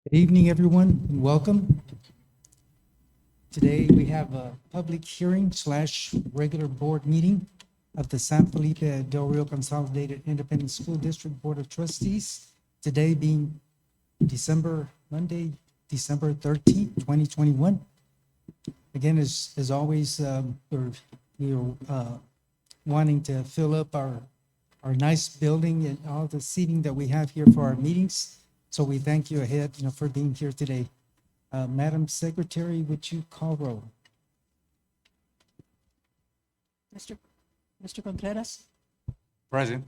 Good evening, everyone, and welcome. Today we have a public hearing / regular board meeting of the San Felipe Del Rio Consolidated Independent School District Board of Trustees. Today being Monday, December 13th, 2021. Again, as always, we're wanting to fill up our nice building and all the seating that we have here for our meetings. So we thank you ahead, for being here today. Madam Secretary, would you call roll? Mr. Contreras, Present.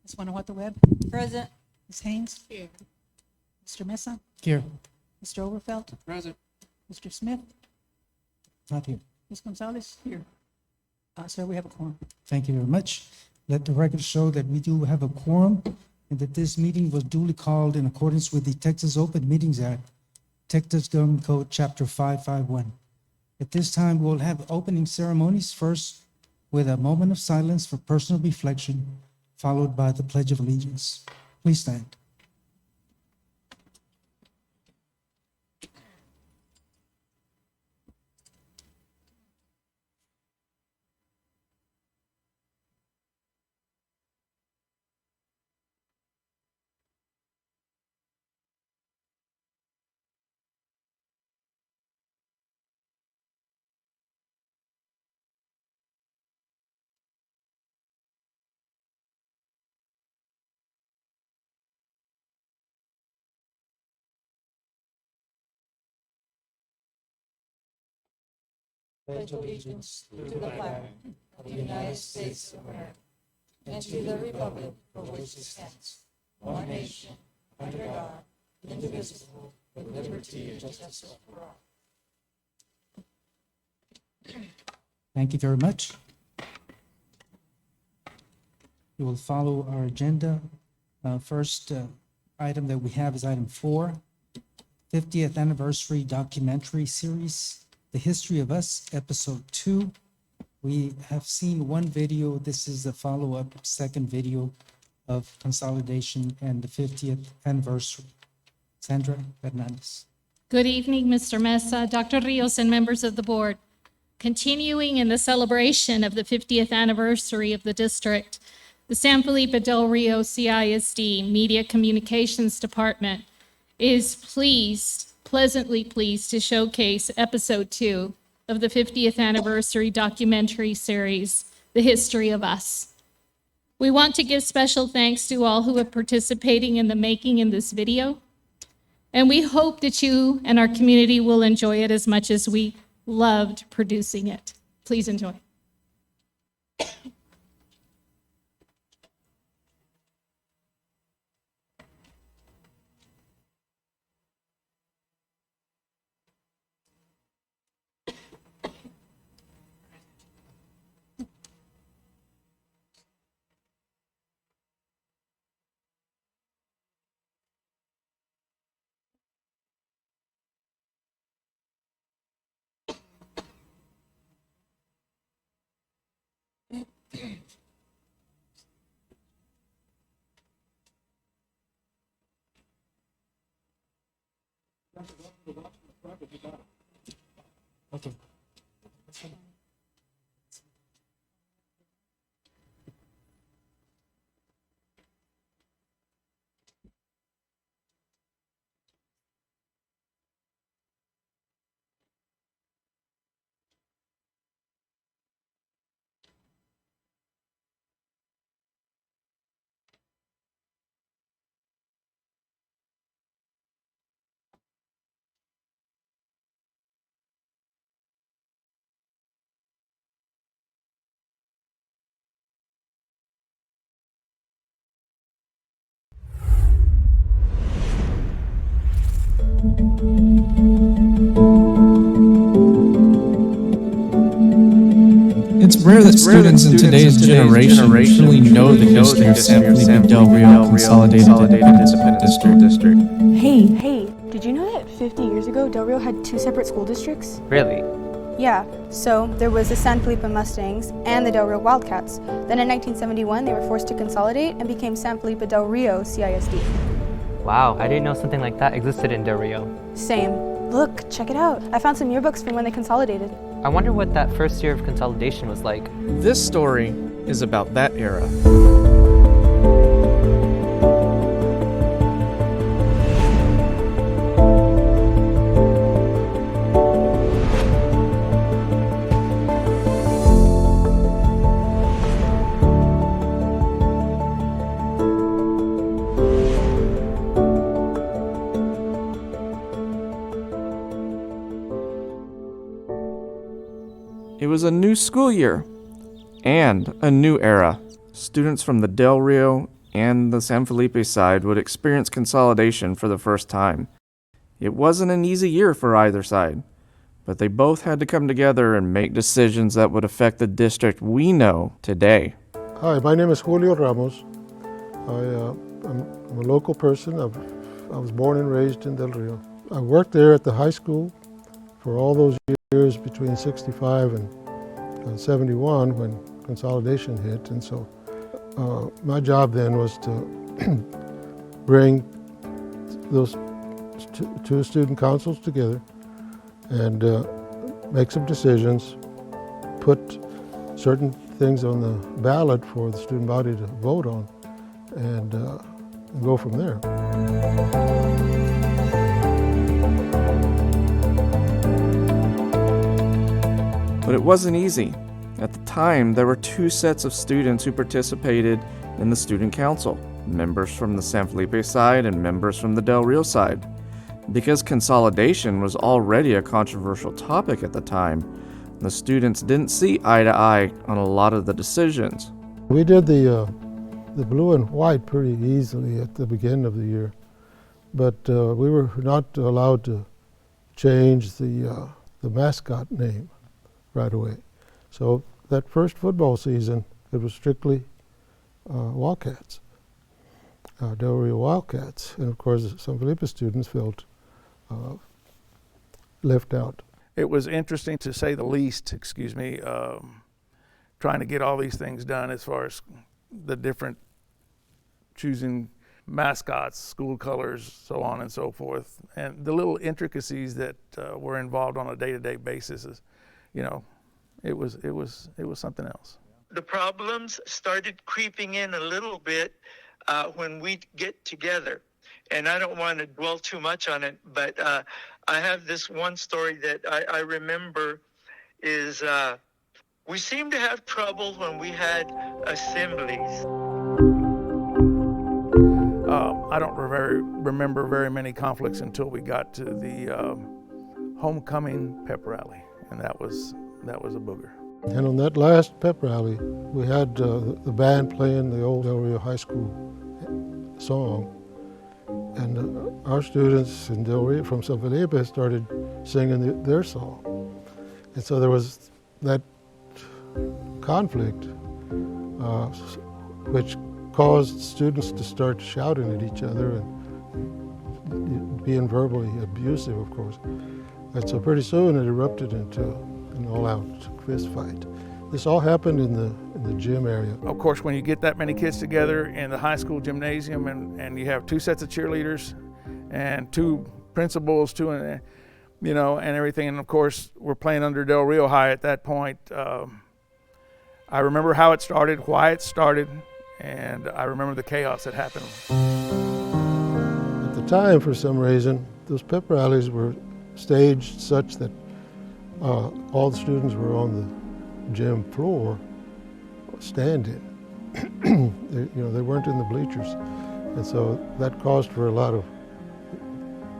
Ms. Guanajuato Webb, Present. Ms. Haynes. Here. Mr. Mesa, Here. Mr. Overfelt, Present. Mr. Smith, Not here. Ms. Gonzalez. Here. Sir, we have a quorum. Thank you very much. Let the record show that we do have a quorum and that this meeting was duly called in accordance with the Texas Open Meetings Act, Texas Government Code, Chapter 551. At this time, we'll have opening ceremonies, first with a moment of silence for personal reflection, followed by the Pledge of Allegiance. Please stand. Pledge allegiance to the flag of the United States of America and to the republic for which it stands, one nation, under God, indivisible, with liberty and justice for all. Thank you very much. We will follow our agenda. First item that we have is item 4, 50th Anniversary Documentary Series, The History of Us, Episode 2. We have seen one video. This is the follow-up second video of consolidation and the 50th anniversary. Sandra Hernandez. Good evening, Mr. Mesa, Dr. Rios, and members of the board. Continuing in the celebration of the 50th anniversary of the district, the San Felipe Del Rio CISD Media Communications Department is pleasantly pleased to showcase episode 2 of the 50th anniversary documentary series, The History of Us. We want to give special thanks to all who are participating in the making in this video, and we hope that you and our community will enjoy it as much as we loved producing it. Please enjoy. Okay. It's rare that students in today's generation truly know the history of San Felipe Del Rio Consolidated Independent District. Hey, did you know that 50 years ago, Del Rio had 2 separate school districts? Really? Yeah, so there was the San Felipe Mustangs and the Del Rio Wildcats. Then in 1971, they were forced to consolidate and became San Felipe Del Rio CISD. Wow, I didn't know something like that existed in Del Rio. Same. Look, check it out. I found some yearbooks from when they consolidated. I wonder what that first year of consolidation was like. This story is about that era. It was a new school year and a new era. Students from the Del Rio and the San Felipe side would experience consolidation for the first time. It wasn't an easy year for either side, but they both had to come together and make decisions that would affect the district we know today. Hi, my name is Julio Ramos. I'm a local person. I was born and raised in Del Rio. I worked there at the high school for all those years between 65 and 71 when consolidation hit. And so my job then was to bring those two student councils together and make some decisions, put certain things on the ballot for the student body to vote on, and go from there. But it wasn't easy. At the time, there were two sets of students who participated in the student council, members from the San Felipe side and members from the Del Rio side. Because consolidation was already a controversial topic at the time, the students didn't see eye to eye on a lot of the decisions. We did the blue and white pretty easily at the beginning of the year, but we were not allowed to change the mascot name right away. So that first football season, it was strictly Wildcats, Del Rio Wildcats. And of course, San Felipe students felt left out. It was interesting to say the least, trying to get all these things done as far as the different choosing mascots, school colors, so on and so forth. And the little intricacies that were involved on a day-to-day basis is, it was something else. The problems started creeping in a little bit when we get together. And I don't want to dwell too much on it, but I have this one story that I remember is we seemed to have trouble when we had assemblies. I don't remember very many conflicts until we got to the homecoming pep rally, and that was a booger. And on that last pep rally, we had the band playing the old Del Rio High School song. And our students in Del Rio from San Felipe started singing their song. And so there was that conflict, which caused students to start shouting at each other and being verbally abusive, of course. And so pretty soon it erupted into an all-out fist fight. This all happened in the gym area. Of course, when you get that many kids together in the high school gymnasium and you have two sets of cheerleaders and two principals, and everything, and of course, we're playing under Del Rio High at that point. I remember how it started, why it started, and I remember the chaos that happened. At the time, for some reason, those pep rallies were staged such that all the students were on the gym floor standing. They weren't in the bleachers. And so that caused for a lot of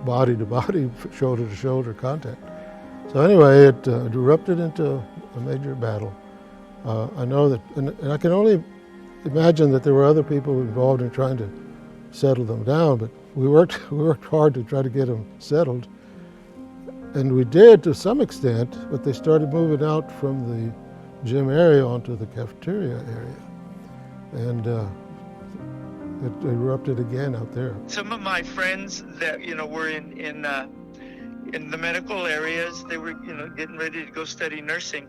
body-to-body, shoulder-to-shoulder contact. So anyway, it erupted into a major battle. I know that, and I can only imagine that there were other people involved in trying to settle them down, but we worked hard to try to get them settled. And we did to some extent, but they started moving out from the gym area onto the cafeteria area. And it erupted again out there. Some of my friends that, were in the medical areas, they were, getting ready to go study nursing.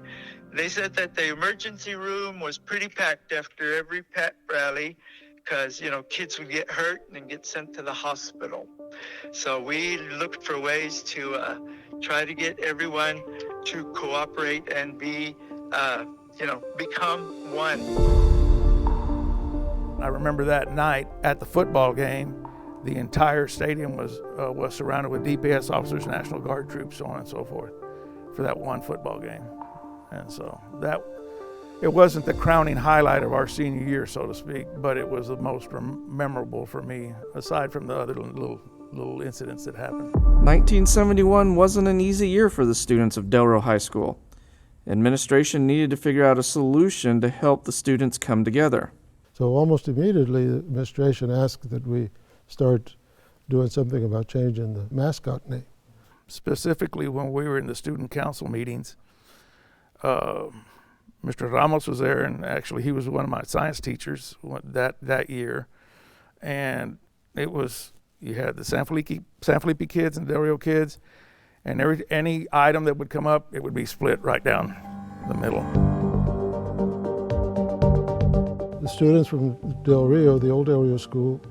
They said that the emergency room was pretty packed after every pep rally because, kids would get hurt and get sent to the hospital. So we looked for ways to try to get everyone to cooperate and be, become one. I remember that night at the football game, the entire stadium was surrounded with DPS officers, National Guard troops, so on and so forth, for that one football game. And so it wasn't the crowning highlight of our senior year, so to speak, but it was the most memorable for me, aside from the other little incidents that happened. 1971 wasn't an easy year for the students of Delroy High School. Administration needed to figure out a solution to help the students come together. So almost immediately, the administration asked that we start doing something about changing the mascot name. Specifically, when we were in the student council meetings, Mr. Ramos was there, and actually he was one of my science teachers that year. And it was, you had the San Felipe kids and Del Rio kids, and any item that would come up, it would be split right down the middle. The students from Del Rio, the old Del Rio school,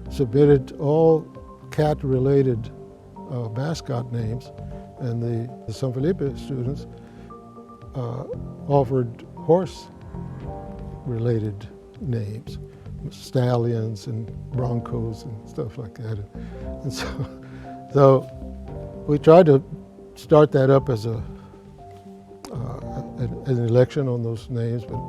submitted all cat-related mascot names, and the San Felipe students offered horse-related names, stallions and broncos and stuff like that. And so we tried to start that up as an election on those names, but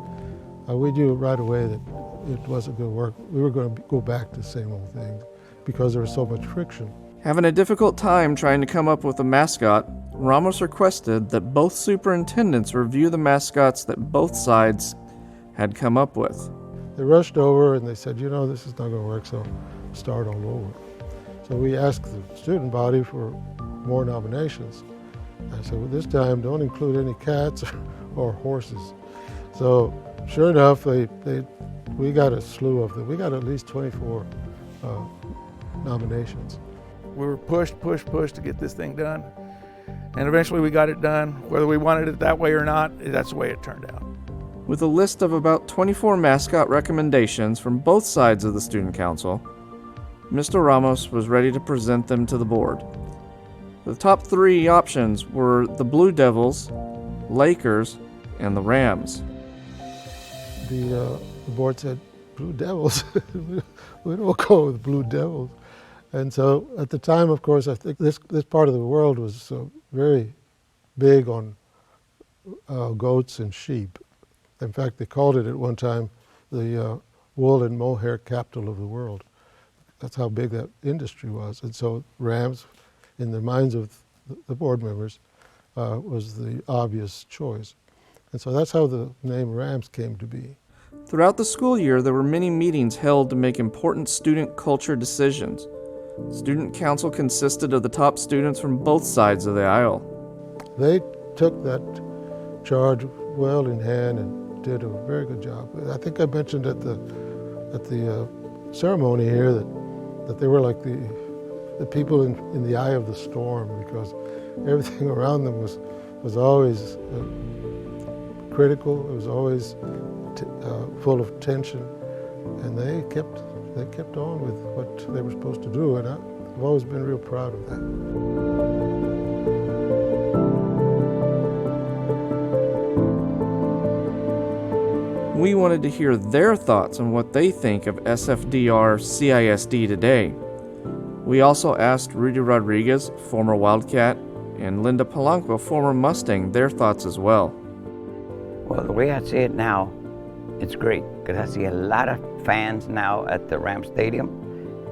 we knew right away that it wasn't going to work. We were going to go back to the same old things because there was so much friction. Having a difficult time trying to come up with a mascot, Ramos requested that both superintendents review the mascots that both sides had come up with. They rushed over and they said, this is not going to work, so start all over. So we asked the student body for more nominations. I said, well, this time don't include any cats or horses. So sure enough, we got a slew of them. We got at least 24 nominations. We were pushed to get this thing done. And eventually we got it done. Whether we wanted it that way or not, that's the way it turned out. With a list of about 24 mascot recommendations from both sides of the student council, Mr. Ramos was ready to present them to the board. The top 3 options were the Blue Devils, Lakers, and the Rams. The board said, Blue Devils? We don't go with Blue Devils. And so at the time, of course, I think this part of the world was very big on goats and sheep. In fact, they called it at one time the wool and mohair capital of the world. That's how big that industry was. And so Rams, in the minds of the board members, was the obvious choice. And so that's how the name Rams came to be. Throughout the school year, there were many meetings held to make important student culture decisions. Student council consisted of the top students from both sides of the aisle. They took that charge well in hand and did a very good job. I think I mentioned at the ceremony here that they were like the people in the eye of the storm, because everything around them was always critical. It was always full of tension, and they kept on with what they were supposed to do, and I've always been real proud of that. We wanted to hear their thoughts on what they think of SFDR CISD today. We also asked Rudy Rodriguez, former Wildcat, and Linda Polanco, former Mustang, their thoughts as well. Well, the way I see it now, it's great, because I see a lot of fans now at the Ram Stadium,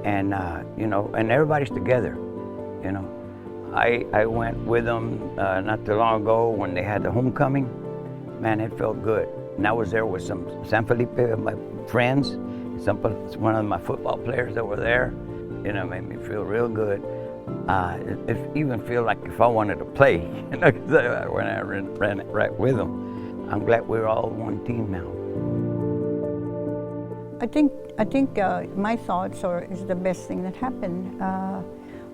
and and everybody's together. I went with them not too long ago when they had the homecoming. Man, it felt good. And I was there with some San Felipe, my friends, one of my football players that were there. It made me feel real good. It even feel like if I wanted to play, when I ran right with them. I'm glad we're all one team now. I think my thoughts is the best thing that happened.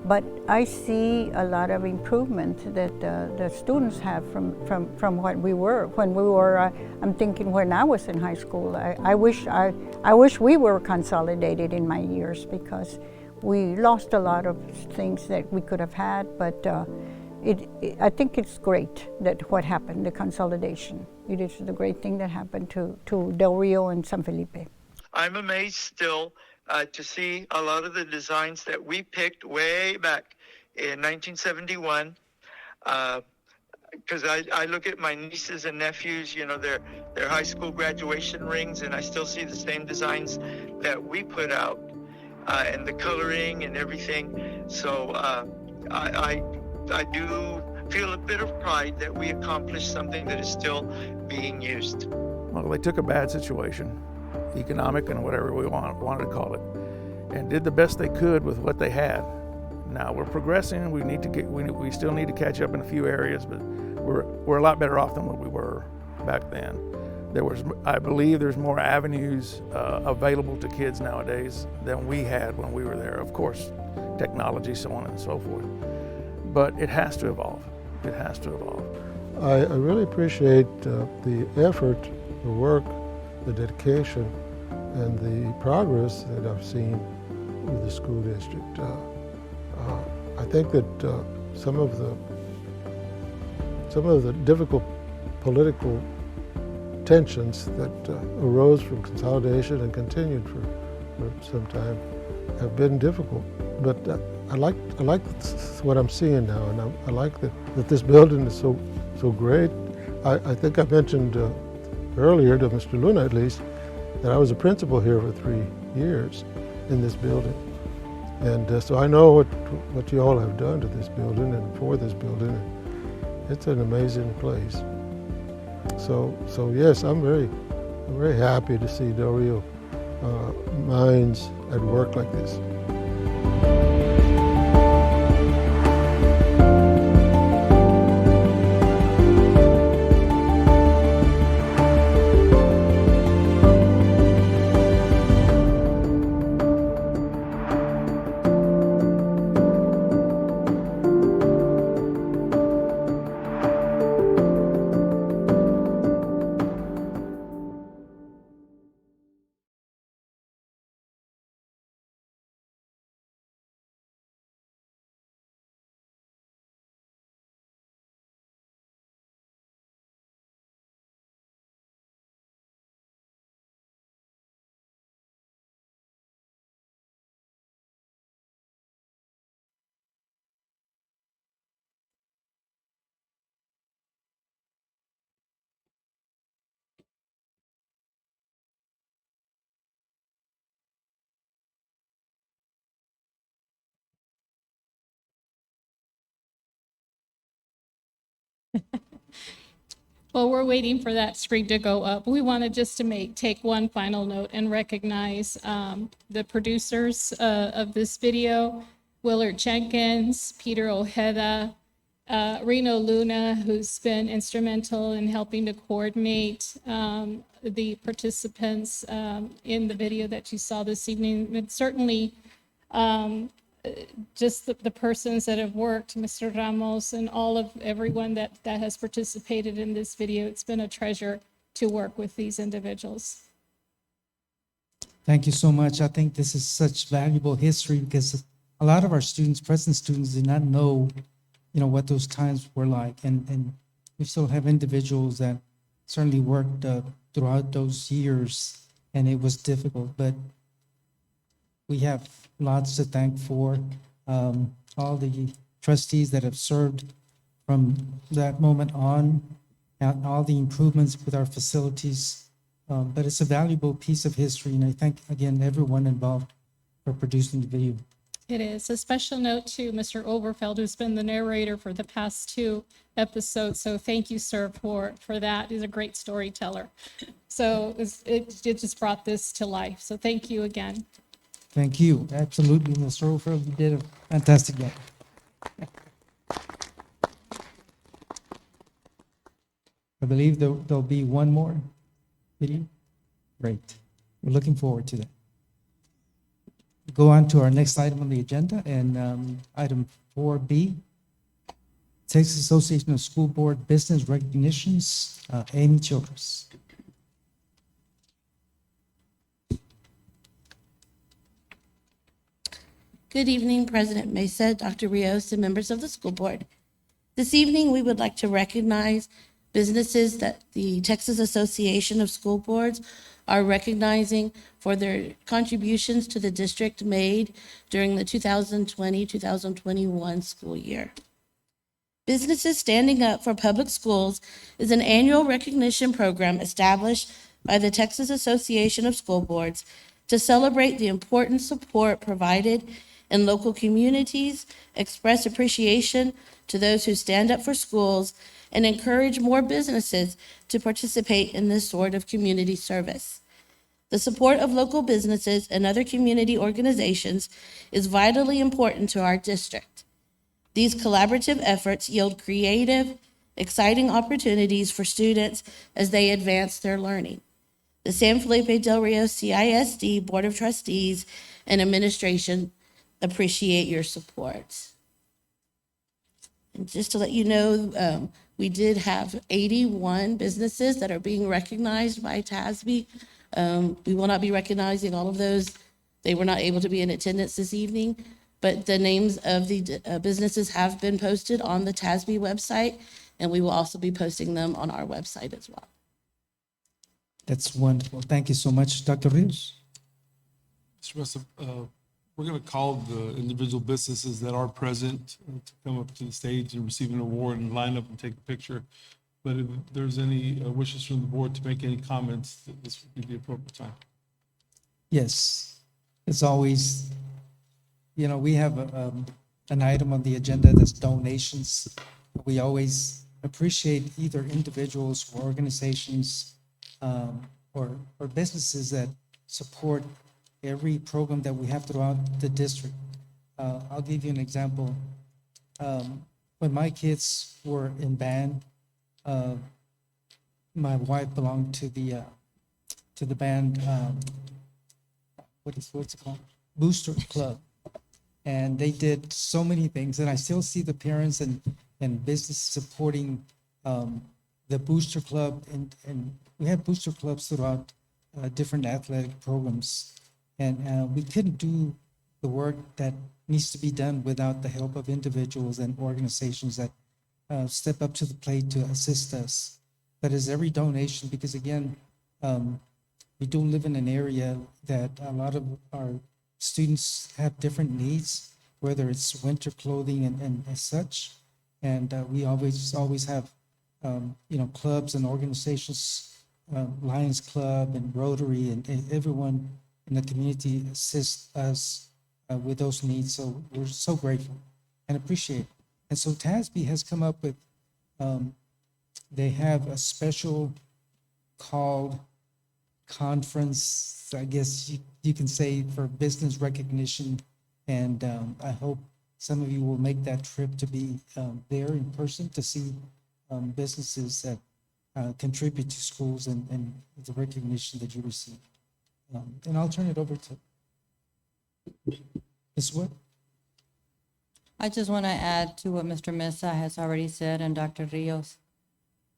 But I see a lot of improvement that the students have from what we were. When we were, I'm thinking when I was in high school, I wish we were consolidated in my years, because we lost a lot of things that we could have had, but I think it's great that what happened, the consolidation. It is the great thing that happened to Del Rio and San Felipe. I'm amazed still to see a lot of the designs that we picked way back in 1971. Because I look at my nieces and nephews, you know, their high school graduation rings, and I still see the same designs that we put out, and the coloring and everything. So I do feel a bit of pride that we accomplished something that is still being used. Well, they took a bad situation, economic and whatever we wanted to call it, and did the best they could with what they had. Now we're progressing. We still need to catch up in a few areas, but we're a lot better off than what we were back then. I believe there's more avenues available to kids nowadays than we had when we were there. Of course, technology, so on and so forth. But it has to evolve. It has to evolve. I really appreciate the effort, the work, the dedication, and the progress that I've seen with the school district. I think that some of the difficult political tensions that arose from consolidation and continued for some time have been difficult. But I like what I'm seeing now, and I like that this building is so great. I think I mentioned earlier to Mr. Luna, at least, that I was a principal here for 3 years in this building. And so I know what you all have done to this building and for this building. It's an amazing place. So yes, I'm very happy to see Del Rio minds at work like this. While we're waiting for that screen to go up, we wanted just to take one final note and recognize the producers of this video, Willard Jenkins, Peter Ojeda, Reno Luna, who's been instrumental in helping to coordinate the participants in the video that you saw this evening. But certainly just the persons that have worked, Mr. Ramos and everyone that has participated in this video. It's been a treasure to work with these individuals. Thank you so much. I think this is such valuable history because a lot of our students, present students, did not know, what those times were like. And we still have individuals that certainly worked throughout those years, and it was difficult, but we have lots to thank for all the trustees that have served from that moment on, and all the improvements with our facilities. But it's a valuable piece of history, and I thank, again, everyone involved for producing the video. It is. A special note to Mr. Overfeld, who's been the narrator for the past 2 episodes. So thank you, sir, for that. He's a great storyteller. So it just brought this to life. So thank you again. Thank you. Absolutely, Mr. Overfeld, you did a fantastic job. I believe there'll be one more video. Great. We're looking forward to that. go on to our next item on the agenda, and item 4B, Texas Association of School Board Business Recognitions, Amy Childress. Good evening, President Mesa, Dr. Rios, and members of the school board. This evening, we would like to recognize businesses that the Texas Association of School Boards are recognizing for their contributions to the district made during the 2020-2021 school year. Businesses Standing Up for Public Schools is an annual recognition program established by the Texas Association of School Boards to celebrate the important support provided in local communities, express appreciation to those who stand up for schools, and encourage more businesses to participate in this sort of community service. The support of local businesses and other community organizations is vitally important to our district. These collaborative efforts yield creative, exciting opportunities for students as they advance their learning. The San Felipe Del Rio CISD Board of Trustees and Administration appreciate your support. And just to let you know, we did have 81 businesses that are being recognized by TASB. We will not be recognizing all of those. They were not able to be in attendance this evening, but the names of the businesses have been posted on the TASB website, and we will also be posting them on our website as well. That's wonderful. Thank you so much, Dr. Rios. Mr. Mesa, we're going to call the individual businesses that are present to come up to the stage and receive an award and line up and take a picture. But if there's any wishes from the board to make any comments, this would be the appropriate time. Yes, it's always, you know, we have an item on the agenda that's donations. We always appreciate either individuals or organizations or businesses that support every program that we have throughout the district. I'll give you an example. When my kids were in band, my wife belonged to the band, what's it called? Booster Club. And they did so many things, and I still see the parents and business supporting the Booster Club, and we have Booster Clubs throughout different athletic programs. And we couldn't do the work that needs to be done without the help of individuals and organizations that step up to the plate to assist us. That is every donation, because again, we do live in an area that a lot of our students have different needs, whether it's winter clothing and as such. And we always have, clubs and organizations, Lions Club and Rotary and everyone in the community assist us with those needs. So we're so grateful and appreciate it. And so TASB has come up with, they have a special called conference, I guess you can say, for business recognition. And I hope some of you will make that trip to be there in person to see businesses that contribute to schools and the recognition that you receive. And I'll turn it over to Ms. Wood. I just want to add to what Mr. Mesa has already said and Dr. Rios,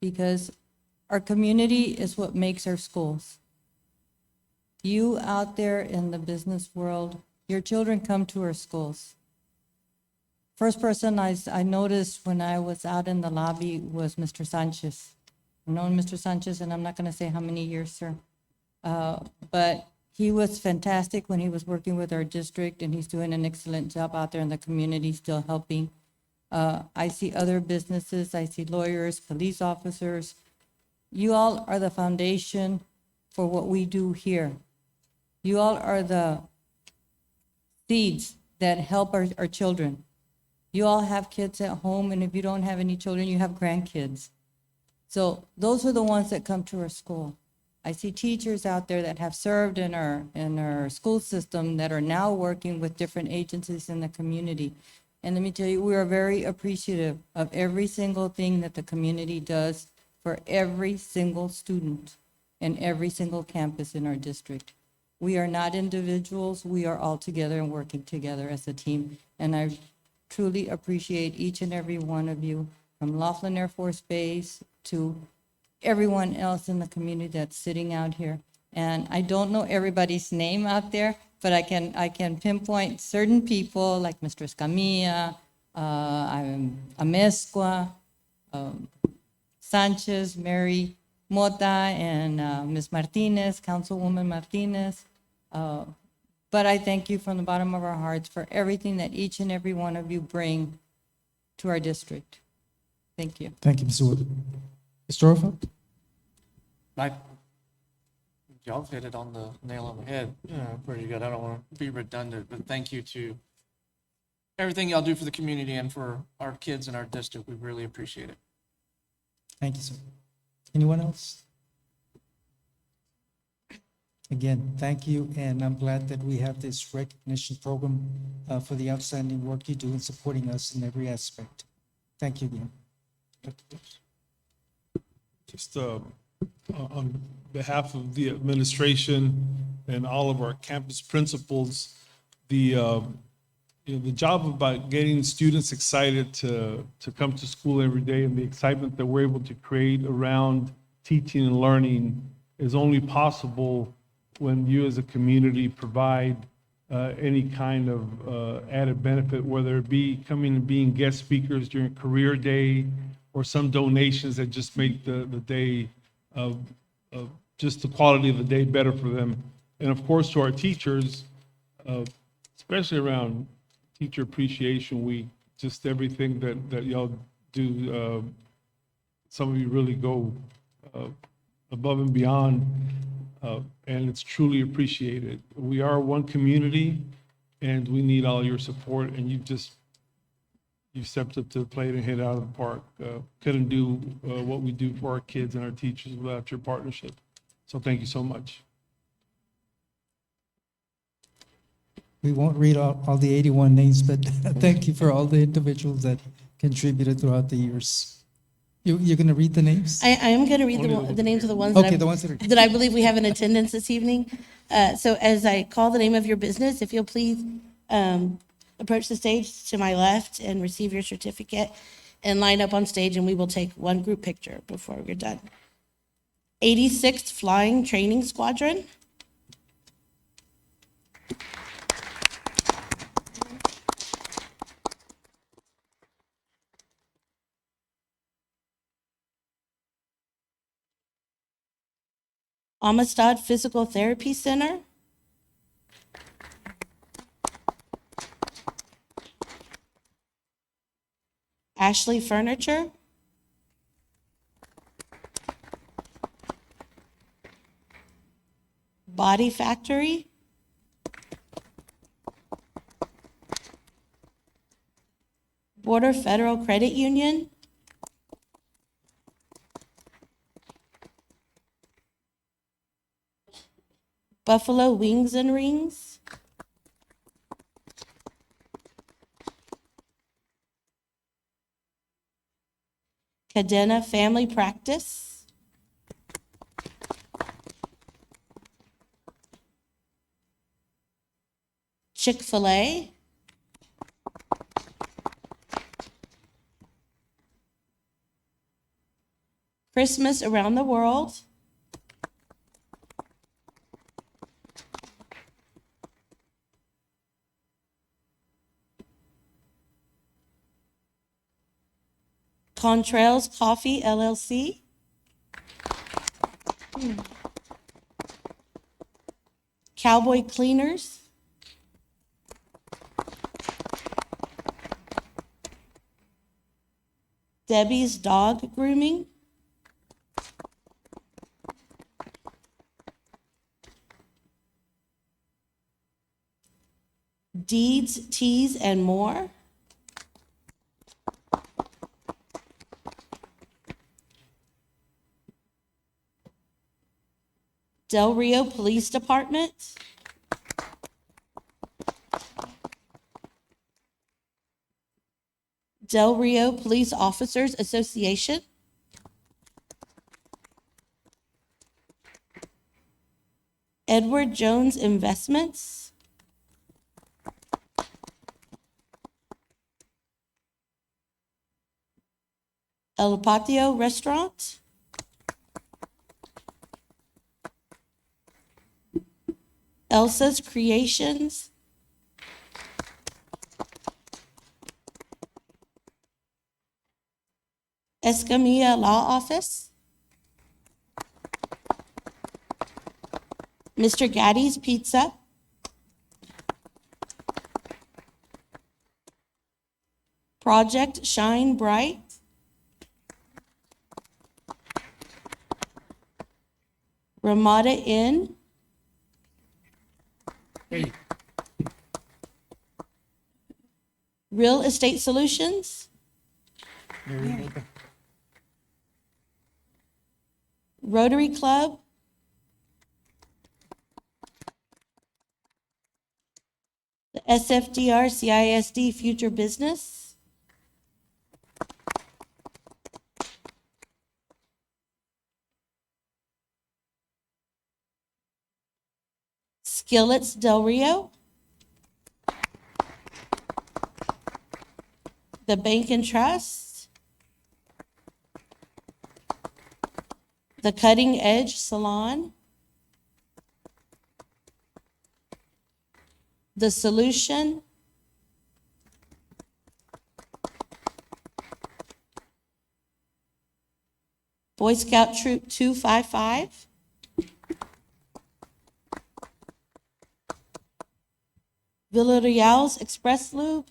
because our community is what makes our schools. You out there in the business world, your children come to our schools. First person I noticed when I was out in the lobby was Mr. Sanchez. I've known Mr. Sanchez, and I'm not going to say how many years, sir. But he was fantastic when he was working with our district, and he's doing an excellent job out there in the community, still helping. I see other businesses, I see lawyers, police officers. You all are the foundation for what we do here. You all are the seeds that help our children. You all have kids at home, and if you don't have any children, you have grandkids. So those are the ones that come to our school. I see teachers out there that have served in our school system that are now working with different agencies in the community. And let me tell you, we are very appreciative of every single thing that the community does for every single student and every single campus in our district. We are not individuals. We are all together and working together as a team. And I truly appreciate each and every one of you, from Laughlin Air Force Base to everyone else in the community that's sitting out here. And I don't know everybody's name out there, but I can pinpoint certain people like Mr. Escamilla, Amezcua, Sanchez, Mary Mota, and Ms. Martinez, Councilwoman Martinez. But I thank you from the bottom of our hearts for everything that each and every one of you bring to our district. Thank you. Thank you, Ms. Wood. Mr. Orfa? Y'all hit it on the nail on the head. Pretty good. I don't want to be redundant, but thank you to everything y'all do for the community and for our kids in our district. We really appreciate it. Thank you, sir. Anyone else? Again, thank you, and I'm glad that we have this recognition program for the outstanding work you do in supporting us in every aspect. Thank you again. Just on behalf of the administration and all of our campus principals, the job about getting students excited to come to school every day and the excitement that we're able to create around teaching and learning is only possible when you as a community provide any kind of added benefit, whether it be coming and being guest speakers during career day or some donations that just make the day of just the quality of the day better for them. And of course, to our teachers, especially around Teacher Appreciation Week, just everything that y'all do. Some of you really go above and beyond, and it's truly appreciated. We are one community, and we need all your support, and you stepped up to the plate and hit it out of the park. Couldn't do what we do for our kids and our teachers without your partnership. So thank you so much. We won't read all the 81 names, but thank you for all the individuals that contributed throughout the years. You're going to read the names? I am going to read the names of the ones Okay, the ones that I believe we have in attendance this evening. So as I call the name of your business, if you'll please approach the stage to my left and receive your certificate and line up on stage, and we will take one group picture before we're done. 86th Flying Training Squadron. Amistad Physical Therapy Center. Ashley Furniture. Body Factory. Border Federal Credit Union. Buffalo Wings and Rings. Cadena Family Practice. Chick-fil-A. Christmas Around the World. Contrails Coffee, LLC. Cowboy Cleaners. Debbie's Dog Grooming. Deeds, Teas, and More. Del Rio Police Department. Del Rio Police Officers Association. Edward Jones Investments, El Patio Restaurant, Elsa's Creations, Escamilla Law Office, Mr. Gaddy's Pizza, Project Shine Bright, Ramada Inn, Real Estate Solutions, Rotary Club, the SFDR CISD Future Business, Skillets Del Rio, the Bank and Trust, the Cutting Edge Salon, the Solution, Boy Scout Troop 255, Villarreal's Express Lube,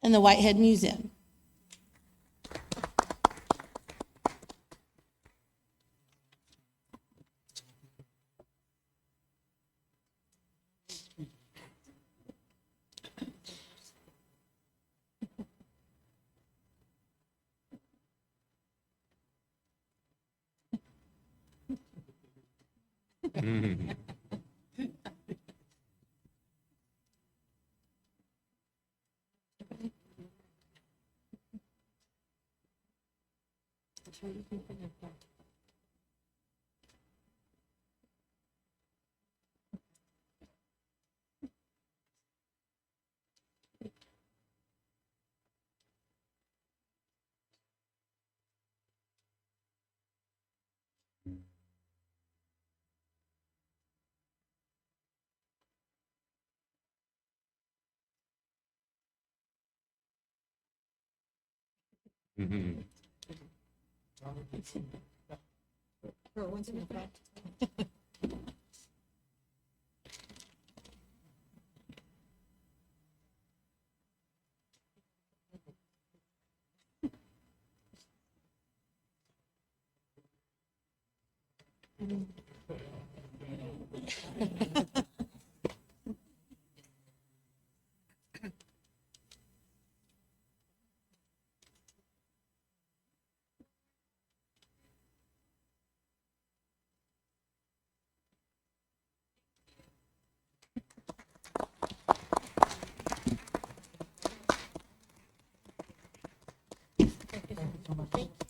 and the Whitehead Museum.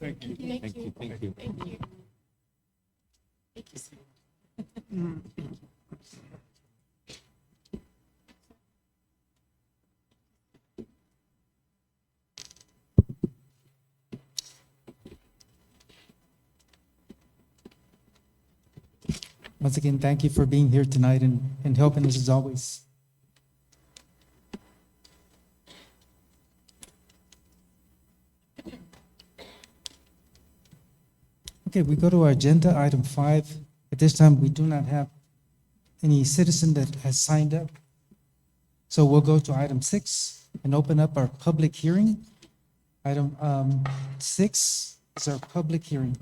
Thank you. Thank you. Thank you. Thank you. Once again, thank you for being here tonight and helping us as always. Okay, we go to our agenda, item 5. At this time, we do not have any citizen that has signed up. So we'll go to item 6 and open up our public hearing. Item 6 is our public hearing.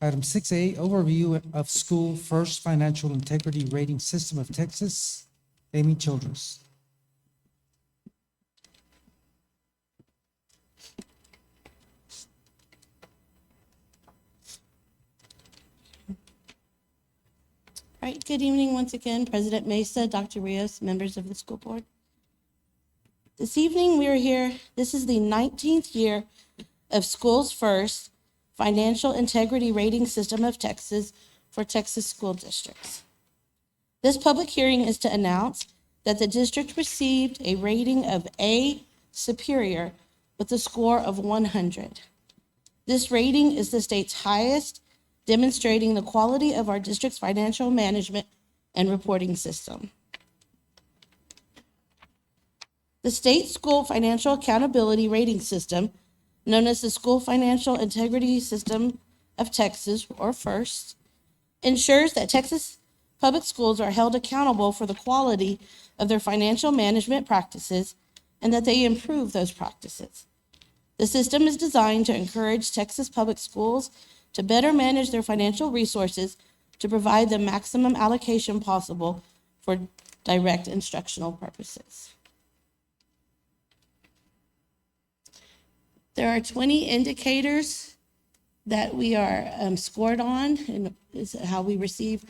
Item 6A, overview of school First Financial Integrity Rating System of Texas. Amy Childress. All right, good evening once again, President Mesa, Dr. Rios, members of the school board. This evening we are here, this is the 19th year of Schools First Financial Integrity Rating System of Texas for Texas school districts. This public hearing is to announce that the district received a rating of A superior with a score of 100. This rating is the state's highest, demonstrating the quality of our district's financial management and reporting system. The state school financial accountability rating system, known as the School Financial Integrity System of Texas, or FIRST, ensures that Texas public schools are held accountable for the quality of their financial management practices and that they improve those practices. The system is designed to encourage Texas public schools to better manage their financial resources to provide the maximum allocation possible for direct instructional purposes. There are 20 indicators that we are scored on, and is how we receive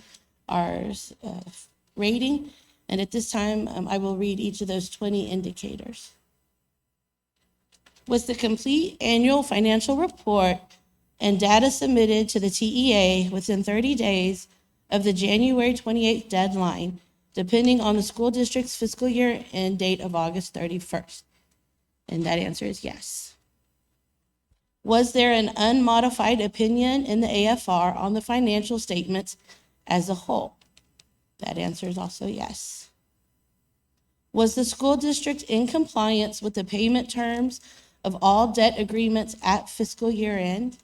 our rating. And at this time, I will read each of those 20 indicators. Was the complete annual financial report and data submitted to the TEA within 30 days of the January 28th deadline, depending on the school district's fiscal year end date of August 31st? And that answer is yes. Was there an unmodified opinion in the AFR on the financial statements as a whole? That answer is also yes. Was the school district in compliance with the payment terms of all debt agreements at fiscal year end?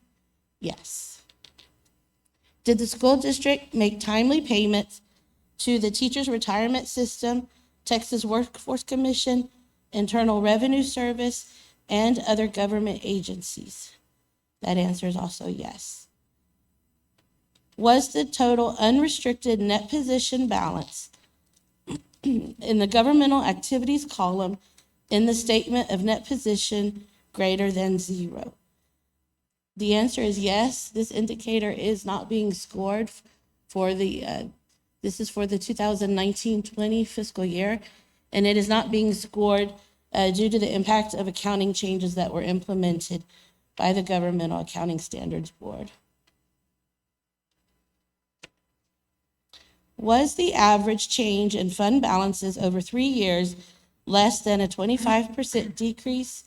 Yes. Did the school district make timely payments to the Teachers Retirement System, Texas Workforce Commission, Internal Revenue Service, and other government agencies? That answer is also yes. Was the total unrestricted net position balance in the governmental activities column in the statement of net position greater than 0? The answer is yes. This indicator is not being scored for this is for the 2019-20 fiscal year, and it is not being scored due to the impact of accounting changes that were implemented by the Governmental Accounting Standards Board. Was the average change in fund balances over 3 years less than a 25% decrease,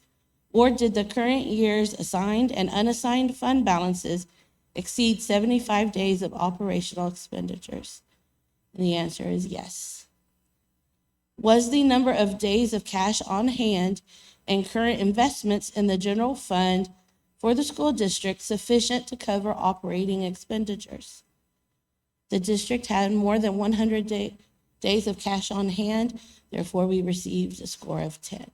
or did the current year's assigned and unassigned fund balances exceed 75 days of operational expenditures? And the answer is yes. Was the number of days of cash on hand and current investments in the general fund for the school district sufficient to cover operating expenditures? The district had more than 100 days of cash on hand, therefore we received a score of 10.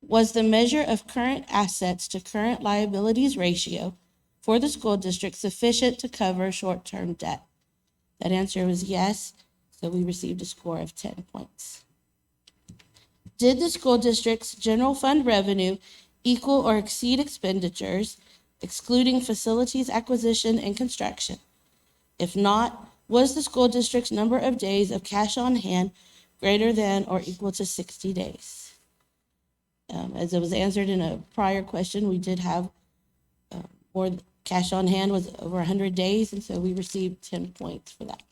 Was the measure of current assets to current liabilities ratio for the school district sufficient to cover short-term debt? That answer was yes, so we received a score of 10 points. Did the school district's general fund revenue equal or exceed expenditures, excluding facilities acquisition and construction? If not, was the school district's number of days of cash on hand greater than or equal to 60 days? As it was answered in a prior question, we did have more cash on hand was over 100 days, and so we received 10 points for that.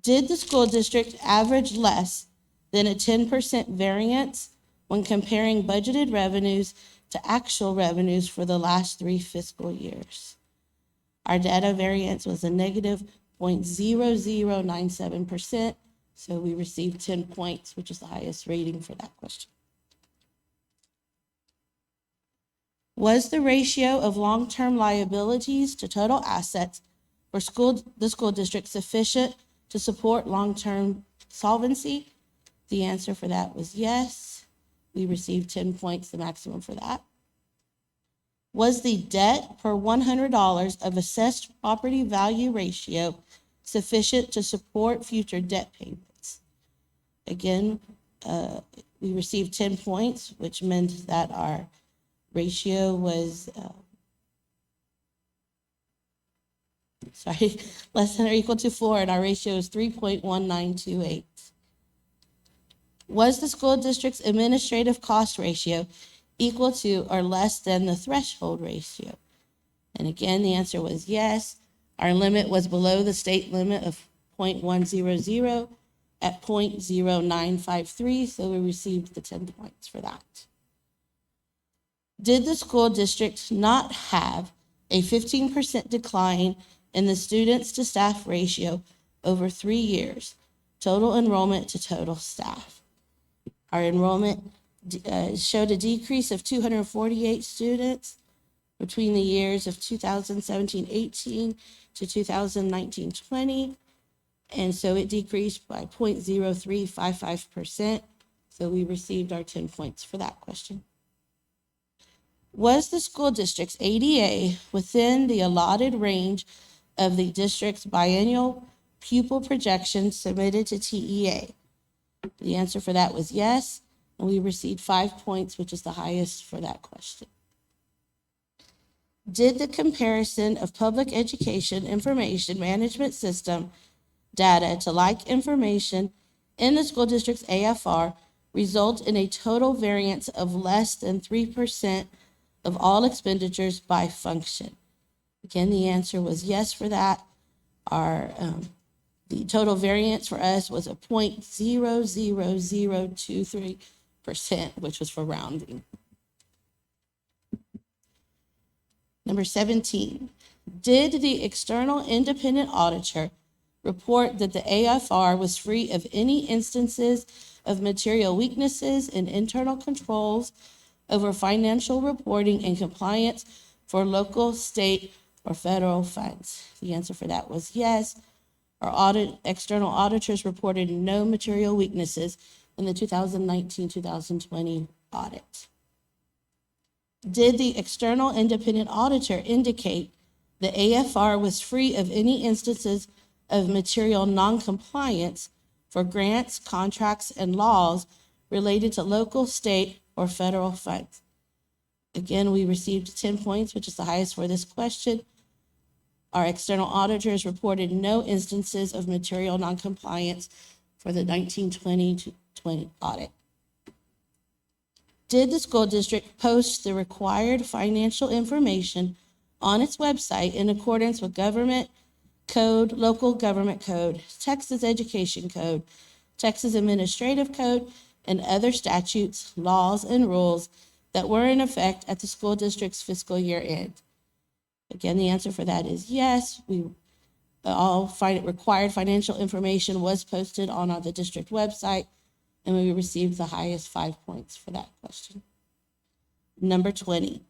Did the school district average less than a 10% variance when comparing budgeted revenues to actual revenues for the last 3 fiscal years? Our data variance was a negative 0.0097%, so we received 10 points, which is the highest rating for that question. Was the ratio of long-term liabilities to total assets for the school district sufficient to support long-term solvency? The answer for that was yes. We received 10 points, the maximum for that. Was the debt per $100 of assessed property value ratio sufficient to support future debt payments? Again, we received 10 points, which meant that our ratio was, less than or equal to 4, and our ratio is 3.1928. Was the school district's administrative cost ratio equal to or less than the threshold ratio? And again, the answer was yes. Our limit was below the state limit of 0.100 at 0.0953, so we received the 10 points for that. Did the school district not have a 15% decline in the students to staff ratio over 3 years, total enrollment to total staff? Our enrollment showed a decrease of 248 students between the years of 2017-18 to 2019-20. And so it decreased by 0.0355%. So we received our 10 points for that question. Was the school district's ADA within the allotted range of the district's biennial pupil projections submitted to TEA? The answer for that was yes, and we received 5 points, which is the highest for that question. Did the comparison of public education information management system data to like information in the school district's AFR result in a total variance of less than 3% of all expenditures by function? Again, the answer was yes for that. The total variance for us was a 0.00023%, which was for rounding. Number 17, did the external independent auditor report that the AFR was free of any instances of material weaknesses in internal controls over financial reporting and compliance for local, state, or federal funds? The answer for that was yes. Our external auditors reported no material weaknesses in the 2019-2020 audit. Did the external independent auditor indicate the AFR was free of any instances of material noncompliance for grants, contracts, and laws related to local, state, or federal funds? Again, we received 10 points, which is the highest for this question. Our external auditors reported no instances of material noncompliance for the 1920-20 audit. Did the school district post the required financial information on its website in accordance with government code, local government code, Texas Education Code, Texas Administrative Code, and other statutes, laws, and rules that were in effect at the school district's fiscal year end? Again, the answer for that is yes. All required financial information was posted on the district website, and we received the highest 5 points for that question. Number 20,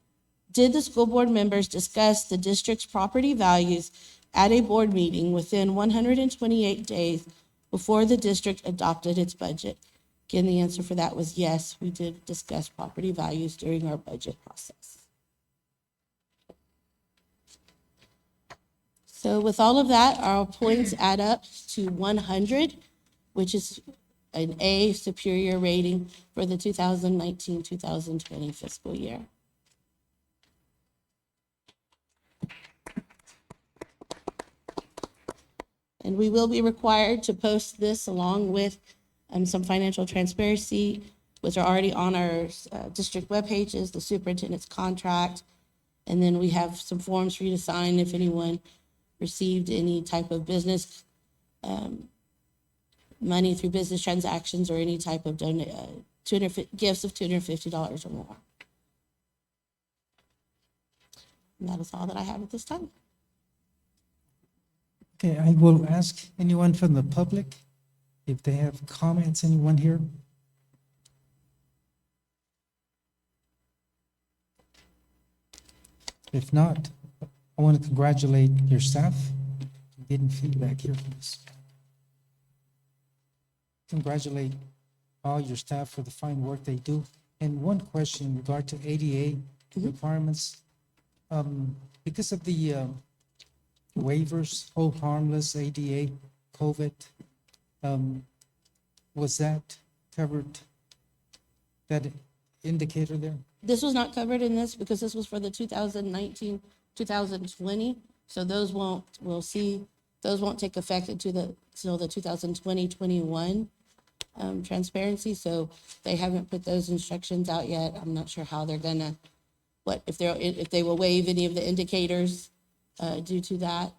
did the school board members discuss the district's property values at a board meeting within 128 days before the district adopted its budget? Again, the answer for that was yes. We did discuss property values during our budget process. So with all of that, our points add up to 100, which is an A superior rating for the 2019-2020 fiscal year. And we will be required to post this along with some financial transparency, which are already on our district web pages, the superintendent's contract, and then we have some forms for you to sign if anyone received any type of business money through business transactions or any type of gifts of $250 or more. And that is all that I have at this time. Okay, I will ask anyone from the public if they have comments. Anyone here? If not, I want to congratulate your staff. I'm getting feedback here from this. Congratulate all your staff for the fine work they do. And one question in regard to ADA requirements. Because of the waivers, hold harmless, ADA, COVID, was that covered, that indicator there? This was not covered in this because this was for the 2019-2020. So those won't take effect until the 2020-21 transparency, so they haven't put those instructions out yet. I'm not sure how they're gonna, if they will waive any of the indicators due to that.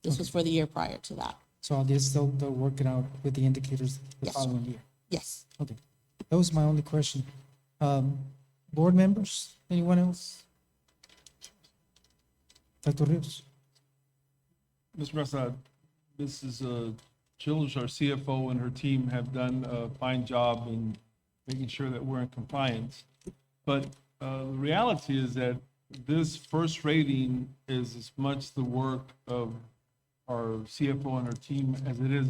This was for the year prior to that. So I guess they'll work it out with the indicators the Yes. following year. Yes. Okay, that was my only question. Board members, anyone else? Dr. Rios? Mr. Mesa, Mrs. Childers, our CFO, and her team have done a fine job in making sure that we're in compliance. But the reality is that this first rating is as much the work of our CFO and her team as it is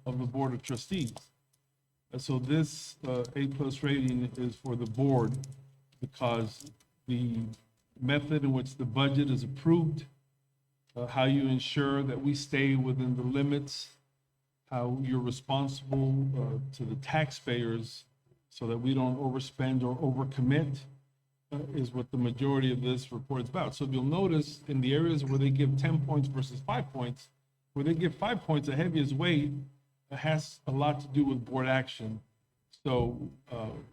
of the Board of Trustees. And so this A+ rating is for the board because the method in which the budget is approved, how you ensure that we stay within the limits, how you're responsible to the taxpayers so that we don't overspend or overcommit is what the majority of this report is about. So if you'll notice in the areas where they give 10 points versus 5 points, where they give 5 points, the heaviest weight has a lot to do with board action. So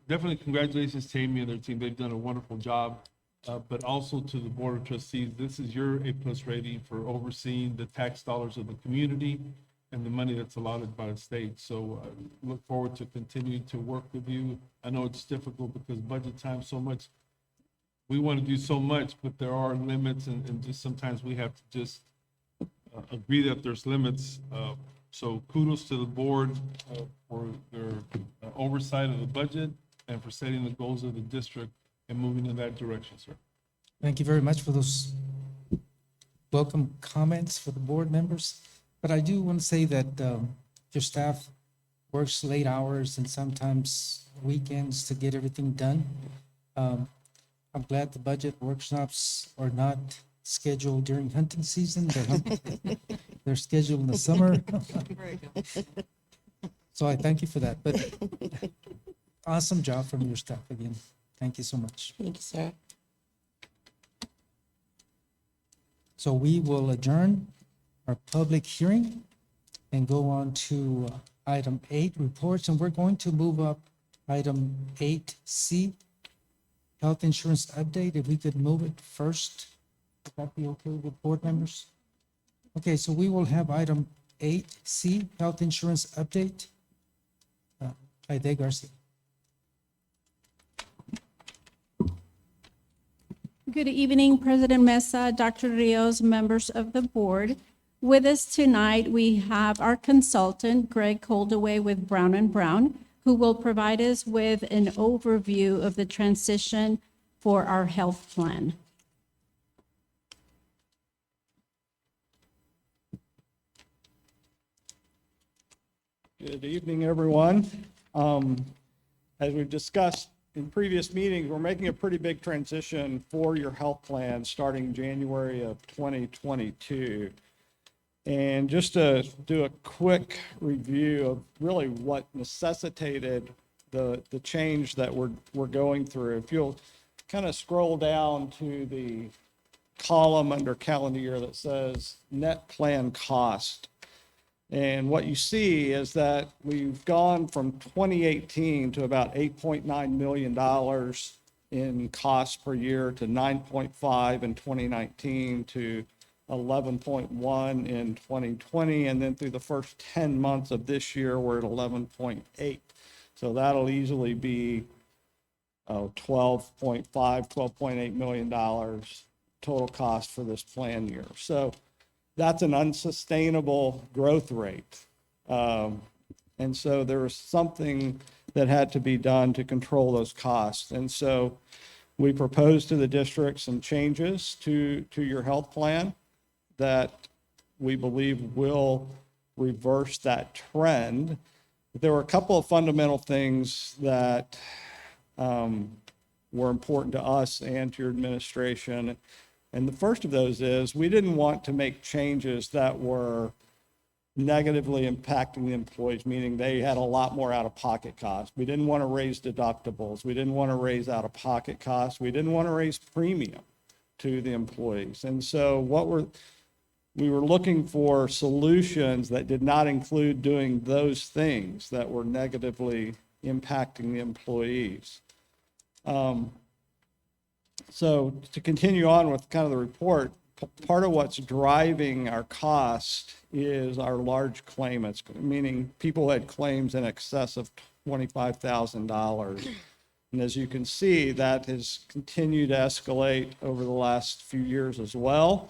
definitely congratulations to Amy and their team. They've done a wonderful job. But also to the Board of Trustees, this is your A+ rating for overseeing the tax dollars of the community and the money that's allotted by the state. So look forward to continuing to work with you. I know it's difficult because budget time so much. We want to do so much, but there are limits and just sometimes we have to just agree that there's limits. So kudos to the board for their oversight of the budget and for setting the goals of the district and moving in that direction, sir. Thank you very much for those welcome comments for the board members. But I do want to say that your staff works late hours and sometimes weekends to get everything done. I'm glad the budget workshops are not scheduled during hunting season. They're scheduled in the summer. So I thank you for that. But awesome job from your staff again. Thank you so much. Thank you, sir. So we will adjourn our public hearing and go on to item 8, reports, and we're going to move up item 8C, health insurance update. If we could move it first, would that be okay with board members? Okay, so we will have item 8C, health insurance update. Aide Garcia. Good evening, President Mesa, Dr. Rios, members of the board. With us tonight, we have our consultant, Greg Holdaway with Brown & Brown, who will provide us with an overview of the transition for our health plan. Good evening, everyone. As we've discussed in previous meetings, we're making a pretty big transition for your health plan starting January of 2022. And just to do a quick review of really what necessitated the change that we're going through. If you'll kind of scroll down to the column under calendar year that says net plan cost. And what you see is that we've gone from 2018 to about $8.9 million in costs per year to 9.5 in 2019 to 11.1 in 2020. And then through the first 10 months of this year, we're at 11.8. So that'll easily be $12.8 million total cost for this plan year. So that's an unsustainable growth rate. And so there was something that had to be done to control those costs. And so we proposed to the district some changes to your health plan that we believe will reverse that trend. There were a couple of fundamental things that were important to us and to your administration. And the first of those is we didn't want to make changes that were negatively impacting the employees, meaning they had a lot more out-of-pocket costs. We didn't want to raise deductibles. We didn't want to raise out-of-pocket costs. We didn't want to raise premium to the employees. And so we were looking for solutions that did not include doing those things that were negatively impacting the employees. So to continue on with kind of the report, part of what's driving our cost is our large claimants, meaning people had claims in excess of $25,000. And as you can see, that has continued to escalate over the last few years as well.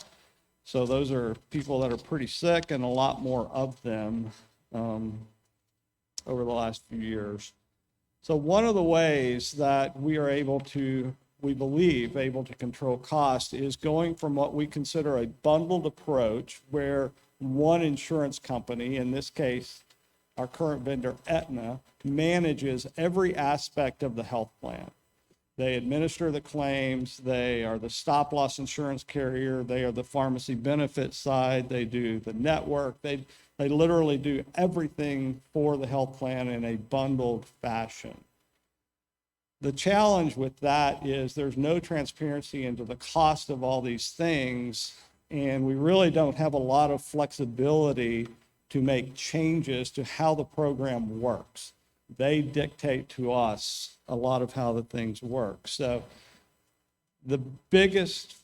So those are people that are pretty sick, and a lot more of them over the last few years. So one of the ways that we are able to, we believe, able to control cost is going from what we consider a bundled approach, where one insurance company, in this case, our current vendor, Aetna, manages every aspect of the health plan. They administer the claims, they are the stop-loss insurance carrier, they are the pharmacy benefit side, they do the network, they literally do everything for the health plan in a bundled fashion. The challenge with that is there's no transparency into the cost of all these things, and we really don't have a lot of flexibility to make changes to how the program works. They dictate to us a lot of how the things work. So the biggest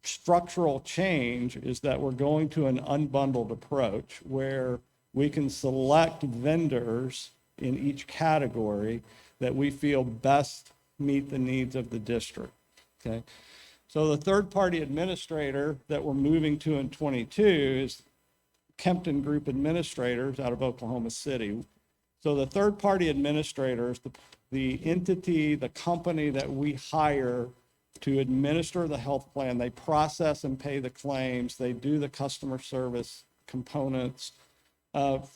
structural change is that we're going to an unbundled approach where we can select vendors in each category that we feel best meet the needs of the district, okay? So the third-party administrator that we're moving to in 22 is Kempton Group Administrators out of Oklahoma City. So the third-party administrators, the entity, the company that we hire to administer the health plan, they process and pay the claims, they do the customer service components.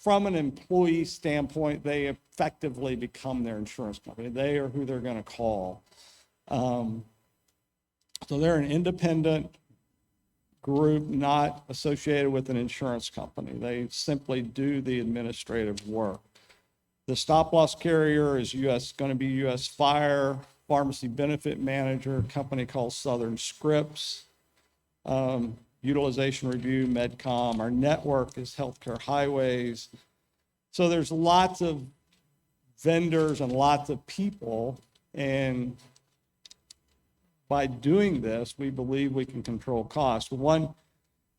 From an employee standpoint, they effectively become their insurance company. They are who they're going to call. So they're an independent group not associated with an insurance company. They simply do the administrative work. The stop-loss carrier is going to be U.S. Fire, pharmacy benefit manager, a company called Southern Scripts, utilization review, MedCom. Our network is Healthcare Highways. So there's lots of vendors and lots of people, and by doing this, we believe we can control costs. One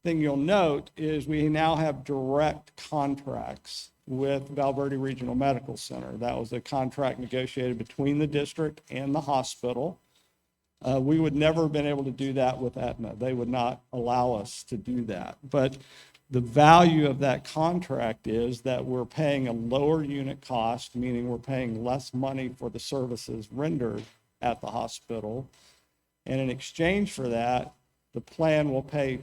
thing you'll note is we now have direct contracts with Valverde Regional Medical Center. That was a contract negotiated between the district and the hospital. We would never have been able to do that with Aetna. They would not allow us to do that. But the value of that contract is that we're paying a lower unit cost, meaning we're paying less money for the services rendered at the hospital. And in exchange for that, the plan will pay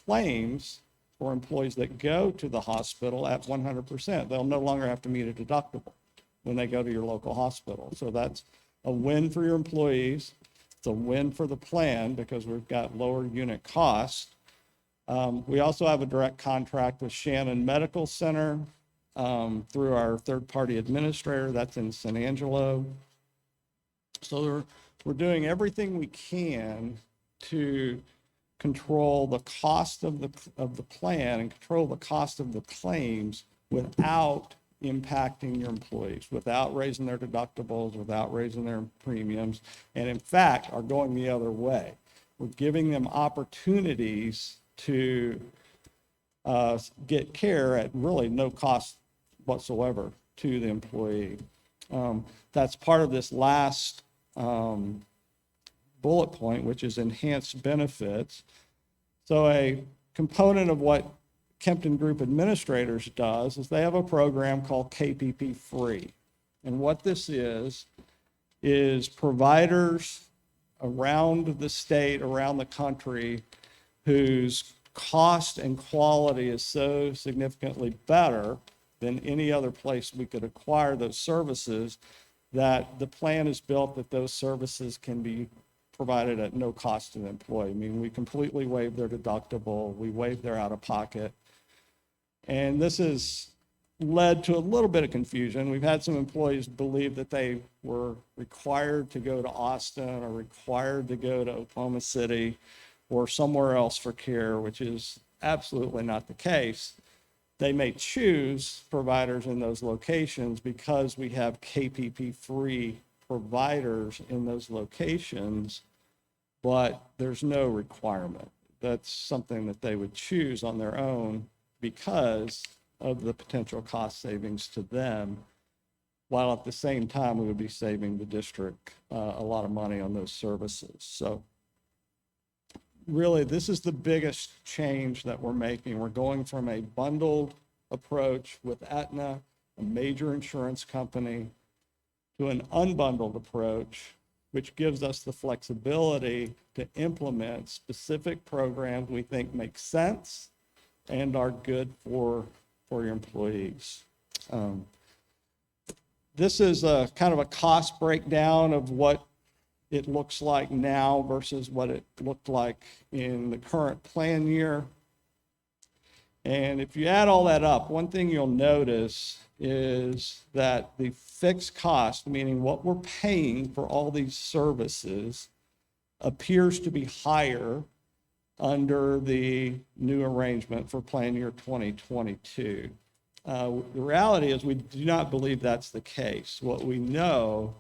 claims for employees that go to the hospital at 100%. They'll no longer have to meet a deductible when they go to your local hospital. So that's a win for your employees. It's a win for the plan because we've got lower unit costs. We also have a direct contract with Shannon Medical Center through our third-party administrator. That's in San Angelo. So we're doing everything we can to control the cost of the plan and control the cost of the claims without impacting your employees, without raising their deductibles, without raising their premiums, and in fact are going the other way. We're giving them opportunities to get care at really no cost whatsoever to the employee. That's part of this last bullet point, which is enhanced benefits. So a component of what Kempton Group Administrators does is they have a program called KPP Free. And what this is providers around the state, around the country, whose cost and quality is so significantly better than any other place we could acquire those services, that the plan is built that those services can be provided at no cost to the employee. I mean, we completely waive their deductible, we waive their out-of-pocket. And this has led to a little bit of confusion. We've had some employees believe that they were required to go to Austin or required to go to Oklahoma City or somewhere else for care, which is absolutely not the case. They may choose providers in those locations because we have KPP-free providers in those locations, but there's no requirement. That's something that they would choose on their own because of the potential cost savings to them, while at the same time we would be saving the district a lot of money on those services. So really, this is the biggest change that we're making. We're going from a bundled approach with Aetna, a major insurance company, to an unbundled approach, which gives us the flexibility to implement specific programs we think make sense and are good for your employees. This is a kind of a cost breakdown of what it looks like now versus what it looked like in the current plan year. And if you add all that up, one thing you'll notice is that the fixed cost, meaning what we're paying for all these services, appears to be higher under the new arrangement for plan year 2022. The reality is we do not believe that's the case. What we know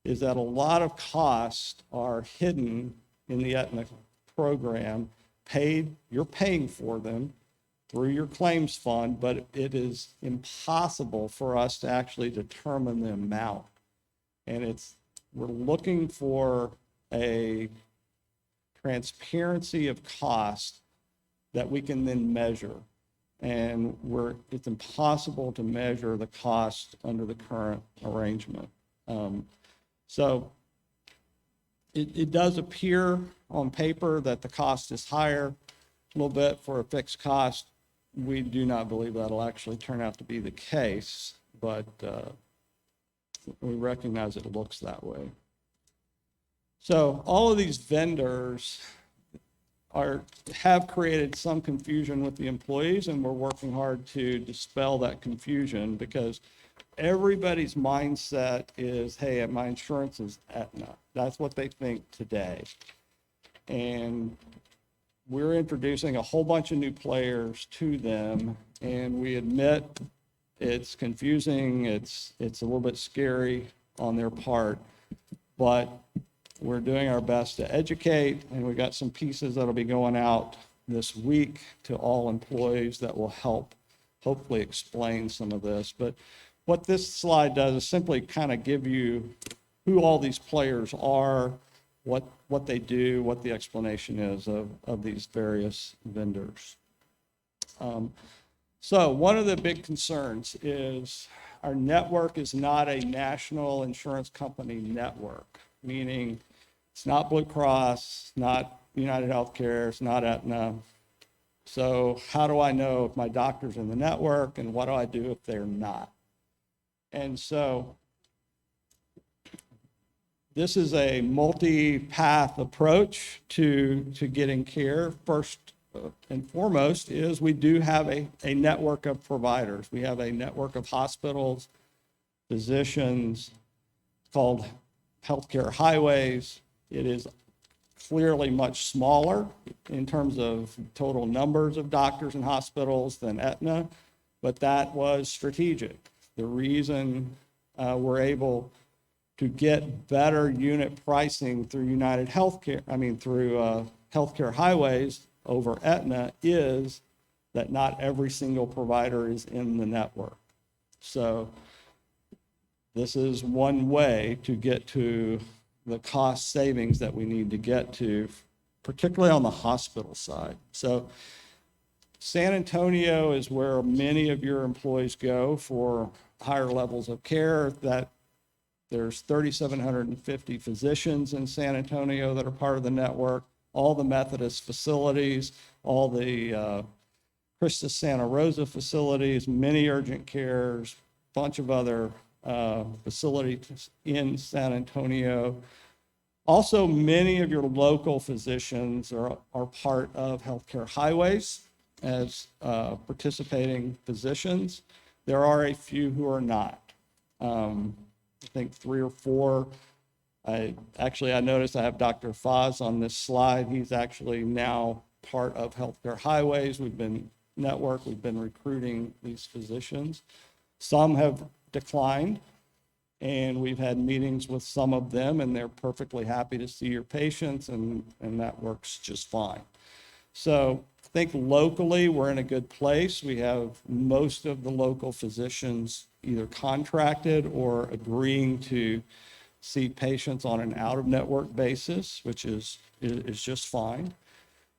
is that a lot of costs are hidden in the Aetna program, you're paying for them through your claims fund, but it is impossible for us to actually determine the amount. And we're looking for a transparency of cost that we can then measure. And it's impossible to measure the cost under the current arrangement. So it does appear on paper that the cost is higher a little bit for a fixed cost. We do not believe that'll actually turn out to be the case, but we recognize it looks that way. So all of these vendors have created some confusion with the employees, and we're working hard to dispel that confusion because everybody's mindset is, hey, my insurance is Aetna. That's what they think today. And we're introducing a whole bunch of new players to them, and we admit it's confusing, it's a little bit scary on their part, but we're doing our best to educate, and we got some pieces that'll be going out this week to all employees that will help hopefully explain some of this. But what this slide does is simply kind of give you who all these players are, what they do, what the explanation is of these various vendors. So one of the big concerns is our network is not a national insurance company network, meaning it's not Blue Cross, not United Healthcare, it's not Aetna. So how do I know if my doctor's in the network, and what do I do if they're not? And so this is a multi-path approach to getting care. First and foremost is we do have a network of providers. We have a network of hospitals, physicians, called healthcare highways. It is clearly much smaller in terms of total numbers of doctors and hospitals than Aetna, but that was strategic. The reason we're able to get better unit pricing through United Healthcare, through healthcare highways over Aetna is that not every single provider is in the network. So this is one way to get to the cost savings that we need to get to, particularly on the hospital side. So San Antonio is where many of your employees go for higher levels of care. That there's 3,750 physicians in San Antonio that are part of the network, all the Methodist facilities, all the Christus Santa Rosa facilities, many urgent cares, bunch of other facilities in San Antonio. Also, many of your local physicians are part of healthcare highways as participating physicians. There are a few who are not. I think 3 or 4. I noticed I have Dr. Faz on this slide. He's actually now part of Healthcare Highways. We've been recruiting these physicians. Some have declined, and we've had meetings with some of them, and they're perfectly happy to see your patients, and that works just fine. So I think locally, we're in a good place. We have most of the local physicians either contracted or agreeing to see patients on an out-of-network basis, which is just fine.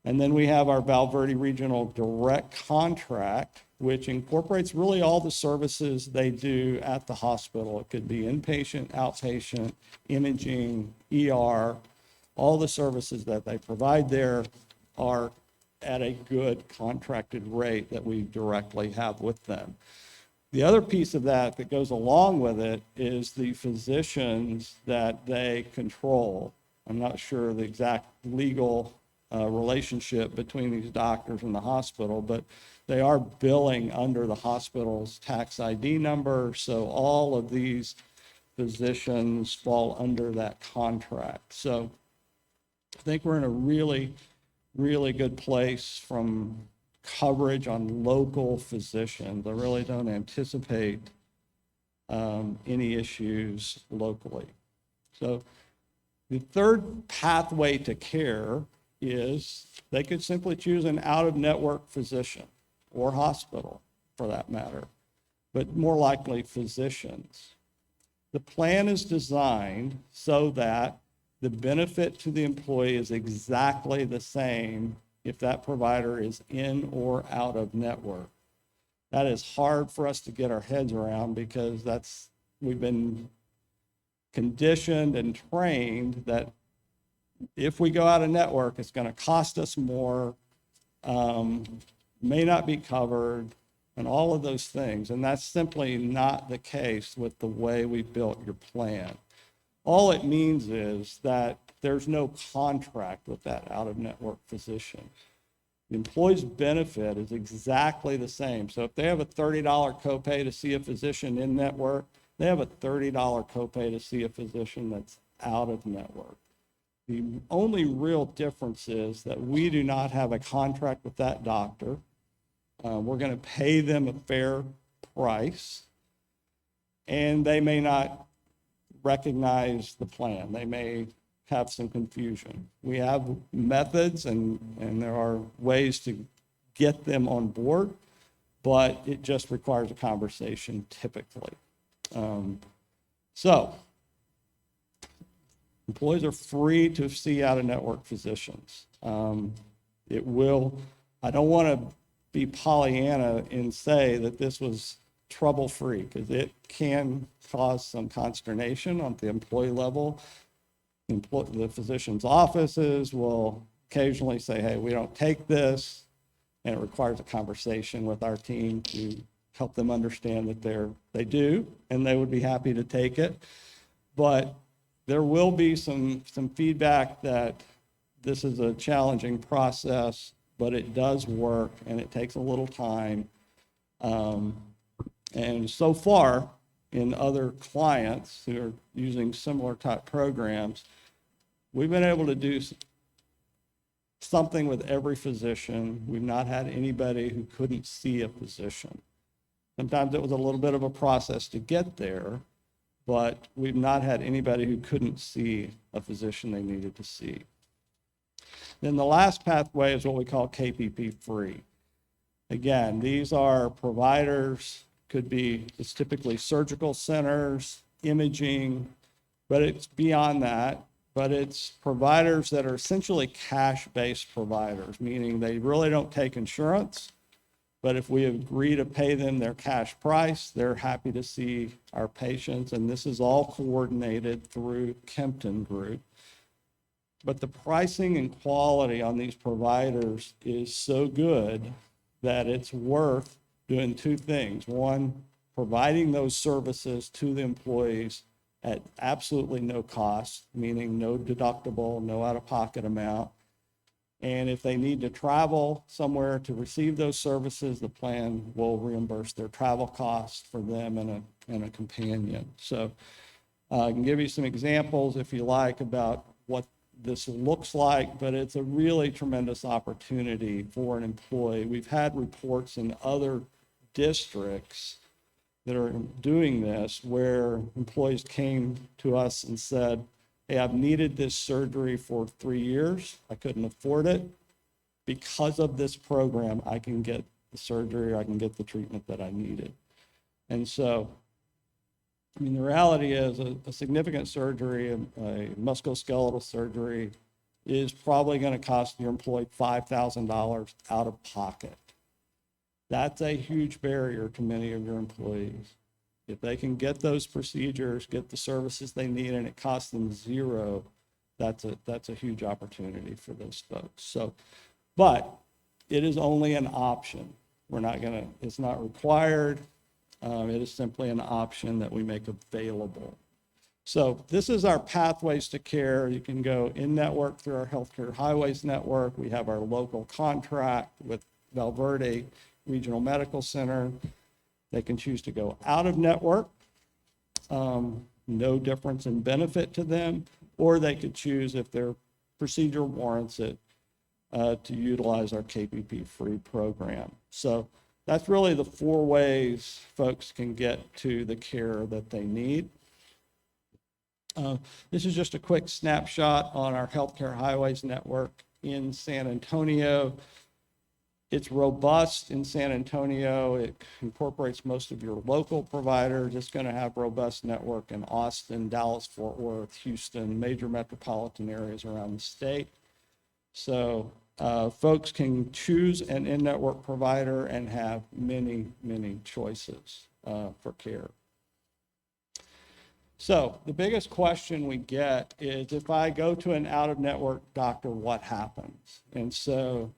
And then we have our Val Verde Regional Direct Contract, which incorporates really all the services they do at the hospital. It could be inpatient, outpatient, imaging, ER. All the services that they provide there are at a good contracted rate that we directly have with them. The other piece of that goes along with it is the physicians that they control. I'm not sure the exact legal relationship between these doctors and the hospital, but they are billing under the hospital's tax ID number. So all of these physicians fall under that contract. So I think we're in a really, really good place from coverage on local physicians. I really don't anticipate any issues locally. So the third pathway to care is they could simply choose an out-of-network physician or hospital for that matter, but more likely physicians. The plan is designed so that the benefit to the employee is exactly the same if that provider is in or out of network. That is hard for us to get our heads around because we've been conditioned and trained that if we go out of network, it's going to cost us more, may not be covered, and all of those things. And that's simply not the case with the way we built your plan. All it means is that there's no contract with that out-of-network physician. The employee's benefit is exactly the same. So if they have a $30 copay to see a physician in network, they have a $30 copay to see a physician that's out of network. The only real difference is that we do not have a contract with that doctor. We're going to pay them a fair price, and they may not recognize the plan. They may have some confusion. We have methods and there are ways to get them on board, but it just requires a conversation typically. So employees are free to see out-of-network physicians. I don't want to be Pollyanna and say that this was trouble-free because it can cause some consternation on the employee level. The physician's offices will occasionally say, hey, we don't take this, and it requires a conversation with our team to help them understand that they do, and they would be happy to take it. But there will be some feedback that this is a challenging process, but it does work, and it takes a little time. And so far, in other clients who are using similar type programs, we've been able to do something with every physician. We've not had anybody who couldn't see a physician. Sometimes it was a little bit of a process to get there, but we've not had anybody who couldn't see a physician they needed to see. Then the last pathway is what we call KPP free. Again, these are providers, it's typically surgical centers, imaging, but it's beyond that. But it's providers that are essentially cash-based providers, meaning they really don't take insurance, but if we agree to pay them their cash price, they're happy to see our patients, and this is all coordinated through Kempton Group. But the pricing and quality on these providers is so good that it's worth doing two things. One, providing those services to the employees at absolutely no cost, meaning no deductible, no out-of-pocket amount. And if they need to travel somewhere to receive those services, the plan will reimburse their travel costs for them and a companion. So I can give you some examples, if you like, about what this looks like, but it's a really tremendous opportunity for an employee. We've had reports in other districts that are doing this where employees came to us and said, hey, I've needed this surgery for 3 years. I couldn't afford it. Because of this program, I can get the surgery, I can get the treatment that I needed. And so, I mean, the reality is a significant surgery, a musculoskeletal surgery, is probably going to cost your employee $5,000 out of pocket. That's a huge barrier to many of your employees. If they can get those procedures, get the services they need, and it costs them zero, that's a huge opportunity for those folks. So, but it is only an option. It's not required. It is simply an option that we make available. So this is our pathways to care. You can go in-network through our Healthcare Highways Network. We have our local contract with Val Verde Regional Medical Center. They can choose to go out of network, no difference in benefit to them, or they could choose, if their procedure warrants it, to utilize our KPP-free program. So that's really the 4 ways folks can get to the care that they need. This is just a quick snapshot on our Healthcare Highways Network in San Antonio. It's robust in San Antonio. It incorporates most of your local providers. It's going to have robust network in Austin, Dallas, Fort Worth, Houston, major metropolitan areas around the state. So folks can choose an in-network provider and have many, many choices for care. So the biggest question we get is, if I go to an out-of-network doctor, what happens? And so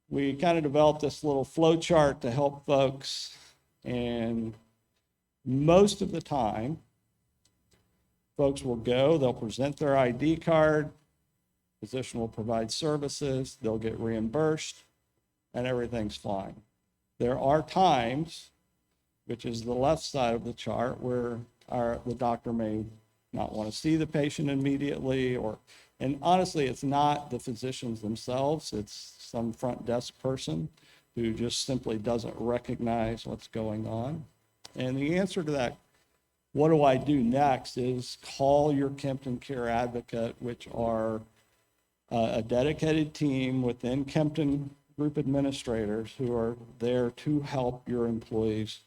we kind of developed this little flow chart to help folks, and most of the time, folks will go, they'll present their ID card, physician will provide services, they'll get reimbursed, and everything's fine. There are times, which is the left side of the chart, where the doctor may not want to see the patient immediately, and honestly, it's not the physicians themselves, it's some front desk person who just simply doesn't recognize what's going on. And the answer to that, what do I do next, is call your Kempton Care Advocate, which are a dedicated team within Kempton Group administrators who are there to help your employees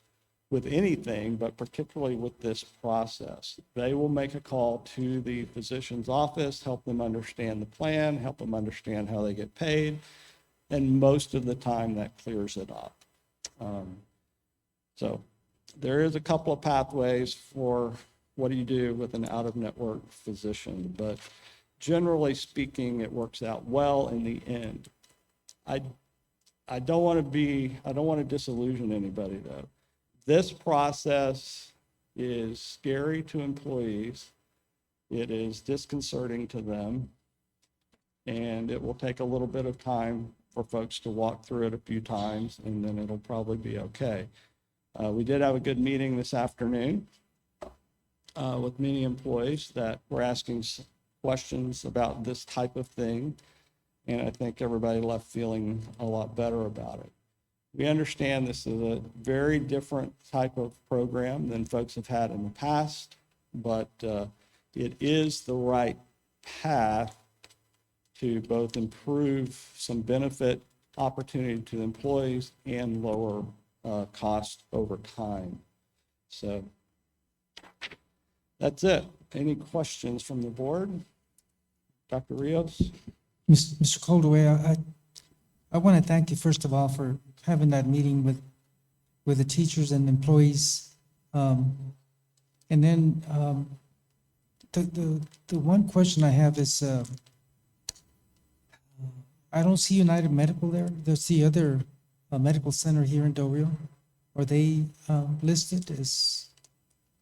with anything, but particularly with this process. They will make a call to the physician's office, help them understand the plan, help them understand how they get paid, and most of the time that clears it up. So there is a couple of pathways for what do you do with an out-of-network physician, but generally speaking, it works out well in the end. I don't want to disillusion anybody though. This process is scary to employees. It is disconcerting to them, and it will take a little bit of time for folks to walk through it a few times, and then it'll probably be okay. We did have a good meeting this afternoon with many employees that were asking questions about this type of thing, and I think everybody left feeling a lot better about it. We understand this is a very different type of program than folks have had in the past, but it is the right path to both improve some benefit opportunity to the employees and lower cost over time. So that's it. Any questions from the board? Dr. Rios? Mr. Coldaway, I want to thank you, first of all, for having that meeting with the teachers and employees. And then the one question I have is, I don't see United Medical there. There's the other medical center here in Del Rio. Are they listed as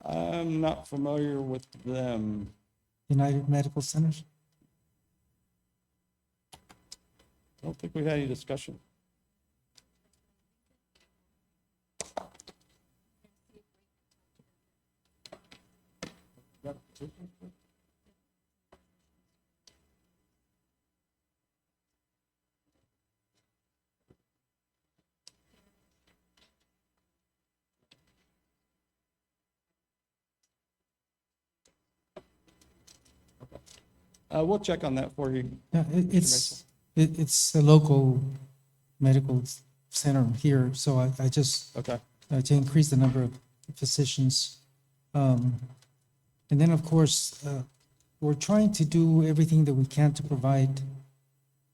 I'm not familiar with them. United Medical Centers? I don't think we've had any discussion. We'll check on that for you. Yeah, it's a local medical center here, so I just Okay. to increase the number of physicians. And then, of course, we're trying to do everything that we can to provide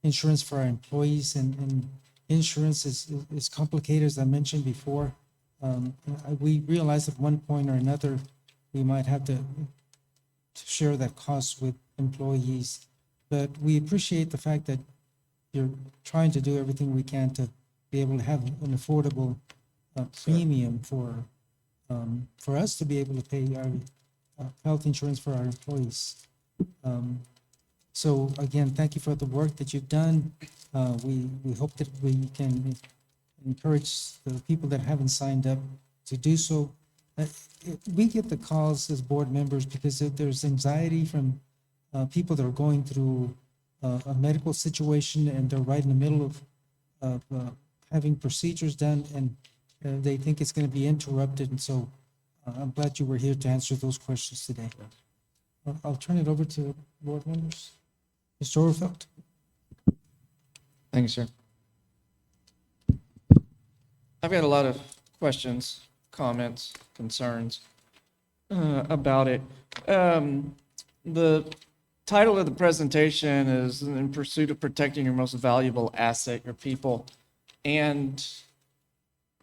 insurance for our employees, and insurance is complicated, as I mentioned before. We realize at one point or another, we might have to share that cost with employees. But we appreciate the fact that you're trying to do everything we can to be able to have an affordable premium for us to be able to pay our health insurance for our employees. So again, thank you for the work that you've done. We hope that we can encourage the people that haven't signed up to do so. We get the calls as board members because there's anxiety from people that are going through a medical situation, and they're right in the middle of having procedures done, and they think it's going to be interrupted. And so I'm glad you were here to answer those questions today. I'll turn it over to board members. Mr. Orfeld. Thank you, sir. I've got a lot of questions, comments, concerns about it. The title of the presentation is In Pursuit of Protecting Your Most Valuable Asset, Your People. And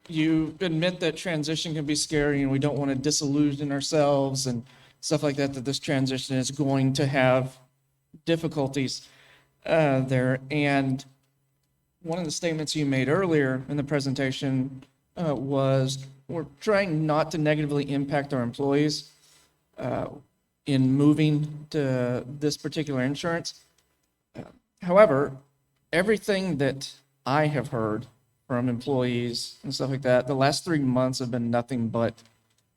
you admit that transition can be scary and we don't want to disillusion ourselves and stuff like that, that this transition is going to have difficulties there. And one of the statements you made earlier in the presentation was we're trying not to negatively impact our employees in moving to this particular insurance. However, everything that I have heard from employees and stuff like that, the last 3 months have been nothing but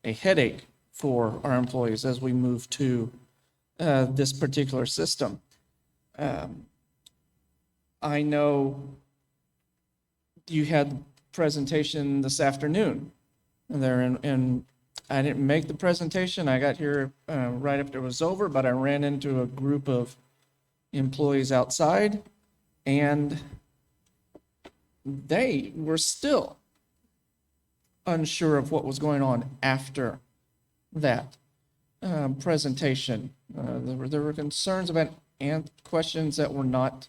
a headache for our employees as we move to this particular system. I know you had the presentation this afternoon there, and I didn't make the presentation. I got here right after it was over, but I ran into a group of employees outside, and they were still unsure of what was going on after that presentation. There were concerns about questions that were not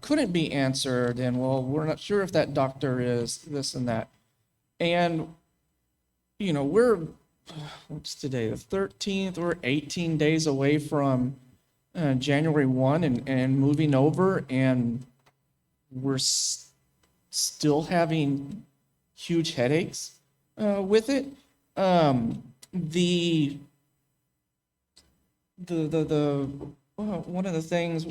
couldn't be answered, and well, we're not sure if that doctor is this and that. And you know, we're what's today, the 13th, we're 18 days away from January 1 and moving over, and we're still having huge headaches with it. One of the things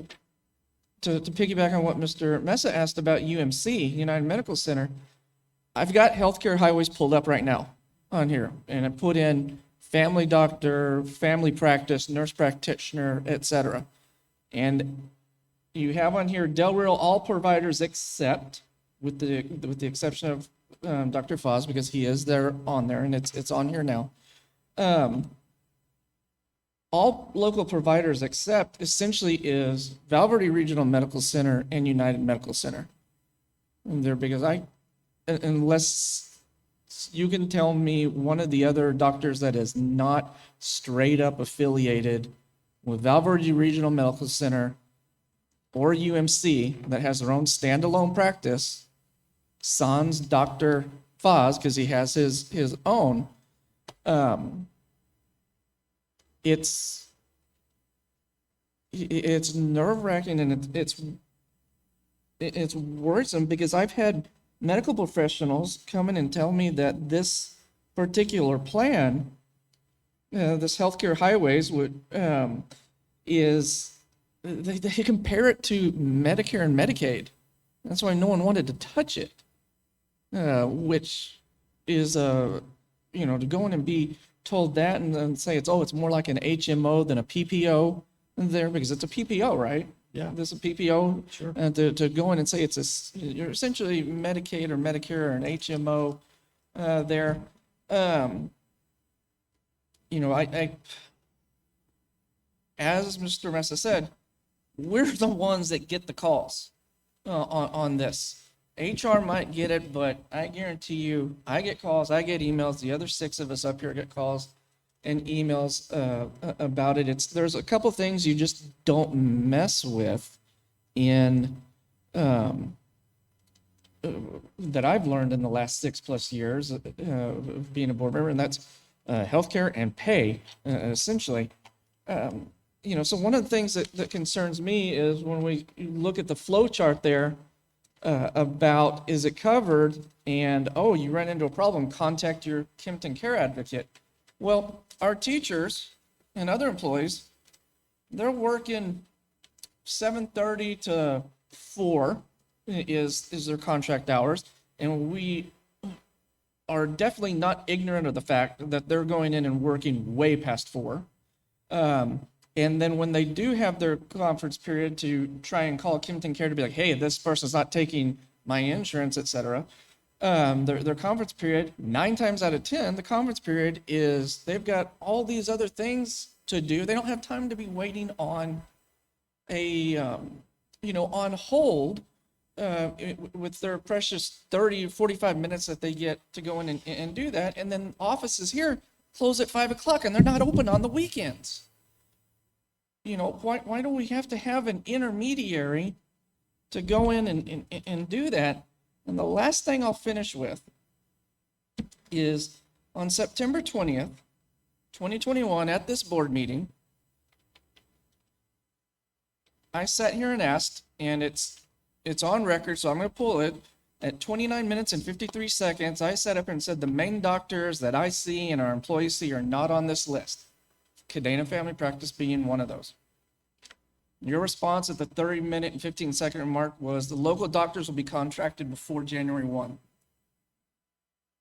to piggyback on what Mr. Mesa asked about UMC, United Medical Center, I've got healthcare highways pulled up right now on here, and I put in family doctor, family practice, nurse practitioner, etc. And you have on here Delroy, all providers except, with the exception of Dr. Foz, because he is there on there, and it's on here now. All local providers except essentially is Val Verde Regional Medical Center and United Medical Center. And they're because unless you can tell me one of the other doctors that is not straight up affiliated with Val Verde Regional Medical Center or UMC that has their own standalone practice, sans Dr. Foz, because he has his own, it's nerve-wracking, and it's worrisome, because I've had medical professionals come in and tell me that this particular plan, this healthcare highways, they compare it to Medicare and Medicaid. That's why no one wanted to touch it, which is to go in and be told that and then say it's more like an HMO than a PPO there, because it's a PPO, right? Yeah. This is a PPO. Sure. And to go in and say you're essentially Medicaid or Medicare or an HMO there. as Mr. Mesa said, we're the ones that get the calls on this. HR might get it, but I guarantee you, I get calls, I get emails. The other 6 of us up here get calls and emails about it. There's a couple things you just don't mess with in that I've learned in the last 6+ years of being a board member, and that's healthcare and pay, essentially. So one of the things that concerns me is when we look at the flow chart there about is it covered, and oh, you ran into a problem, contact your Kempton Care Advocate. Well, our teachers and other employees, they're working 7:30 to 4 is their contract hours, and we are definitely not ignorant of the fact that they're going in and working way past 4. And then when they do have their conference period to try and call Kempton Care to be like, hey, this person's not taking my insurance, et cetera, their conference period, 9 times out of 10, the conference period is they've got all these other things to do. They don't have time to be waiting on on hold with their precious 30, 45 minutes that they get to go in and do that. And then offices here close at 5 o'clock and they're not open on the weekends. Why do we have to have an intermediary to go in and do that? And the last thing I'll finish with is on September 20th, 2021, at this board meeting, I sat here and asked, and it's on record, so I'm going to pull it. At 29 minutes and 53 seconds, I sat up here and said the main doctors that I see and our employees see are not on this list. Cadena Family Practice being one of those. Your response at the 30-minute and 15-second mark was the local doctors will be contracted before January 1.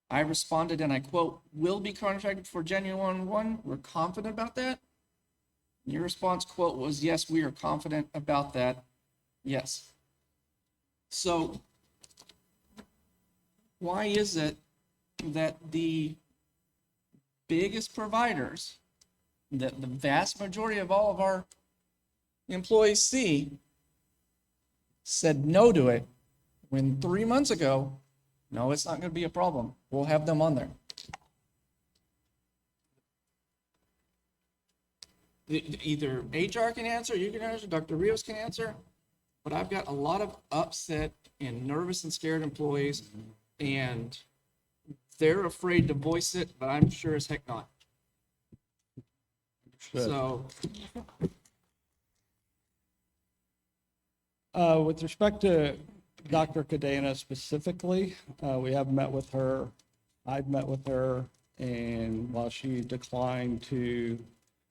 I responded and I quote, will be contracted before January 1. We're confident about that. Your response quote was, yes, we are confident about that. Yes. So why is it that the biggest providers, that the vast majority of all of our employees see, said no to it when 3 months ago, no, it's not going to be a problem. We'll have them on there. Either HR can answer, you can answer, Dr. Rios can answer, but I've got a lot of upset and nervous and scared employees, and they're afraid to voice it, but I'm sure as heck not. So, with respect to Dr. Cadena specifically, we have met with her. I've met with her, and while she declined to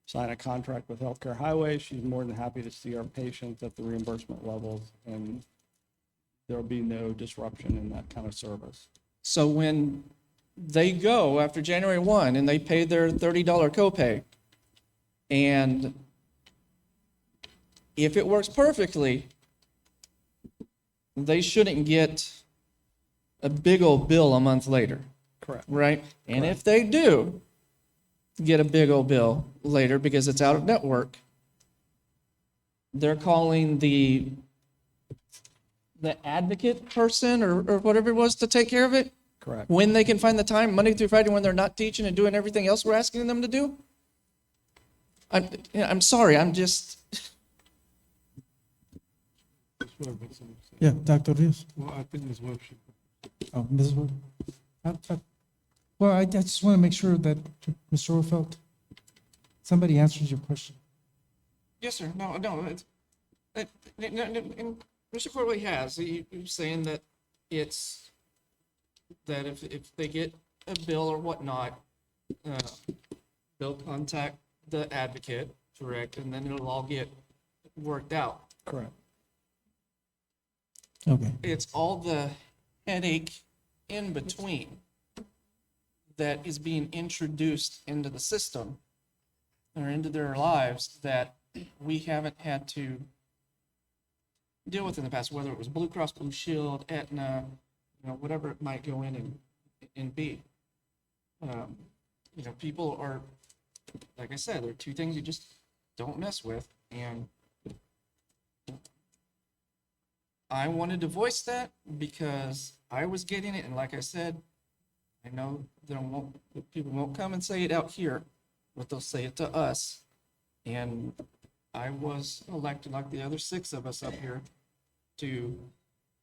sign a contract with Healthcare Highway, she's more than happy to see our patients at the reimbursement levels, and there'll be no disruption in that kind of service. So when they go after January 1 and they pay their $30 copay, and if it works perfectly, they shouldn't get a big old bill a month later. Correct. Right? And if they do get a big old bill later because it's out of network, they're calling the advocate person or whatever it was to take care of it. Correct. When they can find the time, Monday through Friday, when they're not teaching and doing everything else we're asking them to do. I'm sorry, I'm just. Yeah, Dr. Rios. Well, I think Ms. Webb should. Oh, Ms. Webb. Well, I just want to make sure that Mr. Orfeld, somebody answers your question. Yes, sir. No. And Mr. Corley has. He was saying that it's that if they get a bill or whatnot, they'll contact the advocate, correct, and then it'll all get worked out. Correct. Okay. It's all the headache in between that is being introduced into the system or into their lives that we haven't had to deal with in the past, whether it was Blue Cross Blue Shield, Aetna, whatever it might go in and be. People are, like I said, there are two things you just don't mess with. And I wanted to voice that because I was getting it, and like I said, I know that people won't come and say it out here, but they'll say it to us. And I was elected, like the other 6 of us up here, to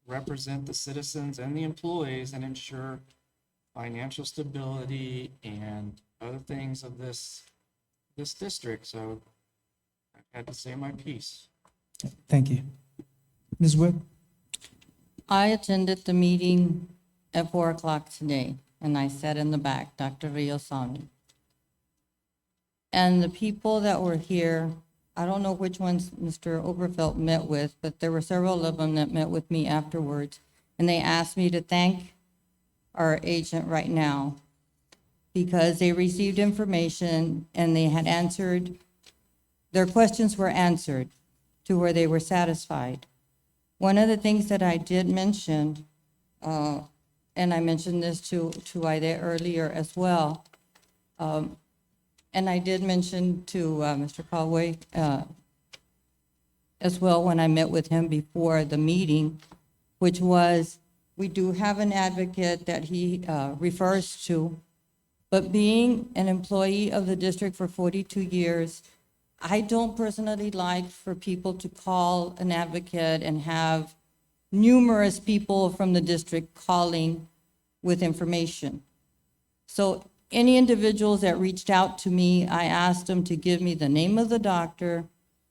represent the citizens and the employees and ensure financial stability and other things of this district. So I had to say my piece. Thank you. Ms. Webb? I attended the meeting at 4 o'clock today, and I sat in the back. Dr. Rios saw me. And the people that were here, I don't know which ones Mr. Oberfeld met with, but there were several of them that met with me afterwards. And they asked me to thank our agent right now because they received information and they had answered, their questions were answered to where they were satisfied. One of the things that I did mention, and I mentioned this to Ida earlier as well, and I did mention to Mr. Caldwell as well when I met with him before the meeting, which was we do have an advocate that he refers to, but being an employee of the district for 42 years, I don't personally like for people to call an advocate and have numerous people from the district calling with information. So any individuals that reached out to me, I asked them to give me the name of the doctor,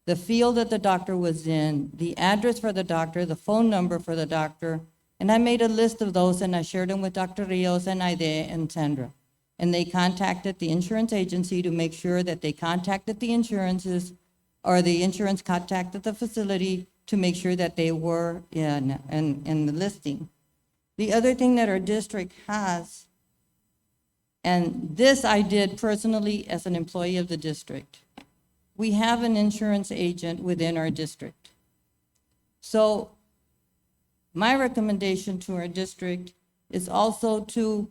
the field that the doctor was in, the address for the doctor, the phone number for the doctor, and I made a list of those and I shared them with Dr. Rios and Ida and Sandra. And they contacted the insurance agency to make sure that they contacted the insurances, or the insurance contacted the facility to make sure that they were in the listing. The other thing that our district has, and this I did personally as an employee of the district, we have an insurance agent within our district. So my recommendation to our district is also to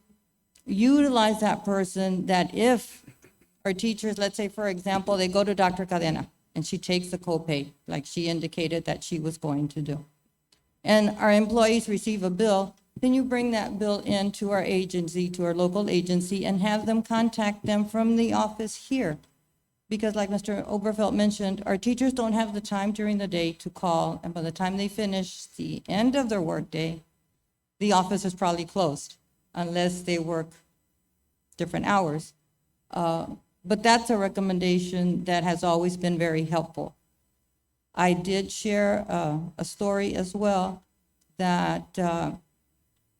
utilize that person, that if our teachers, let's say for example, they go to Dr. Cadena and she takes the copay, like she indicated that she was going to do, and our employees receive a bill, then you bring that bill into our agency, to our local agency, and have them contact them from the office here. Because like Mr. Oberfeld mentioned, our teachers don't have the time during the day to call, and by the time they finish the end of their workday, the office is probably closed, unless they work different hours. But that's a recommendation that has always been very helpful. I did share a story as well that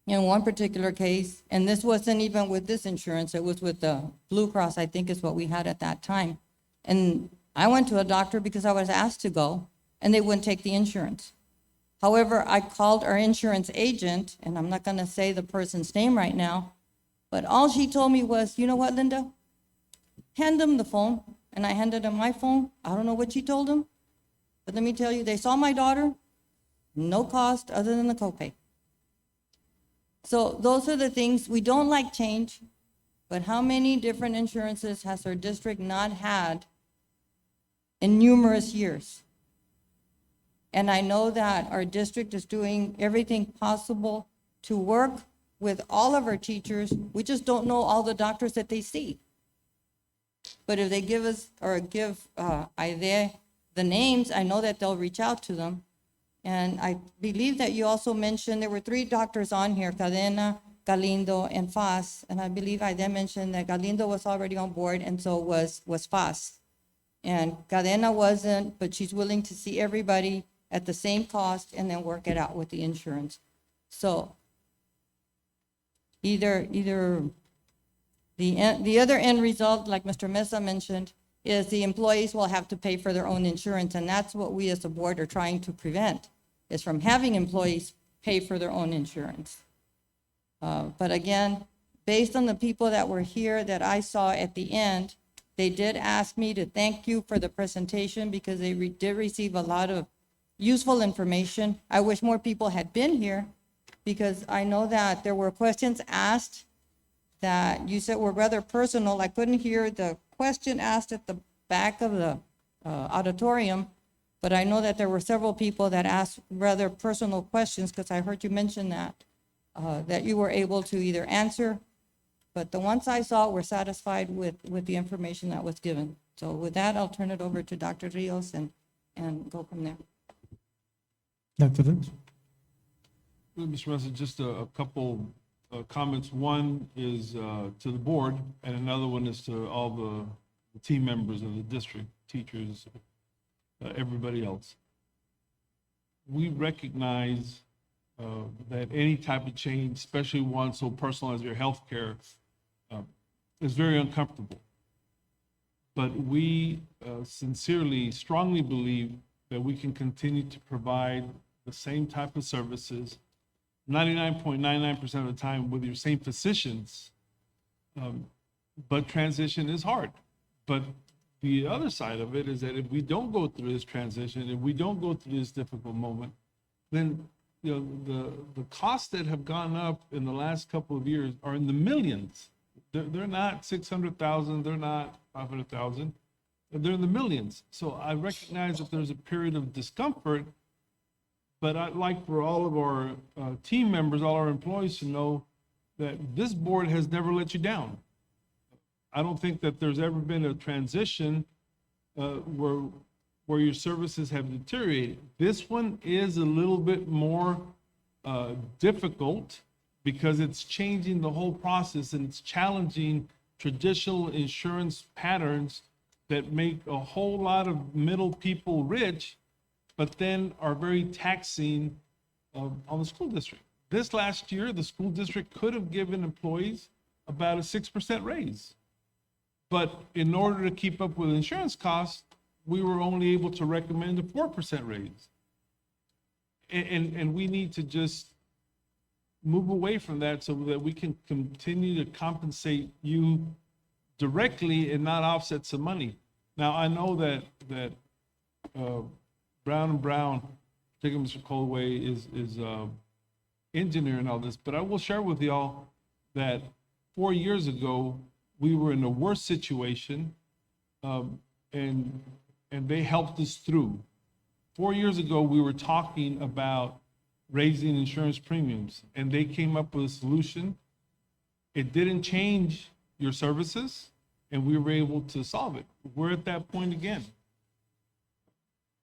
in one particular case, and this wasn't even with this insurance, it was with the Blue Cross, I think is what we had at that time. And I went to a doctor because I was asked to go, and they wouldn't take the insurance. However, I called our insurance agent, and I'm not gonna say the person's name right now, but all she told me was, you know what, Linda? Hand them the phone. And I handed them my phone. I don't know what she told them, but let me tell you, they saw my daughter, no cost other than the copay. So those are the things, we don't like change, but how many different insurances has our district not had in numerous years? And I know that our district is doing everything possible to work with all of our teachers. We just don't know all the doctors that they see. But if they give us, or give Ida the names, I know that they'll reach out to them. And I believe that you also mentioned there were 3 doctors on here, Cadena, Galindo, and Faz. And I believe Ida mentioned that Galindo was already on board, and so was Faz. And Cadena wasn't, but she's willing to see everybody at the same cost and then work it out with the insurance. So either the other end result, like Mr. Mesa mentioned, is the employees will have to pay for their own insurance, and that's what we as a board are trying to prevent, is from having employees pay for their own insurance. But again, based on the people that were here that I saw at the end, they did ask me to thank you for the presentation because they did receive a lot of useful information. I wish more people had been here because I know that there were questions asked that you said were rather personal. I couldn't hear the question asked at the back of auditorium, but I know that there were several people that asked rather personal questions, because I heard you mention that you were able to either answer, but the ones I saw were satisfied with the information that was given. So with that, I'll turn it over to Dr. Rios and go from there. Dr. Rios? Well, Mr. Mesa, just a couple comments. One is to the board, and another one is to all the team members of the district, teachers, everybody else. We recognize that any type of change, especially one so personal as your healthcare, is very uncomfortable. But we sincerely, strongly believe that we can continue to provide the same type of services 99.99% of the time with your same physicians. But transition is hard. But the other side of it is that if we don't go through this transition, if we don't go through this difficult moment, then the costs that have gone up in the last couple of years are in the millions. They're not 600,000, they're not 500,000, they're in the millions. So I recognize that there's a period of discomfort, but I'd like for all of our team members, all our employees to know that this board has never let you down. I don't think that there's ever been a transition where your services have deteriorated. This one is a little bit more difficult because it's changing the whole process and it's challenging traditional insurance patterns that make a whole lot of middle people rich, but then are very taxing on the school district. This last year, the school district could have given employees about a 6% raise. But in order to keep up with insurance costs, we were only able to recommend a 4% raise. And we need to just move away from that so that we can continue to compensate you directly and not offset some money. Now, I know that Brown and Brown, particularly Mr. Colway, is engineering all this, but I will share with y'all that 4 years ago, we were in a worse situation, and they helped us through. 4 years ago, we were talking about raising insurance premiums, and they came up with a solution. It didn't change your services, and we were able to solve it. We're at that point again.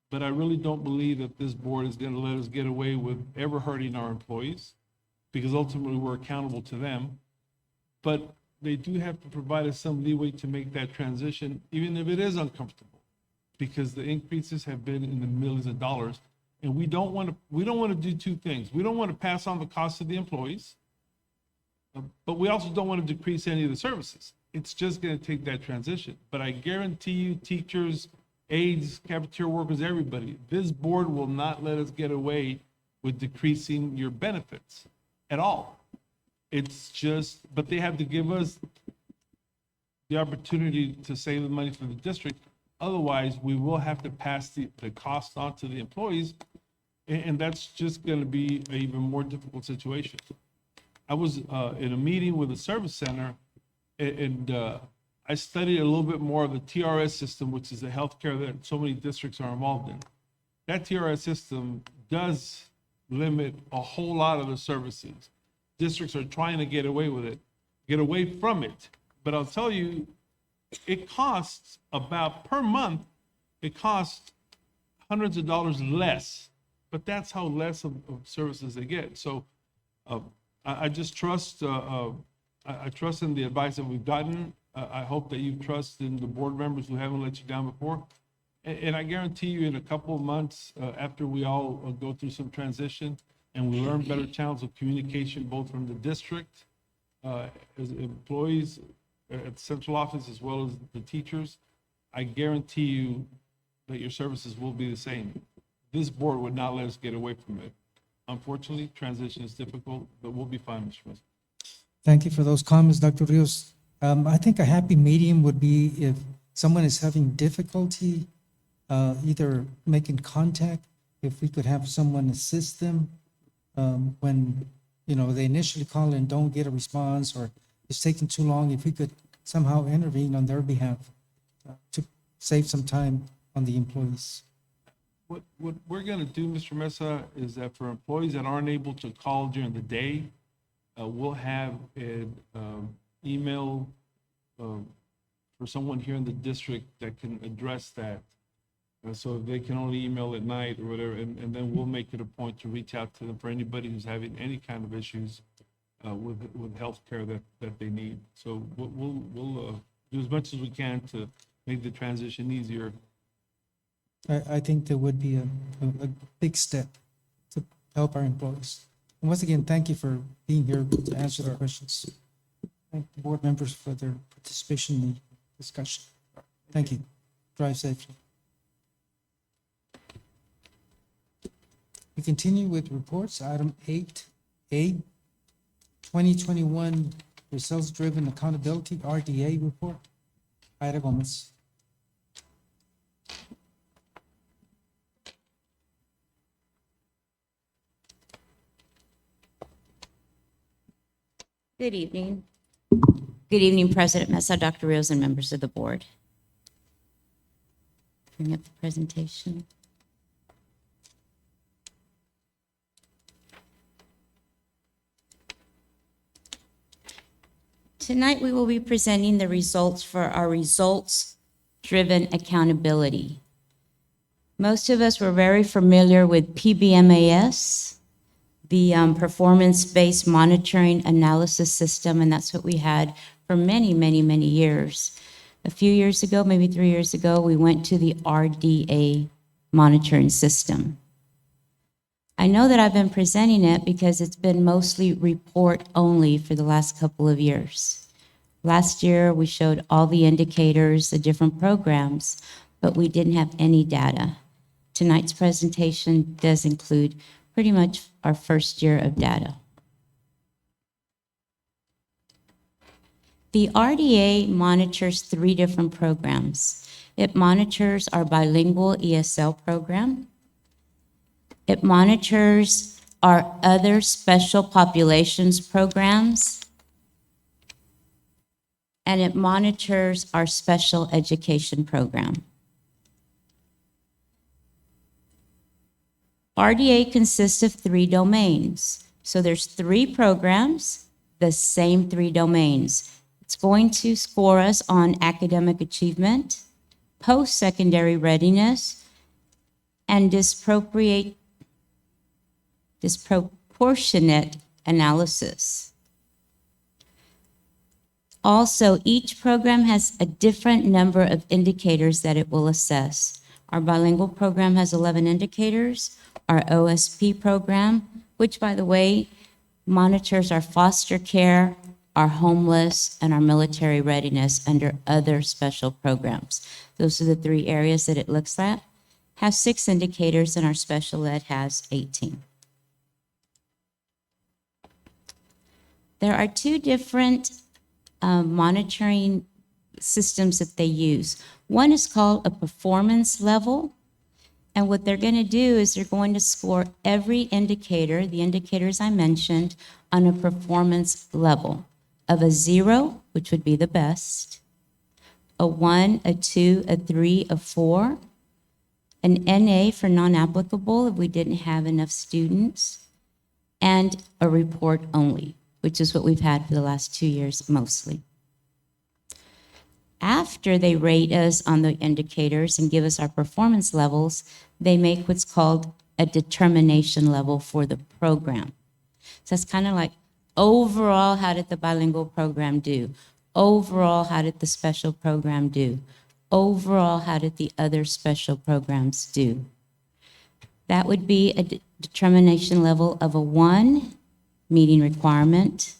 But I really don't believe that this board is going to let us get away with ever hurting our employees, because ultimately we're accountable to them. But they do have to provide us some leeway to make that transition, even if it is uncomfortable, because the increases have been in the millions of dollars. And we don't want to do two things. We don't want to pass on the cost to the employees, but we also don't want to decrease any of the services. It's just going to take that transition. But I guarantee you, teachers, aides, cafeteria workers, everybody, this board will not let us get away with decreasing your benefits at all. It's just, but they have to give us the opportunity to save the money for the district. Otherwise, we will have to pass the cost on to the employees, and that's just going to be an even more difficult situation. I was in a meeting with the service center, and I studied a little bit more of the TRS system, which is the healthcare that so many districts are involved in. That TRS system does limit a whole lot of the services. Districts are trying to get away with it, get away from it. But I'll tell you, it costs about, per month, it costs hundreds of dollars less, but that's how less of services they get. So I just trust, I trust in the advice that we've gotten. I hope that you trust in the board members who haven't let you down before. And I guarantee you in a couple of months, after we all go through some transition and we learn better channels of communication, both from the district, as employees, at the central office, as well as the teachers, I guarantee you that your services will be the same. This board would not let us get away from it. Unfortunately, transition is difficult, but we'll be fine, Mr. President. Thank you for those comments, Dr. Rios. I think a happy medium would be if someone is having difficulty either making contact, if we could have someone assist them when, you know, they initially call and don't get a response, or it's taking too long, if we could somehow intervene on their behalf to save some time on the employees. What we're gonna do, Mr. Mesa, is that for employees that aren't able to call during the day, we'll have an email for someone here in the district that can address that. So if they can only email at night or whatever, and then we'll make it a point to reach out to them for anybody who's having any kind of issues with healthcare that they need. So we'll do as much as we can to make the transition easier. I think there would be a big step to help our employees. And once again, thank you for being here to answer the questions. Thank the board members for their participation in the discussion. Thank you. Drive safely. We continue with reports. Item 8A, 2021 Results-Driven Accountability, RDA report. Ida Gomez. Good evening. Good evening, President Mesa, Dr. Rios, and members of the board. Bring up the presentation. Tonight, we will be presenting the results for our results-driven accountability. Most of us were very familiar with PBMAS, the performance-based monitoring analysis system, and that's what we had for many, many, many years. A few years ago, maybe 3 years ago, we went to the RDA monitoring system. I know that I've been presenting it because it's been mostly report only for the last couple of years. Last year, we showed all the indicators, the different programs, but we didn't have any data. Tonight's presentation does include pretty much our first year of data. The RDA monitors 3 different programs. It monitors our bilingual ESL program. It monitors our other special populations programs. And it monitors our special education program. RDA consists of 3 domains. So there's 3 programs, the same 3 domains. It's going to score us on academic achievement, post-secondary readiness, and disproportionate analysis. Also, each program has a different number of indicators that it will assess. Our bilingual program has 11 indicators. Our OSP program, which, by the way, monitors our foster care, our homeless, and our military readiness under other special programs. Those are the 3 areas that it looks at. Has 6 indicators, and our special ed has 18. There are 2 different monitoring systems that they use. One is called a performance level. And what they're going to do is they're going to score every indicator, the indicators I mentioned, on a performance level of a 0, which would be the best, a 1, a 2, a 3, a 4, an NA for non-applicable if we didn't have enough students, and a report only, which is what we've had for the last 2 years mostly. After they rate us on the indicators and give us our performance levels, they make what's called a determination level for the program. So it's kind of like, overall, how did the bilingual program do? Overall, how did the special program do? Overall, how did the other special programs do? That would be a determination level of a 1, meeting requirement,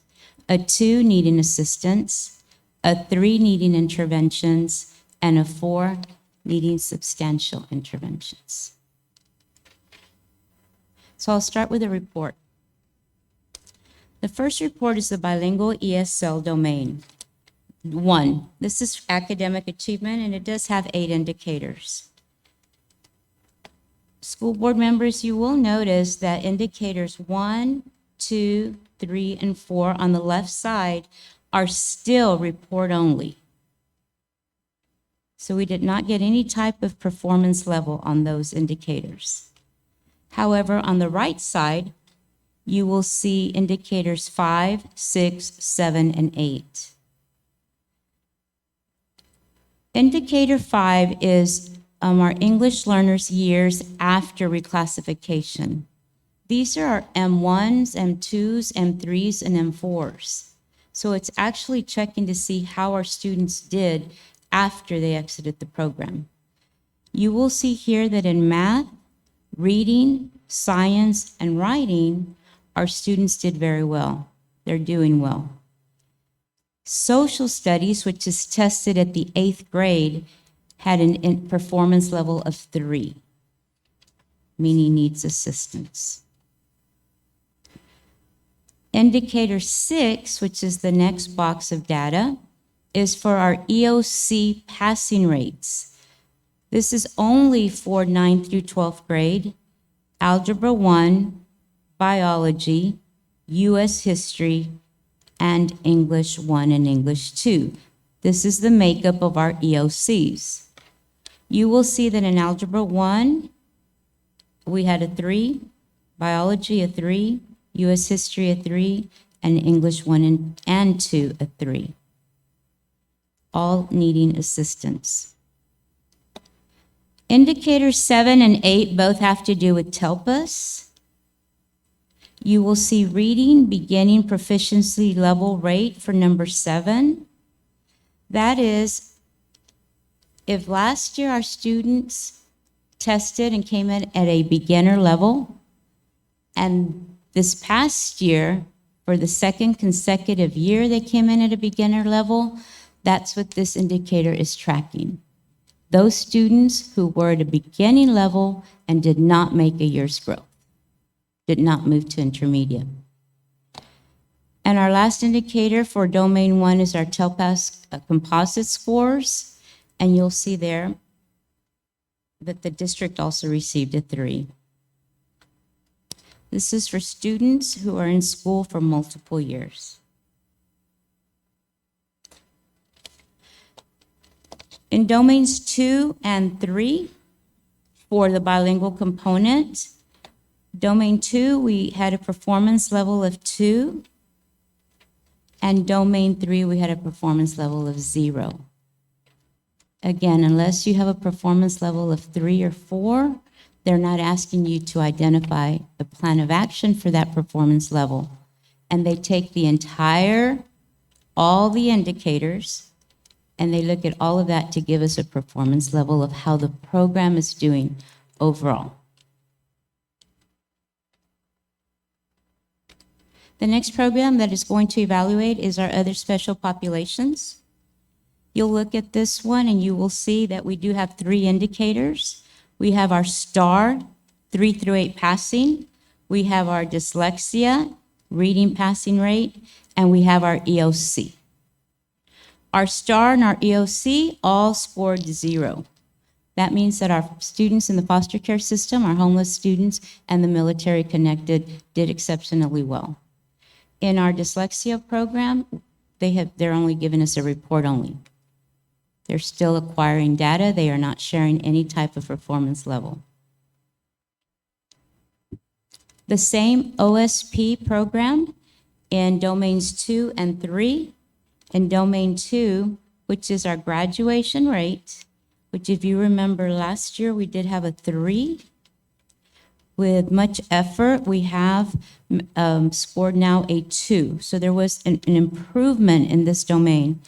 a 2, needing assistance, a 3, needing interventions, and a 4, needing substantial interventions. So I'll start with a report. The first report is the bilingual ESL domain. 1, this is academic achievement, and it does have 8 indicators. School board members, you will notice that indicators 1, 2, 3, and 4 on the left side are still report only. So we did not get any type of performance level on those indicators. However, on the right side, you will see indicators 5, 6, 7, and 8. Indicator 5 is our English learners' years after reclassification. These are our M1s, M2s, M3s, and M4s. So it's actually checking to see how our students did after they exited the program. You will see here that in math, reading, science, and writing, our students did very well. They're doing well. Social studies, which is tested at the 8th grade, had an performance level of 3, meaning needs assistance. Indicator 6, which is the next box of data, is for our Eoc passing rates. This is only for 9th through 12th grade, Algebra 1, Biology, U.S. History, and English 1 and English 2. This is the makeup of our EOCs. You will see that in Algebra 1, we had a 3, Biology a 3, U.S. History a 3, and English 1 and 2 a 3. All needing assistance. Indicators 7 and 8 both have to do with Telpas. You will see reading beginning proficiency level rate for number 7. That is, if last year our students tested and came in at a beginner level, and this past year, for the second consecutive year they came in at a beginner level, that's what this indicator is tracking. Those students who were at a beginning level and did not make a year's growth, did not move to intermediate. And our last indicator for Domain 1 is our Telpas composite scores, and you'll see there that the district also received a 3. This is for students who are in school for multiple years. In domains 2 and 3, for the bilingual component, domain 2, we had a performance level of 2, and domain 3, we had a performance level of 0. Again, unless you have a performance level of 3 or 4, they're not asking you to identify a plan of action for that performance level. And they take all the indicators, and they look at all of that to give us a performance level of how the program is doing overall. The next program that is going to evaluate is our other special populations. You'll look at this one and you will see that we do have 3 indicators. We have our STAR, 3 through 8 passing. We have our dyslexia, reading passing rate, and we have our EOC. Our STAR and our EOC all scored 0. That means that our students in the foster care system, our homeless students, and the military connected did exceptionally well. In our dyslexia program, they're only giving us a report only. They're still acquiring data. They are not sharing any type of performance level. The same OSP program in domains 2 and 3. In domain 2, which is our graduation rate, which if you remember last year, we did have a 3. With much effort, we have scored now a 2. So there was an improvement in this domain.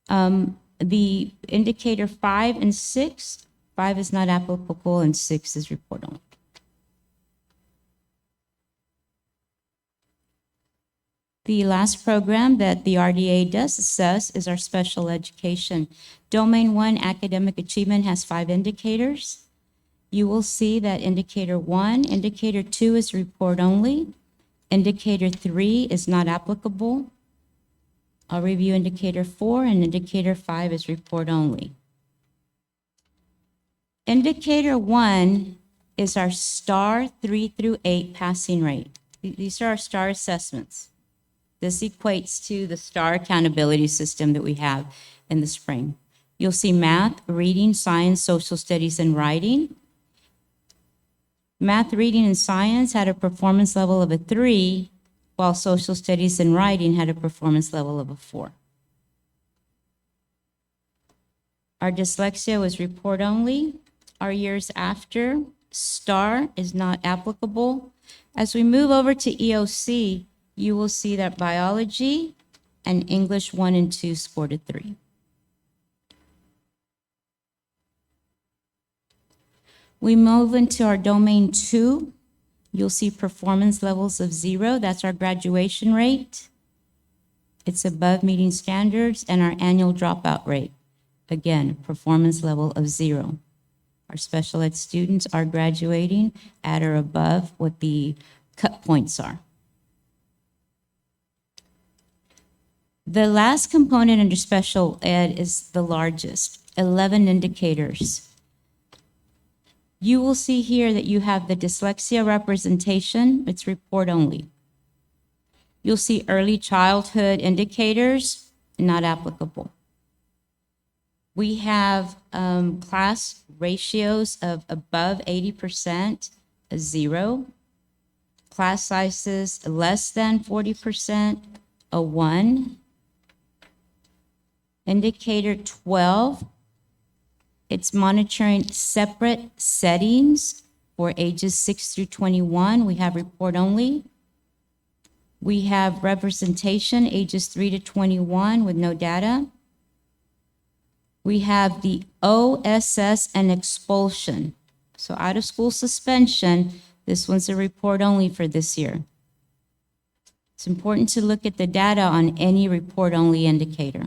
The indicator 5 and 6, 5 is not applicable and 6 is report only. The last program that the RDA does assess is our special education. Domain 1 academic achievement has 5 indicators. You will see that indicator 1, indicator 2 is report only. Indicator 3 is not applicable. I'll review indicator 4, and indicator 5 is report only. Indicator 1 is our STAR 3 through 8 passing rate. These are our STAR assessments. This equates to the STAR accountability system that we have in the spring. You'll see math, reading, science, social studies, and writing. Math, reading, and science had a performance level of a 3, while social studies and writing had a performance level of a 4. Our dyslexia was report only. Our years after, STAR is not applicable. As we move over to EOC, you will see that biology and English 1 and 2 scored a 3. We move into our domain 2. You'll see performance levels of 0. That's our graduation rate. It's above meeting standards, and our annual dropout rate. Again, performance level of 0. Our special ed students are graduating at or above what the cut points are. The last component under special ed is the largest, 11 indicators. You will see here that you have the dyslexia representation. It's report only. You'll see early childhood indicators, not applicable. We have class ratios of above 80%, a 0. Class sizes less than 40%, a 1. Indicator 12, it's monitoring separate settings for ages 6 through 21. We have report only. We have representation, ages 3 to 21 with no data. We have the OSS and expulsion. So out of school suspension, this one's a report only for this year. It's important to look at the data on any report only indicator.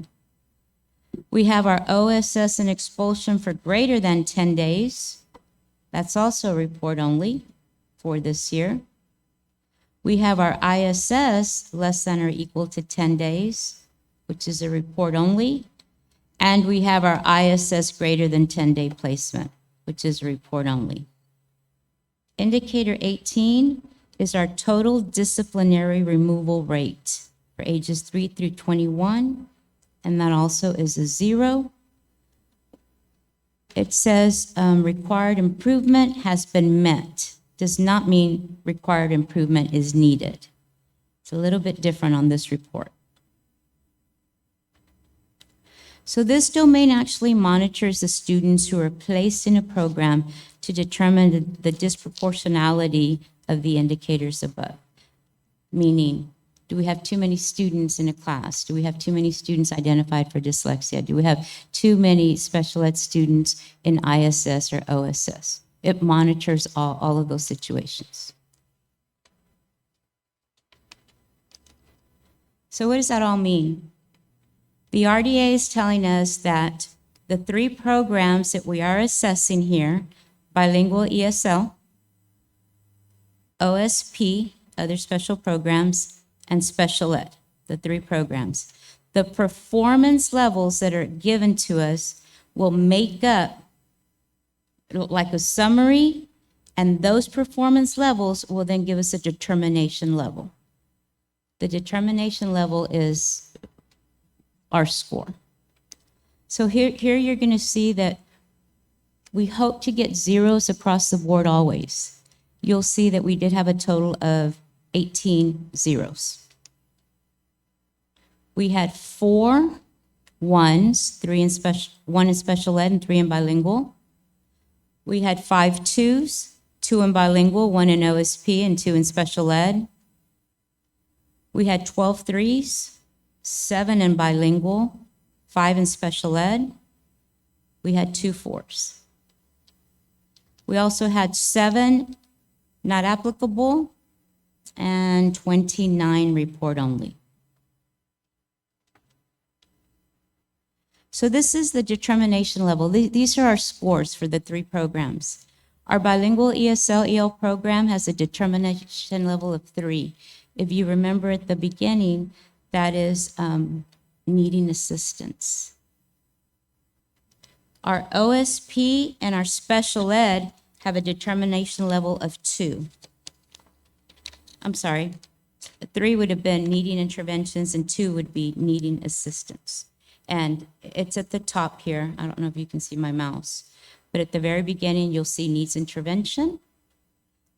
We have our OSS and expulsion for greater than 10 days. That's also report only for this year. We have our ISS less than or equal to 10 days, which is a report only. And we have our ISS greater than 10-day placement, which is a report only. Indicator 18 is our total disciplinary removal rate for ages 3 through 21. And that also is a 0. It says required improvement has been met. Does not mean required improvement is needed. It's a little bit different on this report. So this domain actually monitors the students who are placed in a program to determine the disproportionality of the indicators above. Meaning, do we have too many students in a class? Do we have too many students identified for dyslexia? Do we have too many special ed students in ISS or OSS? It monitors all of those situations. So what does that all mean? The RDA is telling us that the 3 programs that we are assessing here, bilingual ESL, OSP, other special programs, and special ed, the 3 programs. The performance levels that are given to us will make up like a summary, and those performance levels will then give us a determination level. The determination level is our score. So here you're going to see that we hope to get zeros across the board always. You'll see that we did have a total of 18 zeros. We had 4 1s, 1 in special ed and 3 in bilingual. We had 5 2s, 2 in bilingual, 1 in OSP and 2 in special ed. We had 12 3s, 7 in bilingual, 5 in special ed. We had 2 4s. We also had 7 not applicable and 29 report only. So this is the determination level. These are our scores for the 3 programs. Our bilingual ESL-EL program has a determination level of 3. If you remember at the beginning, that is needing assistance. Our OSP and our special ed have a determination level of 2. I'm sorry, 3 would have been needing interventions and 2 would be needing assistance. And it's at the top here. I don't know if you can see my mouse. But at the very beginning, you'll see needs intervention,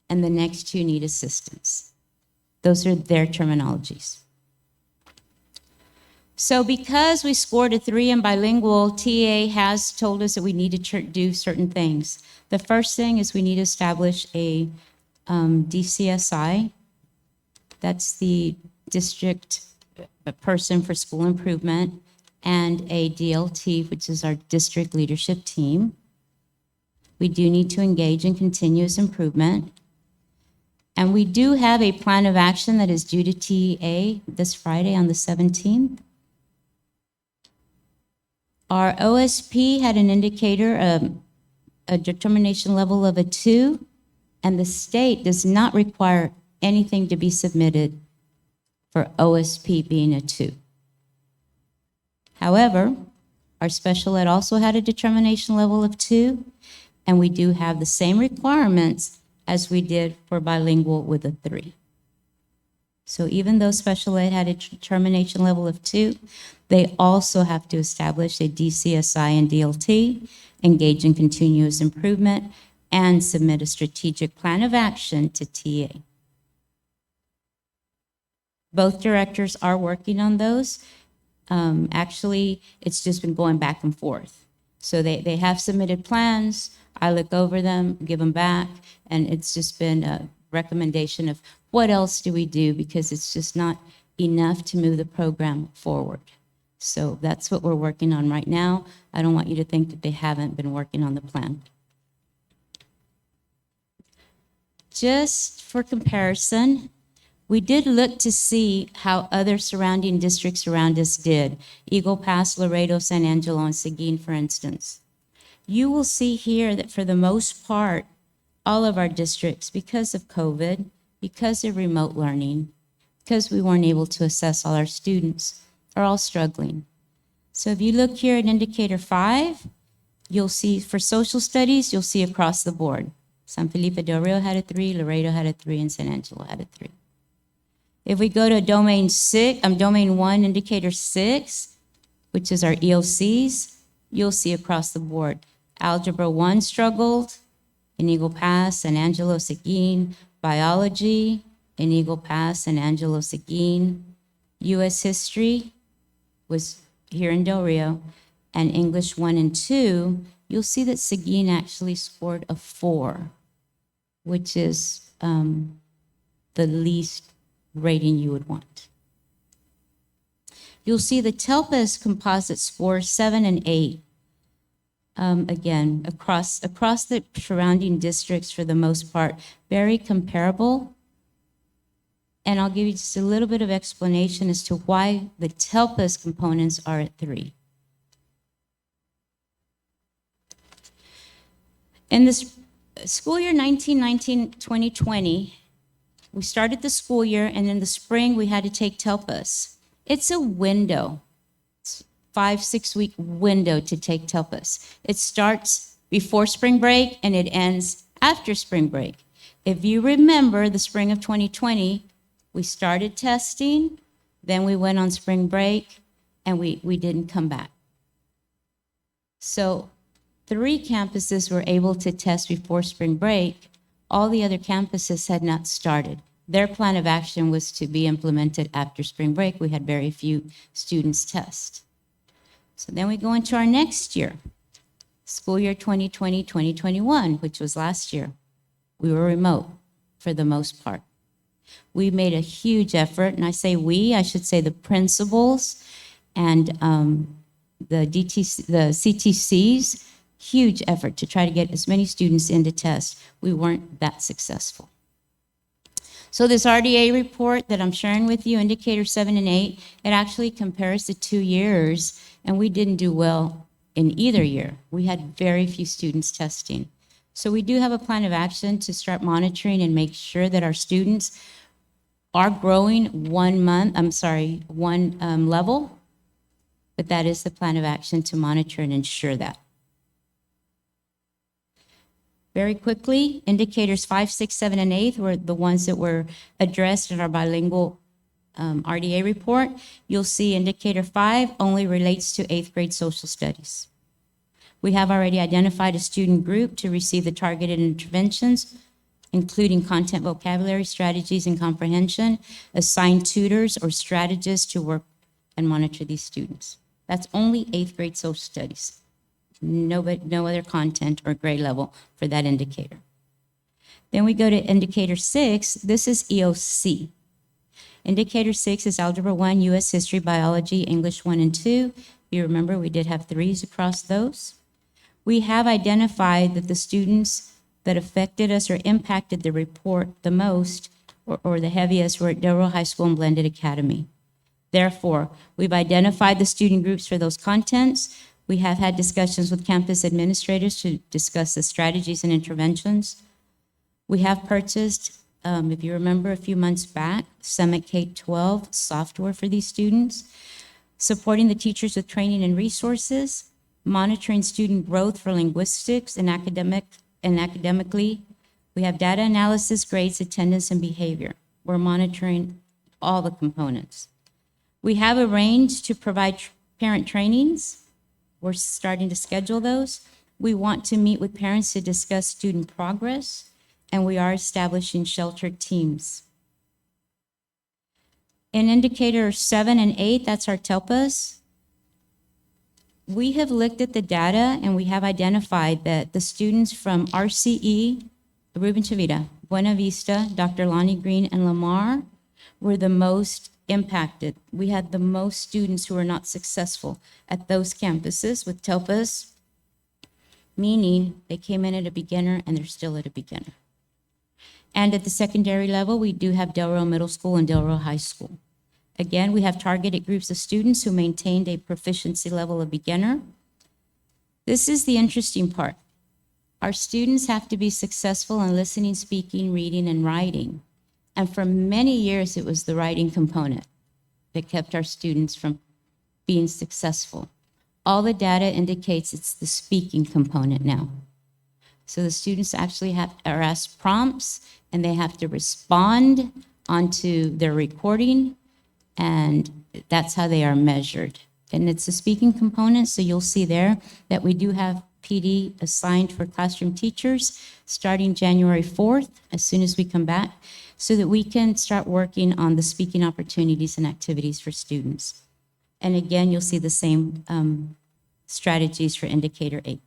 and the next two need assistance. Those are their terminologies. So because we scored a 3 in bilingual, TA has told us that we need to do certain things. The first thing is we need to establish a DCSI. That's the district person for school improvement, and a DLT, which is our district leadership team. We do need to engage in continuous improvement. And we do have a plan of action that is due to TEA this Friday on the 17th. Our OSP had an indicator, a determination level of a 2, and the state does not require anything to be submitted for OSP being a 2. However, our special ed also had a determination level of 2, and we do have the same requirements as we did for bilingual with a 3. So even though special ed had a determination level of 2, they also have to establish a DCSI and DLT, engage in continuous improvement, and submit a strategic plan of action to TA. Both directors are working on those. Actually, it's just been going back and forth. So they have submitted plans. I look over them, give them back, and it's just been a recommendation of what else do we do, because it's just not enough to move the program forward. So that's what we're working on right now. I don't want you to think that they haven't been working on the plan. Just for comparison, we did look to see how other surrounding districts around us did. Eagle Pass, Laredo, San Angelo, and Seguin, for instance. You will see here that for the most part, all of our districts, because of COVID, because of remote learning, because we weren't able to assess all our students, are all struggling. So if you look here at indicator 5, you'll see for social studies, you'll see across the board. San Felipe Del Rio had a 3, Laredo had a 3, and San Angelo had a 3. If we go to domain 1, indicator 6, which is our EOCs, you'll see across the board. Algebra 1 struggled in Eagle Pass, San Angelo, Seguin. Biology in Eagle Pass, San Angelo, Seguin. U.S. History was here in Del Rio. And English 1 and 2, you'll see that Seguin actually scored a 4, which is the least rating you would want. You'll see the Telpas composite score 7 and 8. Again, across the surrounding districts for the most part, very comparable. And I'll give you just a little bit of explanation as to why the Telpas components are at 3. In this school year 1919-2020, we started the school year, and in the spring we had to take Telpas. It's a window. 5-6 week window to take Telpas. It starts before spring break and it ends after spring break. If you remember the spring of 2020, we started testing, then we went on spring break, and we didn't come back. So 3 campuses were able to test before spring break. All the other campuses had not started. Their plan of action was to be implemented after spring break. We had very few students test. So then we go into our next year, school year 2020-2021, which was last year. We were remote for the most part. We made a huge effort, and I say we, I should say the principals and the CTCs, huge effort to try to get as many students into test. We weren't that successful. So this RDA report that I'm sharing with you, indicator 7 and 8, it actually compares the 2 years, and we didn't do well in either year. We had very few students testing. So we do have a plan of action to start monitoring and make sure that our students are growing one level, but that is the plan of action to monitor and ensure that. Very quickly, indicators 5, 6, 7, and 8 were the ones that were addressed in our bilingual RDA report, you'll see indicator 5 only relates to 8th grade social studies. We have already identified a student group to receive the targeted interventions, including content, vocabulary, strategies, and comprehension, assigned tutors or strategists to work and monitor these students. That's only 8th grade social studies. No other content or grade level for that indicator. Then we go to indicator 6. This is EOC. Indicator 6 is Algebra 1, U.S. History, Biology, English 1 and 2. You remember we did have 3s across those. We have identified that the students that affected us or impacted the report the most or the heaviest were at Delroy High School and Blended Academy. Therefore, we've identified the student groups for those contents. We have had discussions with campus administrators to discuss the strategies and interventions. We have purchased, if you remember a few months back, Summit K-12 software for these students, supporting the teachers with training and resources, monitoring student growth for linguistics and academically. We have data analysis, grades, attendance, and behavior. We're monitoring all the components. We have arranged to provide parent trainings. We're starting to schedule those. We want to meet with parents to discuss student progress, and we are establishing sheltered teams. In indicator 7 and 8, that's our Telpas. We have looked at the data and we have identified that the students from RCE, Ruben Chavita, Buena Vista, Dr. Lonnie Green, and Lamar were the most impacted. We had the most students who were not successful at those campuses with Telpas, meaning they came in at a beginner and they're still at a beginner. And at the secondary level, we do have Delroy Middle School and Delroy High School. Again, we have targeted groups of students who maintained a proficiency level of beginner. This is the interesting part. Our students have to be successful in listening, speaking, reading, and writing. And for many years, it was the writing component that kept our students from being successful. All the data indicates it's the speaking component now. So the students actually are asked prompts and they have to respond onto their recording, and that's how they are measured. And it's a speaking component, so you'll see there that we do have PD assigned for classroom teachers starting January 4th, as soon as we come back, so that we can start working on the speaking opportunities and activities for students. And again, you'll see the same strategies for indicator 8.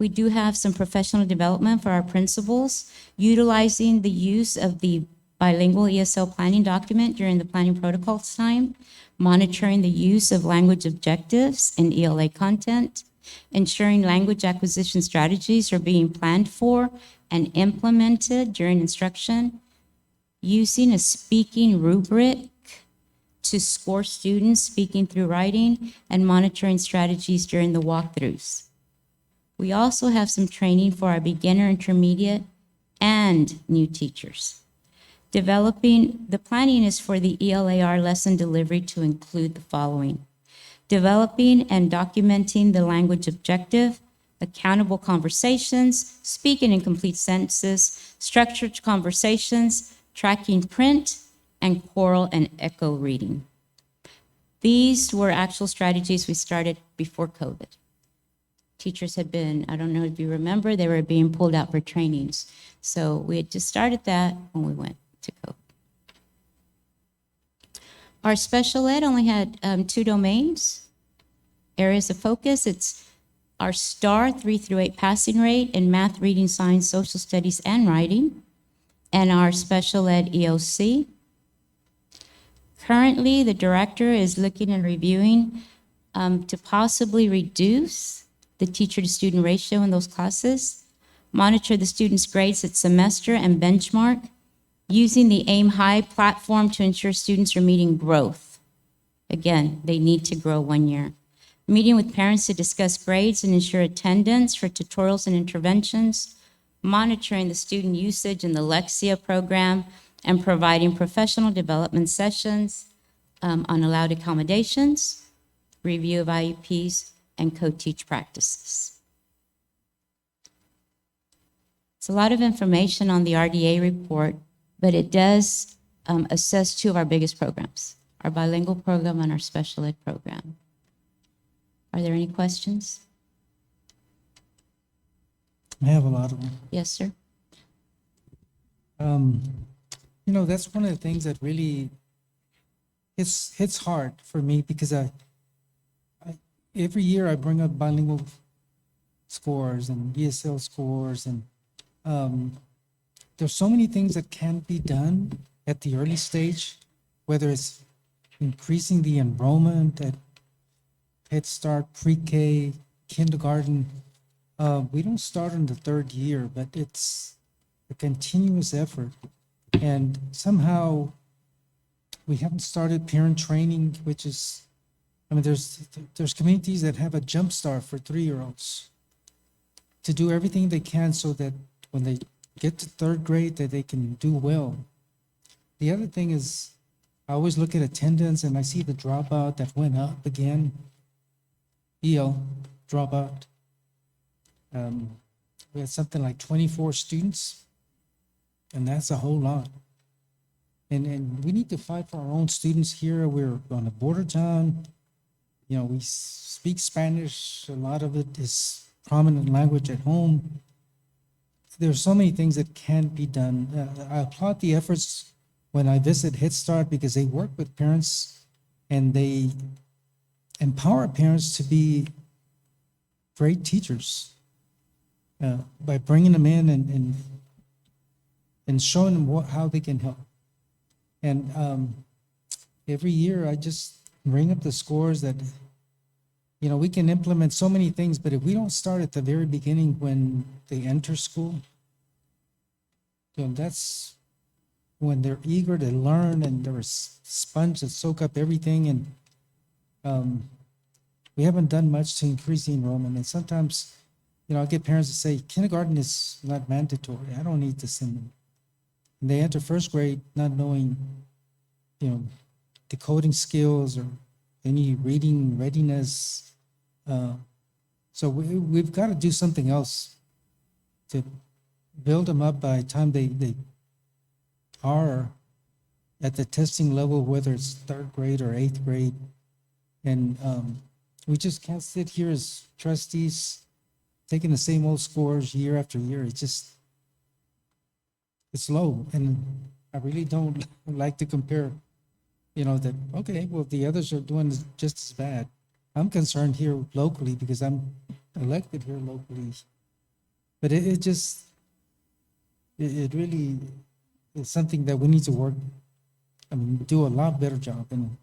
We do have some professional development for our principals, utilizing the use of the bilingual ESL planning document during the planning protocols time, monitoring the use of language objectives in ELA content, ensuring language acquisition strategies are being planned for and implemented during instruction, using a speaking rubric to score students speaking through writing, and monitoring strategies during the walkthroughs. We also have some training for our beginner, intermediate, and new teachers. Developing, the planning is for the ELAR lesson delivery to include the following: developing and documenting the language objective, accountable conversations, speaking in complete sentences, structured conversations, tracking print, and choral and echo reading. These were actual strategies we started before COVID. Teachers had been, I don't know if you remember, they were being pulled out for trainings. So we had just started that when we went to COVID. Our special ed only had 2 domains, areas of focus. It's our STAR 3 through 8 passing rate in math, reading, science, social studies, and writing, and our special ed EOC. Currently, the director is looking and reviewing to possibly reduce the teacher-to-student ratio in those classes, monitor the students' grades at semester and benchmark, using the Aim High platform to ensure students are meeting growth. Again, they need to grow 1 year. Meeting with parents to discuss grades and ensure attendance for tutorials and interventions, monitoring the student usage in the Lexia program, and providing professional development sessions on allowed accommodations, review of IEPs, and co-teach practices. It's a lot of information on the RDA report, but it does assess two of our biggest programs, our bilingual program and our special ed program. Are there any questions? I have a lot of them. Yes, sir. That's one of the things that really hits hard for me because I every year I bring up bilingual scores and ESL scores, and there's so many things that can be done at the early stage, whether it's increasing the enrollment at Head Start, pre-K, kindergarten. We don't start in the third year, but it's a continuous effort. And somehow we haven't started parent training, which is, there's communities that have a jump start for 3-year-olds to do everything they can so that when they get to third grade that they can do well. The other thing is, I always look at attendance and I see the dropout that went up again. EL dropout. We had something like 24 students, and that's a whole lot. And we need to fight for our own students here. We're on a border town. We speak Spanish. A lot of it is prominent language at home. There's so many things that can be done. I applaud the efforts when I visit Head Start because they work with parents and they empower parents to be great teachers by bringing them in and showing them how they can help. And every year I just bring up the scores that, we can implement so many things, but if we don't start at the very beginning when they enter school, that's when they're eager to learn and they're a sponge that soak up everything. And we haven't done much to increase the enrollment. And sometimes, I get parents to say, kindergarten is not mandatory. I don't need to send them. And they enter first grade not knowing, decoding skills or any reading readiness. So we've got to do something else to build them up by the time they are at the testing level, whether it's third grade or eighth grade. And we just can't sit here as trustees taking the same old scores year after year. It's low. And I really don't like to compare, that, okay, well, the others are doing just as bad. I'm concerned here locally because I'm elected here locally. But it really is something that we need to work, do a lot better job. And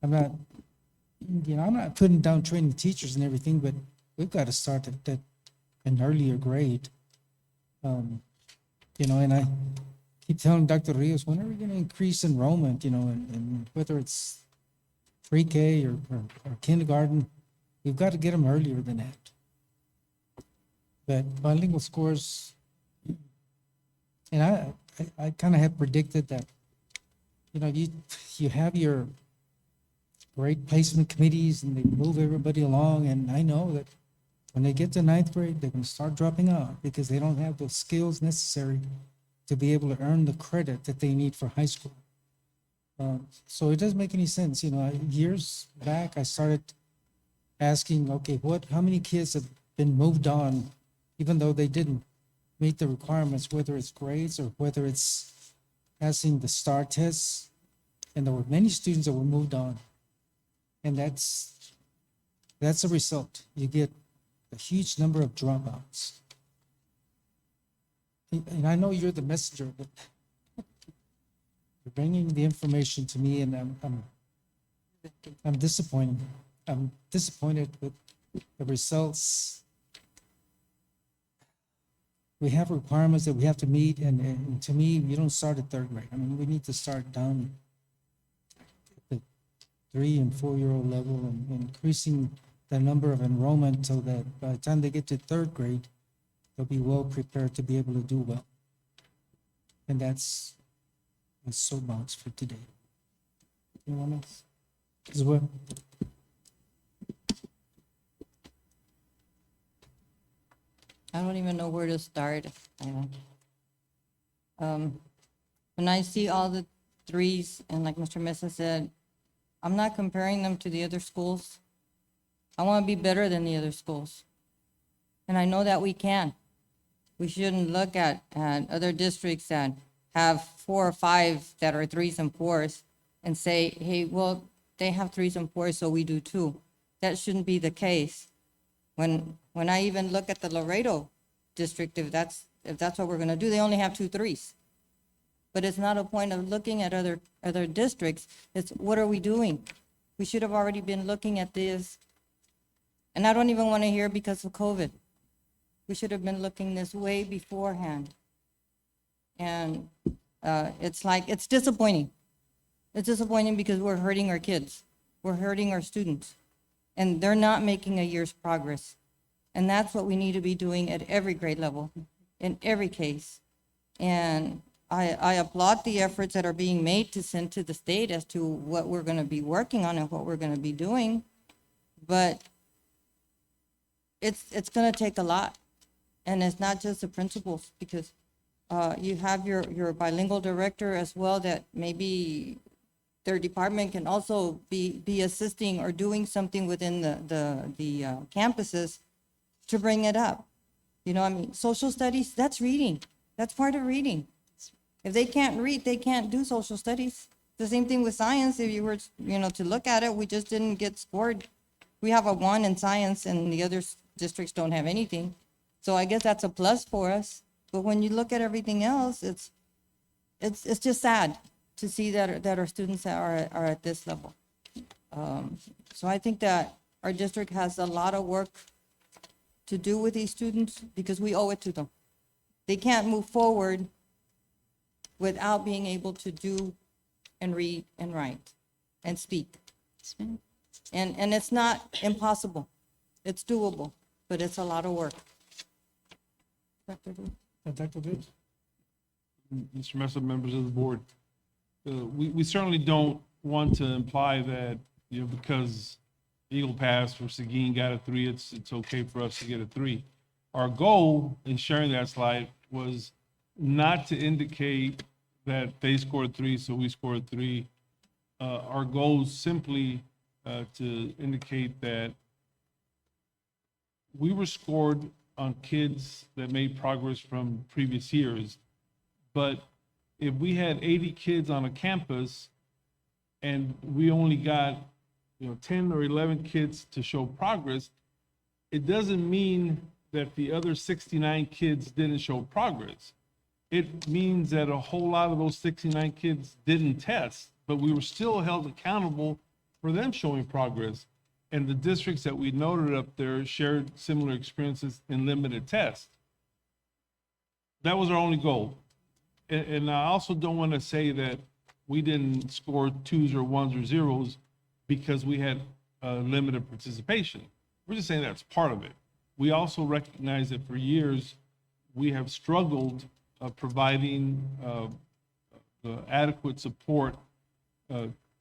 I'm not putting down training teachers and everything, but we've got to start at an earlier grade. And I keep telling Dr. Rios, when are we going to increase enrollment, and whether it's pre-K or kindergarten, we've got to get them earlier than that. But bilingual scores, and I kind of have predicted that, you have your grade placement committees and they move everybody along, and I know that when they get to ninth grade, they're going to start dropping out because they don't have the skills necessary to be able to earn the credit that they need for high school. So it doesn't make any sense. Years back, I started asking, okay, how many kids have been moved on, even though they didn't meet the requirements, whether it's grades or whether it's passing the STAR tests. And there were many students that were moved on. And that's a result. You get a huge number of dropouts. And I know you're the messenger, but you're bringing the information to me, and I'm disappointed. I'm disappointed with the results. We have requirements that we have to meet, and to me, you don't start at third grade. We need to start down at the 3- and 4-year-old level and increasing the number of enrollment so that by the time they get to third grade, they'll be well prepared to be able to do well. And that's my soapbox for today. Anyone else? As well? I don't even know where to start. when I see all the threes, and like Mr. Mesa said, I'm not comparing them to the other schools. I want to be better than the other schools. And I know that we can. We shouldn't look at other districts that have 4 or 5 that are 3s and 4s and say, hey, well, they have 3s and 4s, so we do too. That shouldn't be the case. When I even look at the Laredo district, if that's what we're gonna do, they only have 2 3s. But it's not a point of looking at other districts. It's what are we doing? We should have already been looking at this. And I don't even want to hear because of COVID. We should have been looking this way beforehand. And it's disappointing. It's disappointing because we're hurting our kids. We're hurting our students. And they're not making a year's progress. And that's what we need to be doing at every grade level, in every case. And I applaud the efforts that are being made to send to the state as to what we're going to be working on and what we're going to be doing. But it's going to take a lot. And it's not just the principals, because you have your bilingual director as well, that maybe their department can also be assisting or doing something within the campuses to bring it up. You know, I mean, social studies, that's reading. That's part of reading. If they can't read, they can't do social studies. The same thing with science. If you were, to look at it, we just didn't get scored. We have a 1 in science and the other districts don't have anything. So I guess that's a plus for us. But when you look at everything else, it's just sad to see that our students are at this level. So I think that our district has a lot of work to do with these students because we owe it to them. They can't move forward without being able to do and read and write and speak. And it's not impossible. It's doable, but it's a lot of work. Dr. Good? Mr. Mesa, members of the board, we certainly don't want to imply that, because Eagle Pass or Seguin got a 3, it's okay for us to get a 3. Our goal in sharing that slide was not to indicate that they scored 3, so we scored 3. Our goal is simply to indicate that we were scored on kids that made progress from previous years. But if we had 80 kids on a campus and we only got 10 or 11 kids to show progress, it doesn't mean that the other 69 kids didn't show progress. It means that a whole lot of those 69 kids didn't test, but we were still held accountable for them showing progress. And the districts that we noted up there shared similar experiences in limited tests. That was our only goal. And I also don't want to say that we didn't score 2s or 1s or 0s because we had limited participation. We're just saying that's part of it. We also recognize that for years, we have struggled providing adequate support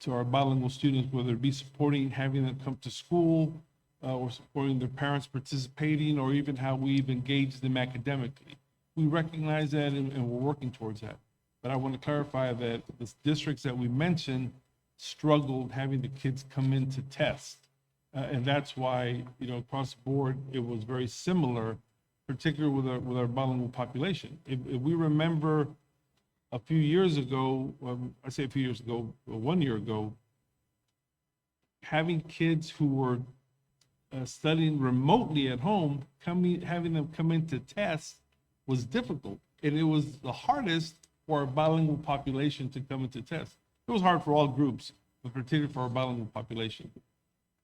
to our bilingual students, whether it be supporting having them come to school or supporting their parents participating, or even how we've engaged them academically. We recognize that and we're working towards that. But I want to clarify that the districts that we mentioned struggled having the kids come in to test. And that's why, across the board, it was very similar, particularly with our bilingual population. If we remember a few years ago, I say a few years ago, 1 year ago, having kids who were studying remotely at home, having them come in to test was difficult. And it was the hardest for our bilingual population to come into test. It was hard for all groups, but particularly for our bilingual population.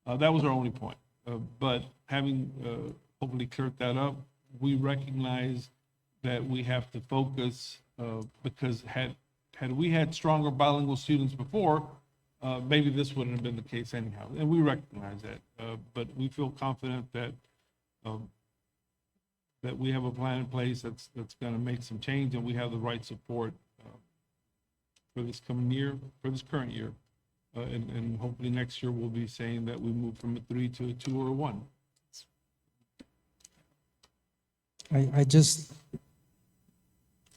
That was our only point. But having hopefully cleared that up, we recognize that we have to focus because had we had stronger bilingual students before, maybe this wouldn't have been the case anyhow. And we recognize that, but we feel confident that that we have a plan in place that's going to make some change, and we have the right support for this coming year, for this current year. And hopefully next year we'll be saying that we move from a 3 to a 2 or a 1. I just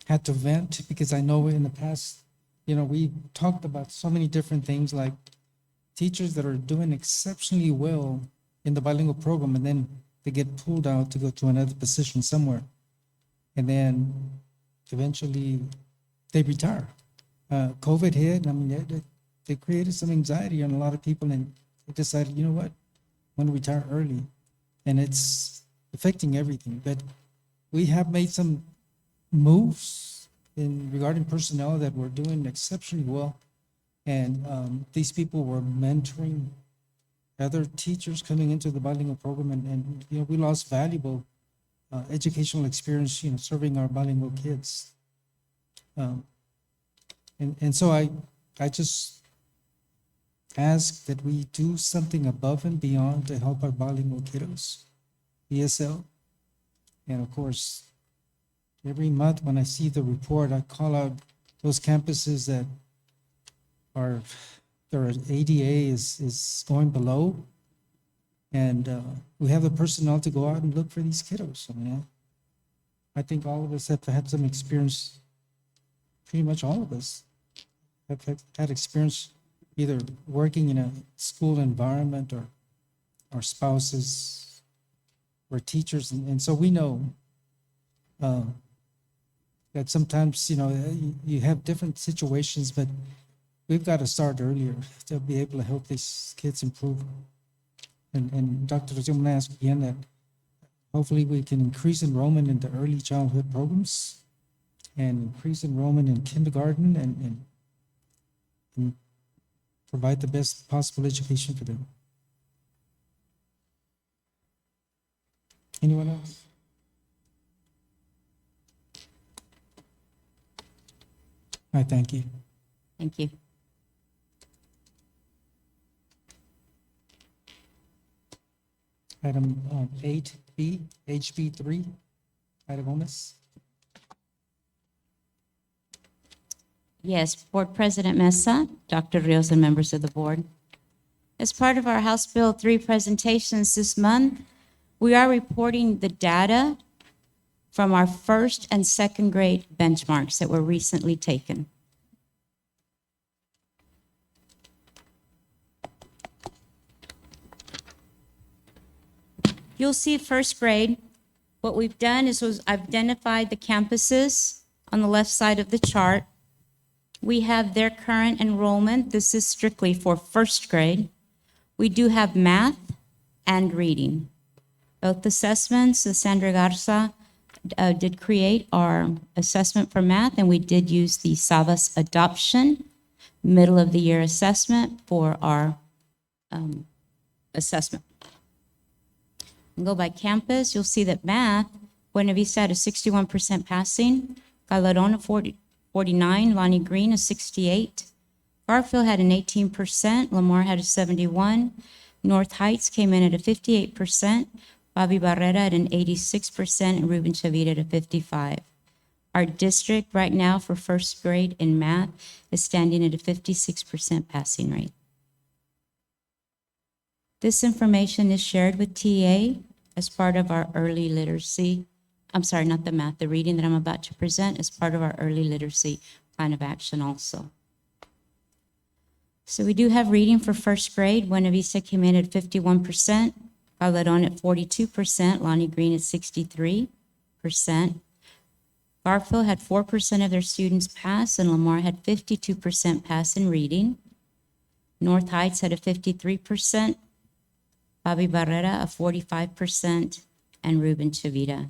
had to vent because I know in the past we talked about so many different things like teachers that are doing exceptionally well in the bilingual program, and then they get pulled out to go to another position somewhere. And then eventually they retire. COVID hit, and I mean, they created some anxiety on a lot of people, and they decided, you know what, I want to retire early. And it's affecting everything. But we have made some moves in regarding personnel that were doing exceptionally well. And these people were mentoring other teachers coming into the bilingual program, and we lost valuable educational experience, serving our bilingual kids. And so I just ask that we do something above and beyond to help our bilingual kiddos, ESL. And of course, every month when I see the report, I call out those campuses that their ADA is going below. And we have the personnel to go out and look for these kiddos. I think all of us have had some experience, pretty much all of us have had experience either working in a school environment or our spouses or teachers. And so we know that sometimes, you have different situations, but we've got to start earlier to be able to help these kids improve. And Dr. Rossi, I'm going to ask again that hopefully we can increase enrollment in the early childhood programs and increase enrollment in kindergarten and provide the best possible education for them. Anyone else? I thank you. Thank you. Item 8B, HB3, Ida Gomez. Yes, Board President Mesa, Dr. Rios, and members of the board. As part of our House Bill 3 presentations this month, we are reporting the data from our first and second grade benchmarks that were recently taken. You'll see first grade. What we've done is I've identified the campuses on the left side of the chart. We have their current enrollment. This is strictly for first grade. We do have math and reading. Both assessments, Sandra Garza did create our assessment for math, and we did use the Savas adoption middle of the year assessment for our assessment. And go by campus, you'll see that math, Buena Vista had a 61% passing, Calderon a 49, Lonnie Green a 68, Garfield had an 18%, Lamar had a 71, North Heights came in at a 58%, Bobby Barrera at an 86%, and Ruben Chavita at a 55. Our district right now for first grade in math is standing at a 56% passing rate. This information is shared with TA as part of our early literacy. I'm sorry, not the math, the reading that I'm about to present is part of our early literacy plan of action also. So we do have reading for first grade. Buena Vista came in at 51%, Calderon at 42%, Lonnie Green at 63%. Garfield had 4% of their students pass, and Lamar had 52% pass in reading. North Heights had a 53%, Bobby Barrera a 45%, and Ruben Chavita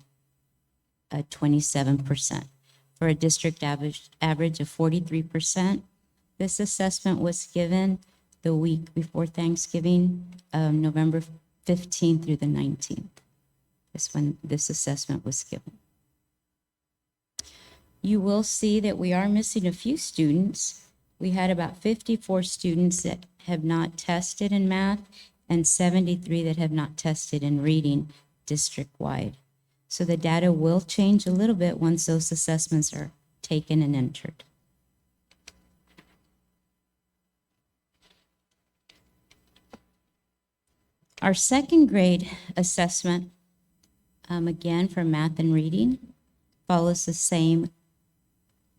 at 27%, for a district average of 43%. This assessment was given the week before Thanksgiving, November 15th through the 19th. That's when this assessment was given. You will see that we are missing a few students. We had about 54 students that have not tested in math and 73 that have not tested in reading district-wide. So the data will change a little bit once those assessments are taken and entered. Our second grade assessment, again for math and reading, follows the same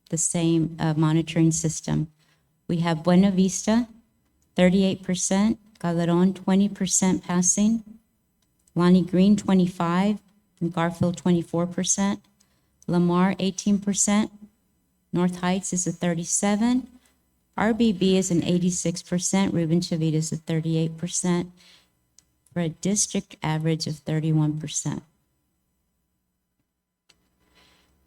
the same monitoring system. We have Buena Vista, 38%, Calderon, 20% passing, Lonnie Green, 25%, and Garfield, 24%, Lamar, 18%, North Heights is a 37%, RBB is an 86%, Ruben Chavita is a 38%, for a district average of 31%.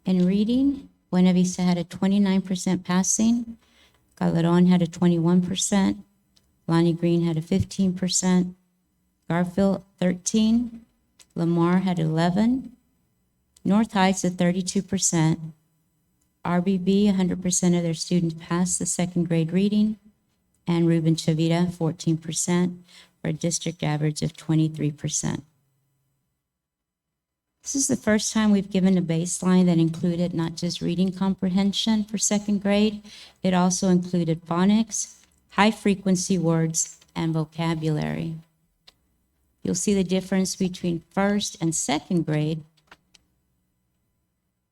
In reading, Buena Vista had a 29% passing, Calderon had a 21%, Lonnie Green had a 15%, Garfield 13%, Lamar had 11%, North Heights at 32%, RBB 100% of their students passed the second grade reading, and Ruben Chavita 14% for a district average of 23%. This is the first time we've given a baseline that included not just reading comprehension for second grade, it also included phonics, high-frequency words, and vocabulary. You'll see the difference between first and second grade,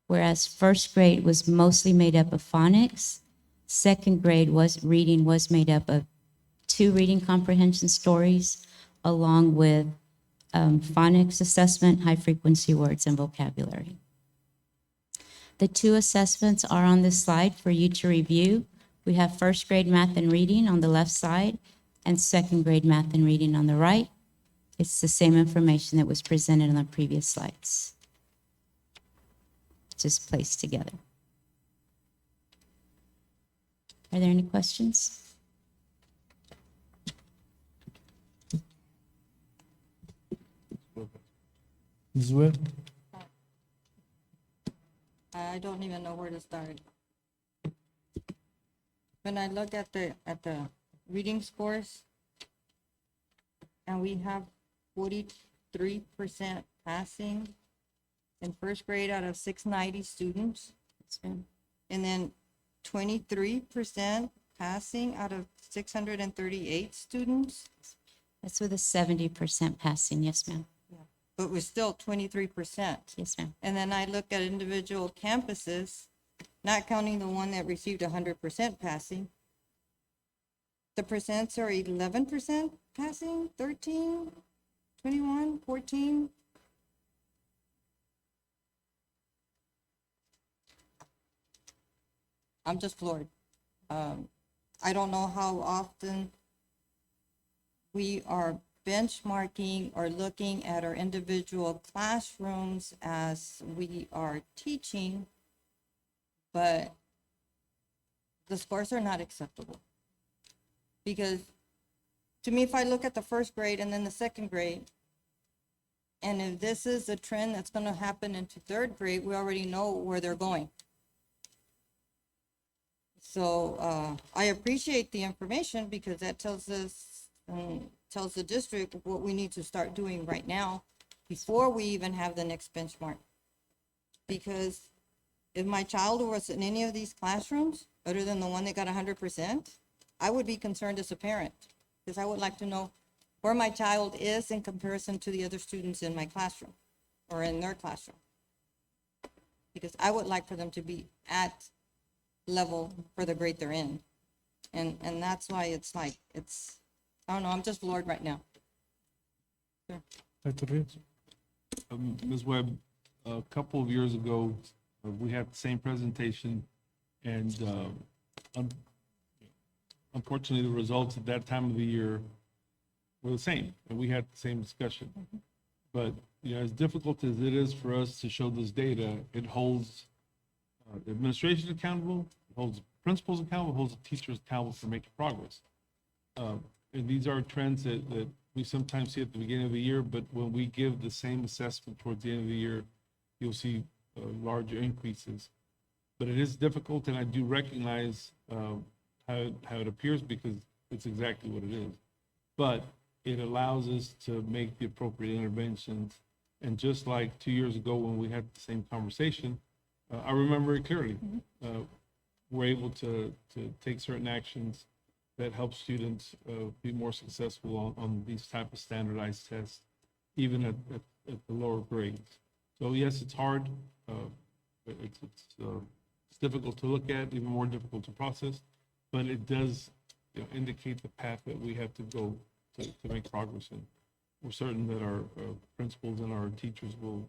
whereas first grade was mostly made up of phonics, second grade reading was made up of 2 reading comprehension stories, along with phonics assessment, high-frequency words, and vocabulary. The 2 assessments are on this slide for you to review. We have first grade math and reading on the left side and second grade math and reading on the right. It's the same information that was presented on the previous slides, just placed together. Are there any questions? Ms. Webb? I don't even know where to start. When I look at the reading scores, and we have 43% passing in first grade out of 690 students, and then 23% passing out of 638 students. That's with a 70% passing, yes, ma'am. But we're still 23%. Yes, ma'am. And then I look at individual campuses, not counting the one that received 100% passing. The percents are 11% passing, 13, 21, 14. I'm just floored. I don't know how often we are benchmarking or looking at our individual classrooms as we are teaching, but the scores are not acceptable. Because to me, if I look at the first grade and then the second grade, and if this is a trend that's going to happen into third grade, we already know where they're going. So I appreciate the information because that tells us, tells the district what we need to start doing right now before we even have the next benchmark. Because if my child was in any of these classrooms, other than the one that got 100%, I would be concerned as a parent because I would like to know where my child is in comparison to the other students in my classroom or in their classroom. Because I would like for them to be at level for the grade they're in. And that's why it's like, I don't know, I'm just floored right now. Sure. Dr. Rios? Ms. Webb, a couple of years ago, we had the same presentation, and unfortunately, the results at that time of the year were the same, and we had the same discussion. But as difficult as it is for us to show this data, it holds the administration accountable, it holds the principals accountable, it holds the teachers accountable for making progress. And these are trends that we sometimes see at the beginning of the year, but when we give the same assessment towards the end of the year, you'll see larger increases. But it is difficult, and I do recognize how it appears because it's exactly what it is. But it allows us to make the appropriate interventions. And just like 2 years ago when we had the same conversation, I remember it clearly. We're able to take certain actions that help students be more successful on these type of standardized tests, even at the lower grades. So yes, it's hard. It's difficult to look at, even more difficult to process, but it does, you know, indicate the path that we have to go to make progress in. We're certain that our principals and our teachers will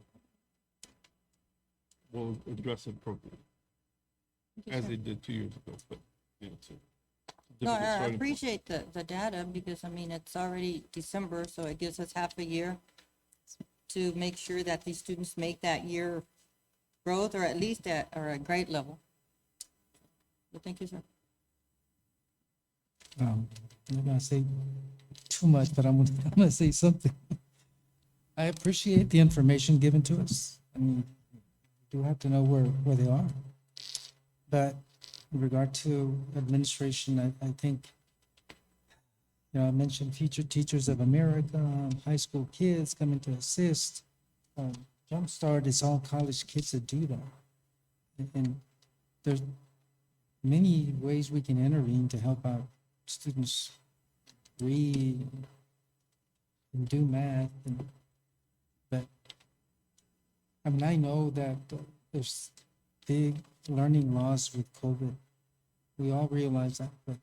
address it appropriately, as they did 2 years ago. But you know, it's a No, difficult I starting point. appreciate the data because, I mean, it's already December, so it gives us half a year to make sure that these students make that year growth or at least at grade level. Well, thank you, sir. I'm not gonna say too much, but I'm gonna say something. I appreciate the information given to us. I mean, we do have to know where they are. But in regard to administration, I think, you know, I mentioned Future Teachers of America, high school kids coming to assist. Jumpstart is all college kids that do that. And there's many ways we can intervene to help out students read and do math. But I mean, I know that there's big learning loss with COVID. We all realize that, but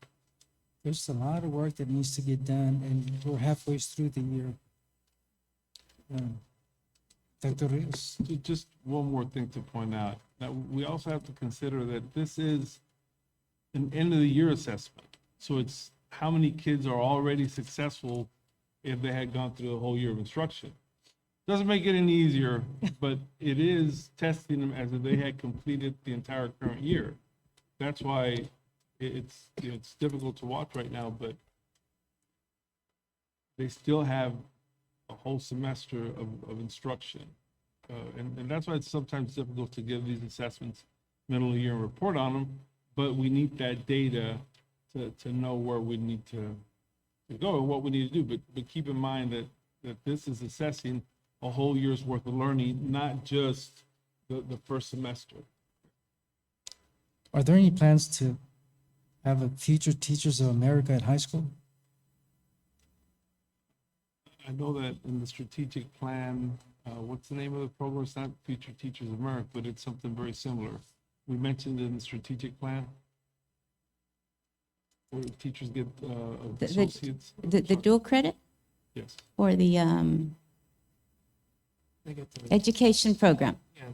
there's a lot of work that needs to get done, and we're halfway through the year. Dr. Rios? Just one more thing to point out. That we also have to consider that this is an end of the year assessment. So it's how many kids are already successful if they had gone through the whole year of instruction. Doesn't make it any easier, but it is testing them as if they had completed the entire current year. That's why it's difficult to watch right now, but they still have a whole semester of instruction. And that's why it's sometimes difficult to give these assessments middle of the year and report on them, but we need that data to know where we need to go and what we need to do. But keep in mind that this is assessing a whole year's worth of learning, not just the first semester. Are there any plans to have a Future Teachers of America at high school? I know that in the strategic plan, what's the name of the program? It's not Future Teachers of America, but it's something very similar. We mentioned in the strategic plan where teachers get associates. The dual credit? Yes. Or the They get the, education program? yeah,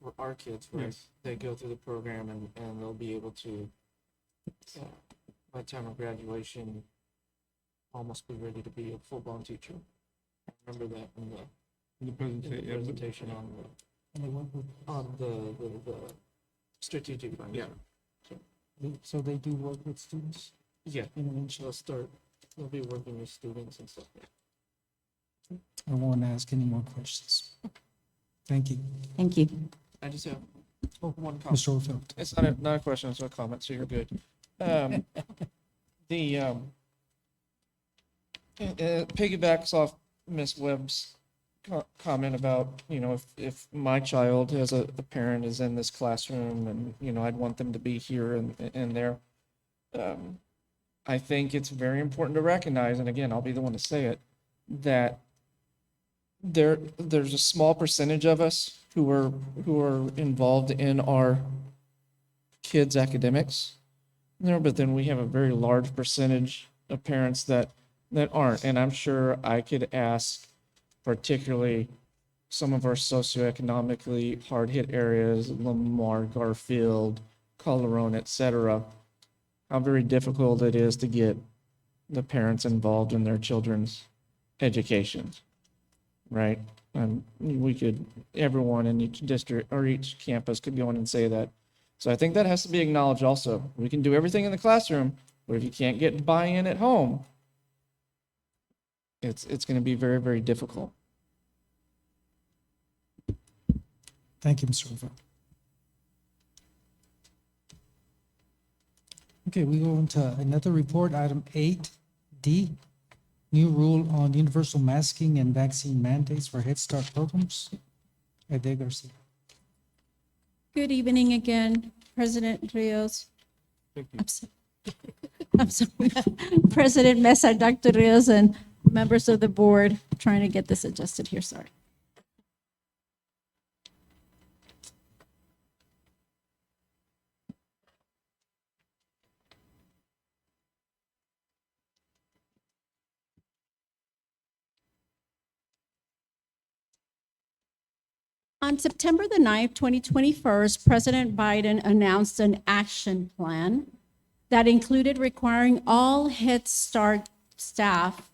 for our kids, right? Yes. They go through the program and they'll be able to, by the time of graduation, almost be ready to be a full-blown teacher. I remember that in the presentation on the strategic plan. Yeah. So they do work with students? Yeah. They'll be working with students and stuff. I won't ask any more questions. Thank you. Thank you. I just have one comment. Mr. Orfeld. It's not a question, it's a comment, so you're good. Piggybacks off Ms. Webb's comment about, you know, if my child as a parent is in this classroom and, you know, I'd want them to be here and there. I think it's very important to recognize, and again, I'll be the one to say it, that there's a small percentage of us who are involved in our kids' academics there, but then we have a very large percentage of parents that aren't. And I'm sure I could ask particularly some of our socioeconomically hard-hit areas, Lamar, Garfield, Colorado, et cetera, how very difficult it is to get the parents involved in their children's education, right? And everyone in each district or each campus could go in and say that. So I think that has to be acknowledged also. We can do everything in the classroom, but if you can't get buy-in at home, it's going to be very, very difficult. Thank you, Mr. Orfeld. Okay, we go into another report, item 8D, new rule on universal masking and vaccine mandates for Head Start programs. Ade Garcia. Good evening again, President Rios. I'm sorry. President Mesa, Dr. Rios, and members of the board. Trying to get this adjusted here, sorry. On September the 9th, 2021, President Biden announced an action plan that included requiring all Head Start staff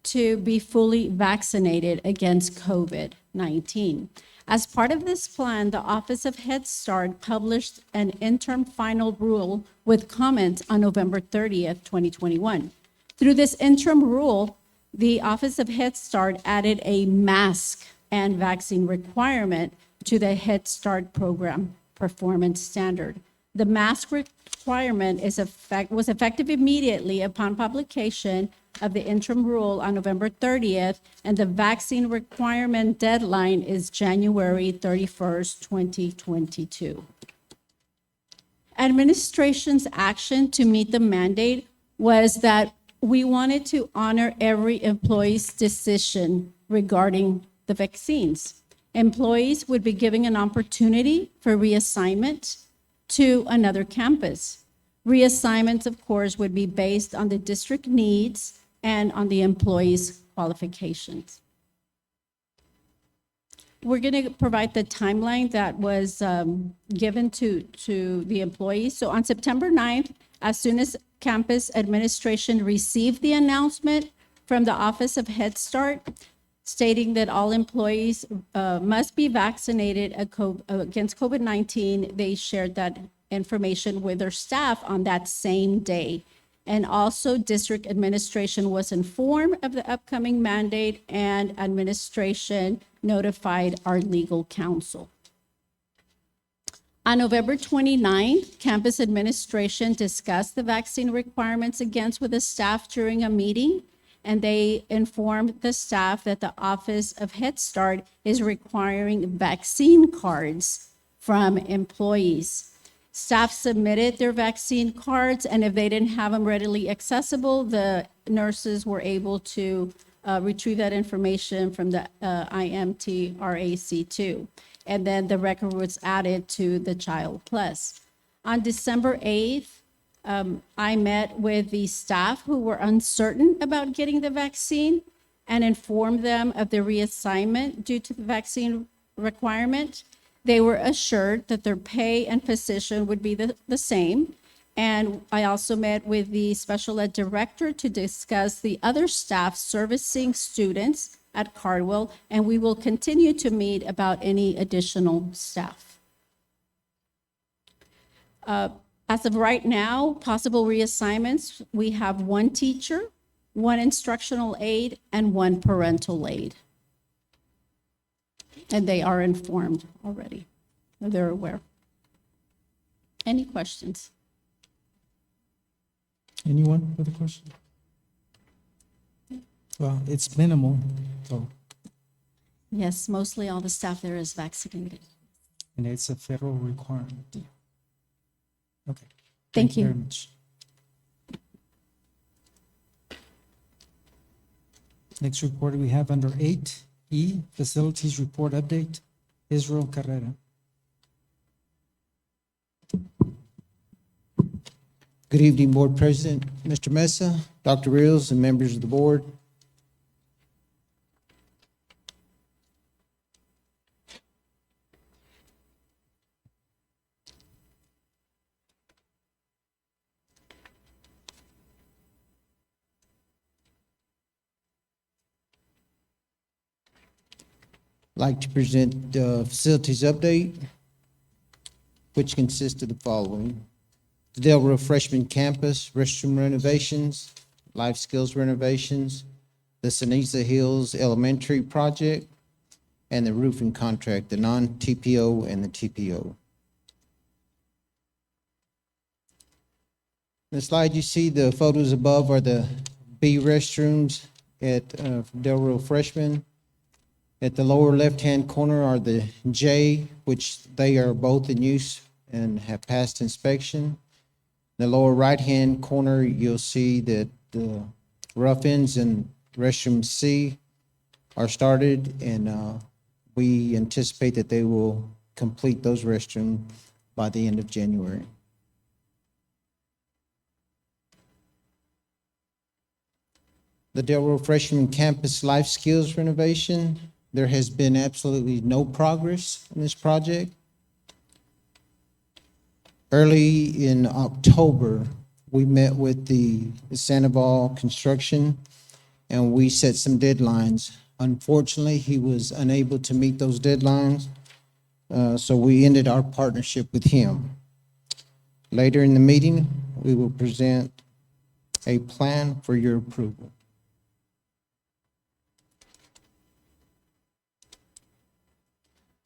to be fully vaccinated against COVID-19. As part of this plan, the Office of Head Start published an interim final rule with comments on November 30th, 2021. Through this interim rule, the Office of Head Start added a mask and vaccine requirement to the Head Start program performance standard. The mask requirement was effective immediately upon publication of the interim rule on November 30th, and the vaccine requirement deadline is January 31st, 2022. Administration's action to meet the mandate was that we wanted to honor every employee's decision regarding the vaccines. Employees would be given an opportunity for reassignment to another campus. Reassignments, of course, would be based on the district needs and on the employee's qualifications. We're going to provide the timeline that was given to the employees. So on September 9th, as soon as campus administration received the announcement from the Office of Head Start stating that all employees must be vaccinated against COVID-19, they shared that information with their staff on that same day. And also, district administration was informed of the upcoming mandate, and administration notified our legal counsel. On November 29th, campus administration discussed the vaccine requirements again with the staff during a meeting, and they informed the staff that the Office of Head Start is requiring vaccine cards from employees. Staff submitted their vaccine cards, and if they didn't have them readily accessible, the nurses were able to retrieve that information from the IMTRAC2. And then the record was added to the Child Plus. On December 8th, I met with the staff who were uncertain about getting the vaccine and informed them of the reassignment due to the vaccine requirement. They were assured that their pay and position would be the same. And I also met with the special ed director to discuss the other staff servicing students at Cardwell, and we will continue to meet about any additional staff. As of right now, possible reassignments, we have one teacher, one instructional aide, and one parental aide. And they are informed already. They're aware. Any questions? Anyone with a question? Well, it's minimal, so, Yes, mostly all the staff there is vaccinated. and it's a federal requirement. Okay. Thank you. Very much. Next report we have under 8E, Facilities Report Update, Israel Carrera. Good evening, Board President, Mr. Mesa, Dr. Rios, and members of the board. I'd like to present the facilities update, which consists of the following: the Delroy Freshman Campus restroom renovations, life skills renovations, the Sunisha Hills Elementary project, and the roofing contract, the non-TPO and the TPO. The slide you see, the photos above are the B restrooms at Delroy Freshman. At the lower left-hand corner are the J, which they are both in use and have passed inspection. The lower right-hand corner, you'll see that the rough ends in restroom C are started, and we anticipate that they will complete those restrooms by the end of January. The Delroy Freshman Campus Life Skills renovation, there has been absolutely no progress in this project. Early in October, we met with the Sandoval Construction and we set some deadlines. Unfortunately, he was unable to meet those deadlines, so we ended our partnership with him. Later in the meeting, we will present a plan for your approval.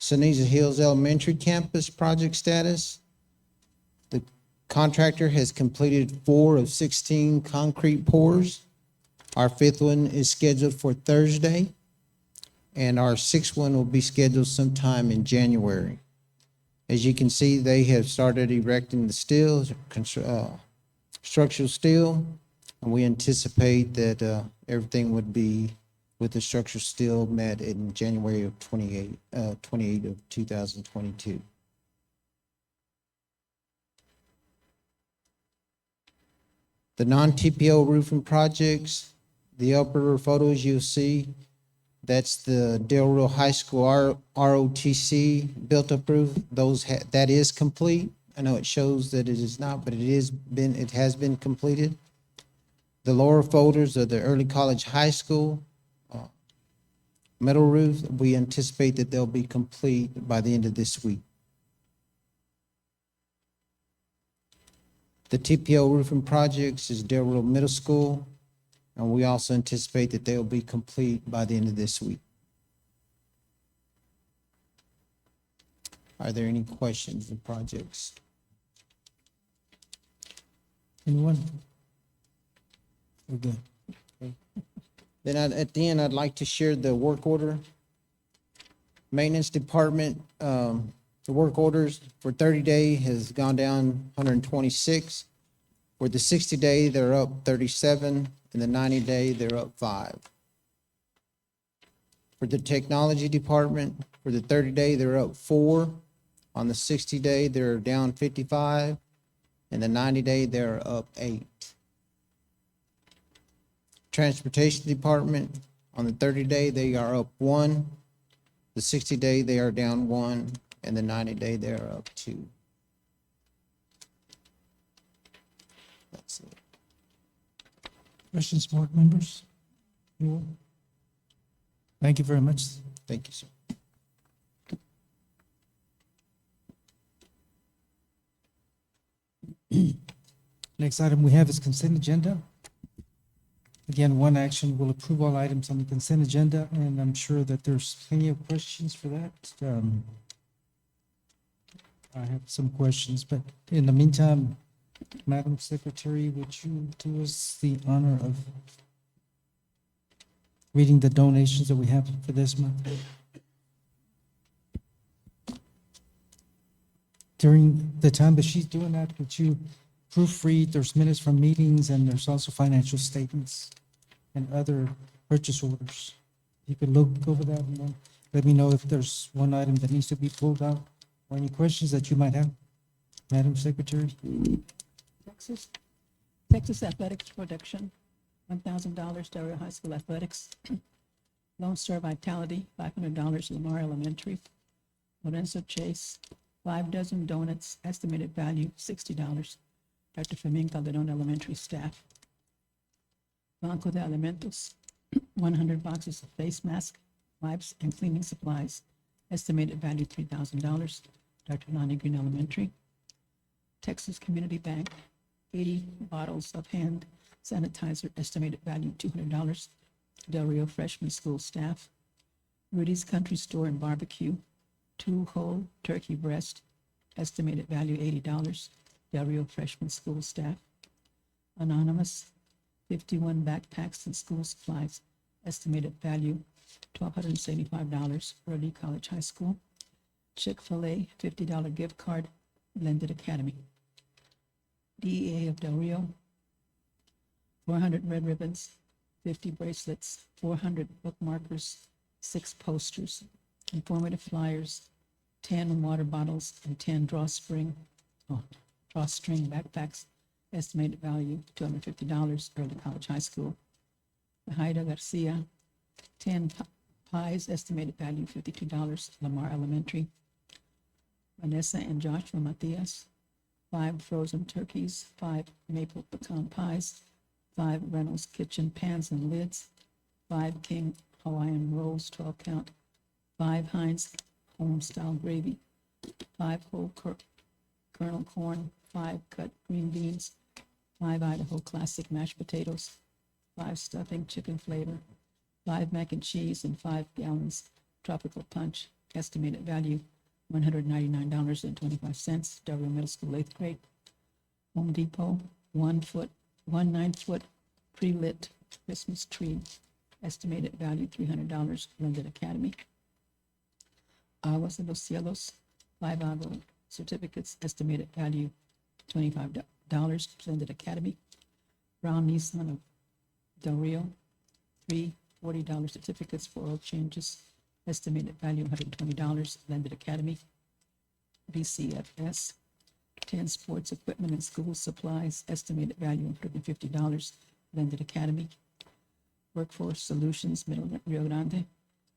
Sunisha Hills Elementary Campus project status. The contractor has completed 4 of 16 concrete pours. Our 5th one is scheduled for Thursday, and our 6th one will be scheduled sometime in January. As you can see, they have started erecting the steel, structural steel, and we anticipate that everything would be with the structural steel met in January of 28 of 2022. The non-TPO roofing projects, the upper photos you'll see, that's the Delroy High School ROTC built-up roof. That is complete. I know it shows that it is not, but it has been completed. The lower photos of the Early College High School metal roof, we anticipate that they'll be complete by the end of this week. The TPO roofing projects is Delroy Middle School, and we also anticipate that they'll be complete by the end of this week. Are there any questions on projects? Anyone? We're good. Then at the end, I'd like to share the work order. Maintenance department, the work orders for 30-day has gone down 126. For the 60-day, they're up 37, and the 90-day, they're up 5. For the technology department, for the 30-day, they're up 4. On the 60-day, they're down 55, and the 90-day, they're up 8. Transportation department, on the 30-day, they are up 1. The 60-day, they are down 1, and the 90-day, they are up 2. That's it. Questions, board members? Anyone? Thank you very much. Thank you, sir. Next item we have is consent agenda. Again, one action will approve all items on the consent agenda, and I'm sure that there's plenty of questions for that. I have some questions, but in the meantime, Madam Secretary, would you do us the honor of reading the donations that we have for this month? During the time that she's doing that, would you proofread? There's minutes from meetings, and there's also financial statements and other purchase orders. You could look over that and then let me know if there's one item that needs to be pulled out or any questions that you might have. Madam Secretary? Texas Athletics Production, $1,000, Delroy High School Athletics. Lone Star Vitality, $500, Lamar Elementary. Lorenzo Chase, 5 dozen donuts, estimated value $60, Dr. Fermin Calderon Elementary staff. Banco de Alimentos, 100 boxes of face masks, wipes, and cleaning supplies, estimated value $3,000, Dr. Lonnie Green Elementary. Texas Community Bank, 80 bottles of hand sanitizer, estimated value $200, Del Rio Freshman School staff. Rudy's Country Store and Barbecue, 2 whole turkey breast, estimated value $80, Del Rio Freshman School staff. Anonymous, 51 backpacks and school supplies, estimated value $1,275, Early College High School. Chick-fil-A, $50 gift card, Blended Academy. DEA of Del Rio, 400 red ribbons, 50 bracelets, 400 bookmarkers, 6 posters, informative flyers, 10 water bottles, and 10 drawstring backpacks, estimated value $250, Early College High School. The Haida Garcia, 10 pies, estimated value $52, Lamar Elementary. Vanessa and Joshua Matias, 5 frozen turkeys, 5 maple pecan pies, 5 Reynolds Kitchen pans and lids, 5 King Hawaiian rolls, 12 count, 5 Heinz home-style gravy, 5 whole kernel corn, 5 cut green beans, 5 Idaho classic mashed potatoes, 5 stuffing chicken flavor, 5 mac and cheese, and 5 gallons tropical punch. Estimated value $199.25. Del Rio Middle School 8th grade. Home Depot, 1 9-foot pre-lit Christmas tree. Estimated value $300. Blended Academy. Aguas de los Cielos, 5 agua certificates. Estimated value $25. Blended Academy. Brown Nissan of Del Rio, 3 $40 certificates for oil changes. Estimated value $120. Blended Academy. BCFS, 10 sports equipment and school supplies. Estimated value $150. Blended Academy. Workforce Solutions, Middle Rio Grande.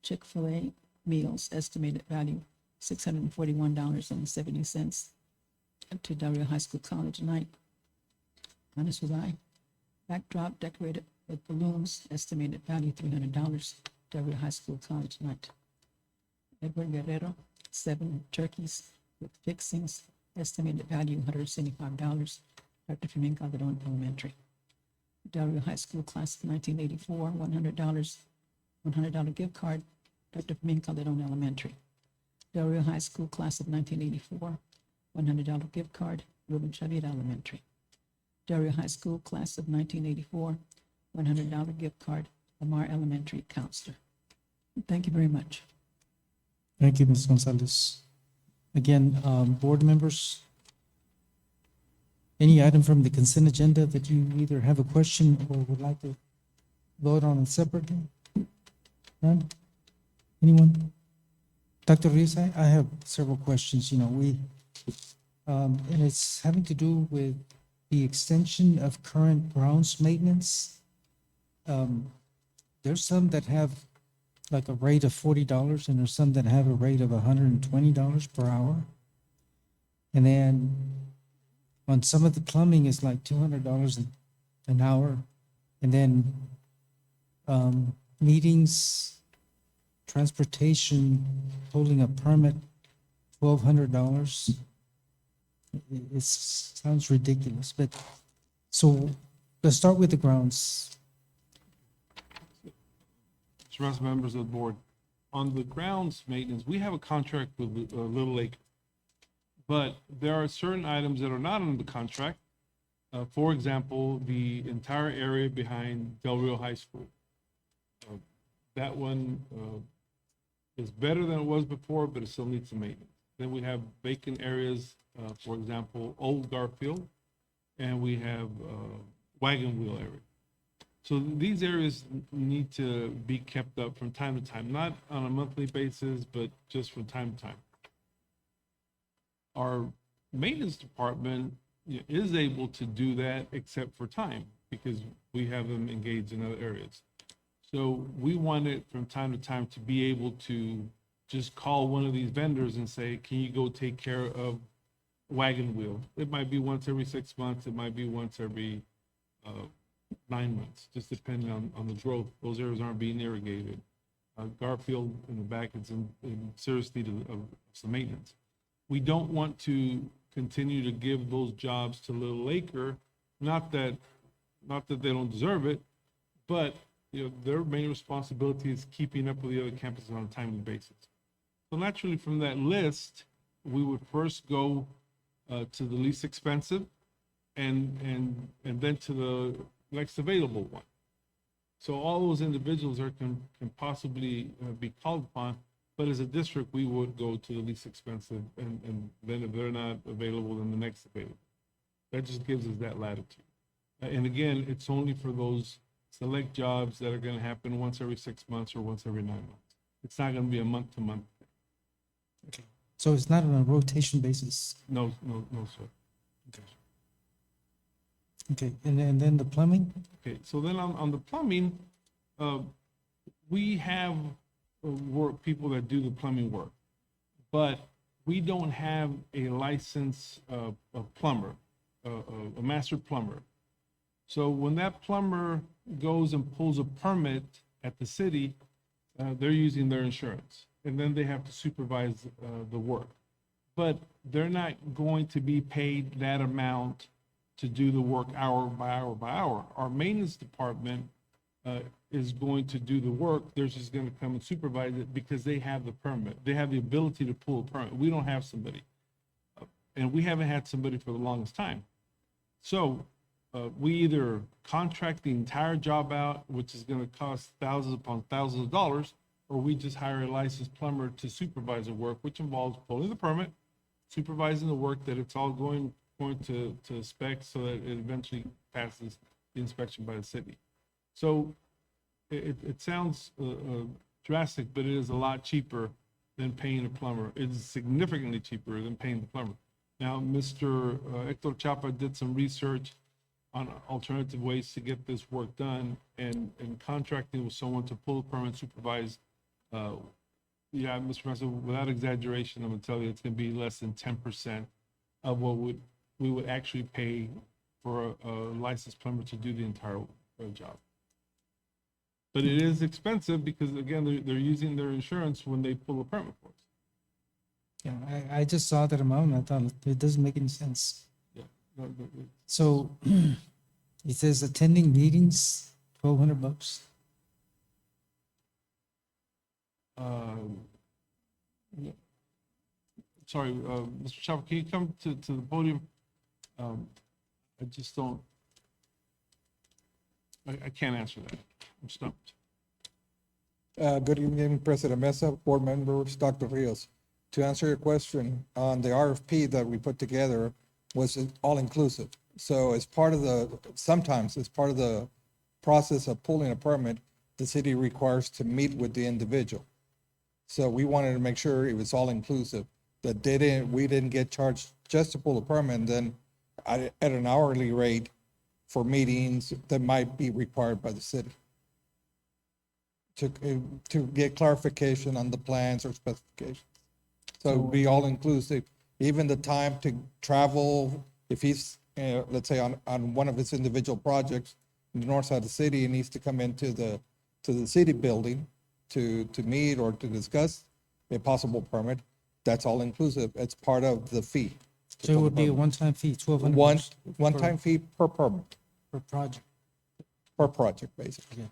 Chick-fil-A meals. Estimated value $641.70 to Del Rio High School College night. Manasurai, backdrop decorated with balloons. Estimated value $300. Del Rio High School College night. Edward Guerrero, 7 turkeys with fixings. Estimated value $175. Dr. Fermin Calderon Elementary. Del Rio High School class of 1984, $100 gift card. Dr. Fermin Calderon Elementary. Del Rio High School class of 1984, $100 gift card. Ruben Chavira Elementary. Del Rio High School class of 1984, $100 gift card. Lamar Elementary counselor. Thank you very much. Thank you, Ms. Gonzalez. Again, board members, any item from the consent agenda that you either have a question or would like to vote on separately? None? Anyone? Dr. Rios, I have several questions. And it's having to do with the extension of current grounds maintenance. There's some that have like a rate of $40, and there's some that have a rate of $120 per hour. And then on some of the plumbing, it's like $200 an hour. And then meetings, transportation, holding a permit, $1,200. It sounds ridiculous, but so let's start with the grounds. Rest members of the board, on the grounds maintenance, we have a contract with Little Lake, but there are certain items that are not on the contract. For example, the entire area behind Del Rio High School. That one is better than it was before, but it still needs some maintenance. Then we have vacant areas, for example, Old Garfield, and we have Wagon Wheel area. So these areas need to be kept up from time to time, not on a monthly basis, but just from time to time. Our maintenance department is able to do that except for time, because we have them engaged in other areas. So we want it from time to time to be able to just call one of these vendors and say, can you go take care of Wagon Wheel? It might be once every 6 months. It might be once every 9 months, just depending on the growth. Those areas aren't being irrigated. Garfield in the back is in serious need of some maintenance. We don't want to continue to give those jobs to Little Acre, not that they don't deserve it, but their main responsibility is keeping up with the other campuses on a timely basis. So naturally, from that list, we would first go to the least expensive, and then to the next available one. So all those individuals can possibly be called upon, but as a district, we would go to the least expensive, and then if they're not available, then the next available. That just gives us that latitude. And again, it's only for those select jobs that are going to happen once every 6 months or once every 9 months. It's not going to be a month-to-month thing. Okay. So it's not on a rotation basis? No, sir. Okay. Okay, and then the plumbing? Okay, so then on the plumbing, we have work, people that do the plumbing work. But we don't have a licensed a plumber, a master plumber. So when that plumber goes and pulls a permit at the city, they're using their insurance, and then they have to supervise the work. But they're not going to be paid that amount to do the work hour by hour by hour. Our maintenance department is going to do the work. They're just going to come and supervise it because they have the permit. They have the ability to pull a permit. We don't have somebody. And we haven't had somebody for the longest time. So we either contract the entire job out, which is going to cost thousands upon thousands of dollars, or we just hire a licensed plumber to supervise the work, which involves pulling the permit, supervising the work, that it's all going to spec so that it eventually passes the inspection by the city. So it sounds drastic, but it is a lot cheaper than paying a plumber. It is significantly cheaper than paying the plumber. Now, Mr. Hector Chapa did some research on alternative ways to get this work done, and contracting with someone to pull a permit, supervise. Yeah, Mr. Professor, without exaggeration, I'm gonna tell you it's gonna be less than 10% of what we would actually pay for a licensed plumber to do the entire job. But it is expensive because, again, they're using their insurance when they pull a permit for us. Yeah, I just saw that amount, I thought it doesn't make any sense. Yeah. So it says attending meetings, $1,200. Yeah. Sorry, Mr. Chapa, can you come to the podium? I just don't, I can't answer that. I'm stumped. Good evening, President Mesa, board members, Dr. Rios. To answer your question, on the RFP that we put together was all-inclusive. So as part of sometimes as part of the process of pulling a permit, the city requires to meet with the individual. So we wanted to make sure it was all-inclusive, that we didn't get charged just to pull a permit, and then at an hourly rate for meetings that might be required by the city. To get clarification on the plans or specifications. So it would be all-inclusive, even the time to travel, if he's, let's say on one of his individual projects in the north side of the city, and needs to come into the city building to meet or to discuss a possible permit, that's all-inclusive. It's part of the fee. So it would be a one-time fee, $1,200. One-time fee per permit. Per project. Per project, basically. Yeah.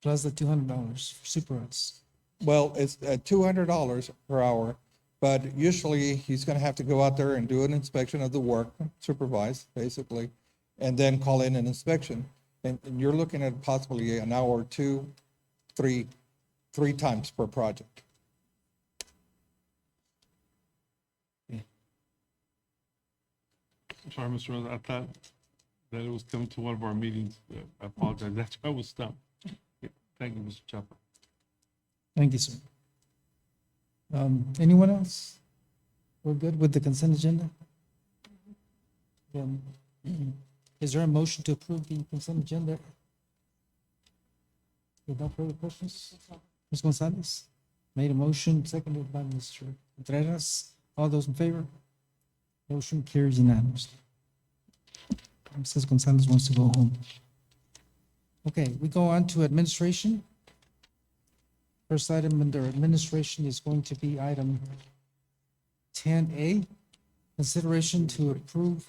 Plus the $200 for supervisors. Well, it's $200 per hour, but usually he's going to have to go out there and do an inspection of the work, supervise, basically, and then call in an inspection. And you're looking at possibly an hour or two, three times per project. I'm sorry, Mr. Rose, I thought that it was coming to one of our meetings. I apologize. That's why I was stumped. Yeah, thank you, Mr. Chapa. Thank you, sir. Anyone else? We're good with the consent agenda? Then, is there a motion to approve the consent agenda? With no further questions? Ms. Gonzalez made a motion, seconded by Mr. Contreras. All those in favor? Motion carries unanimously. Mrs. Gonzalez wants to go home. Okay, we go on to administration. First item under administration is going to be item 10A, consideration to approve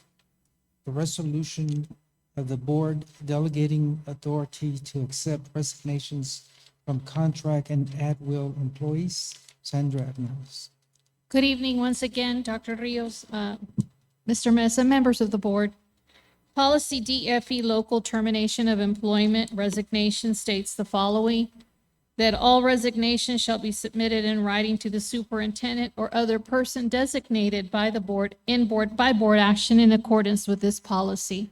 the resolution of the board delegating authority to accept resignations from contract and at-will employees. Sandra Hernandez. Good evening once again, Dr. Rios, Mr. Mesa, members of the board. Policy DFE local termination of employment resignation states the following: that all resignations shall be submitted in writing to the superintendent or other person designated by the board by board action in accordance with this policy.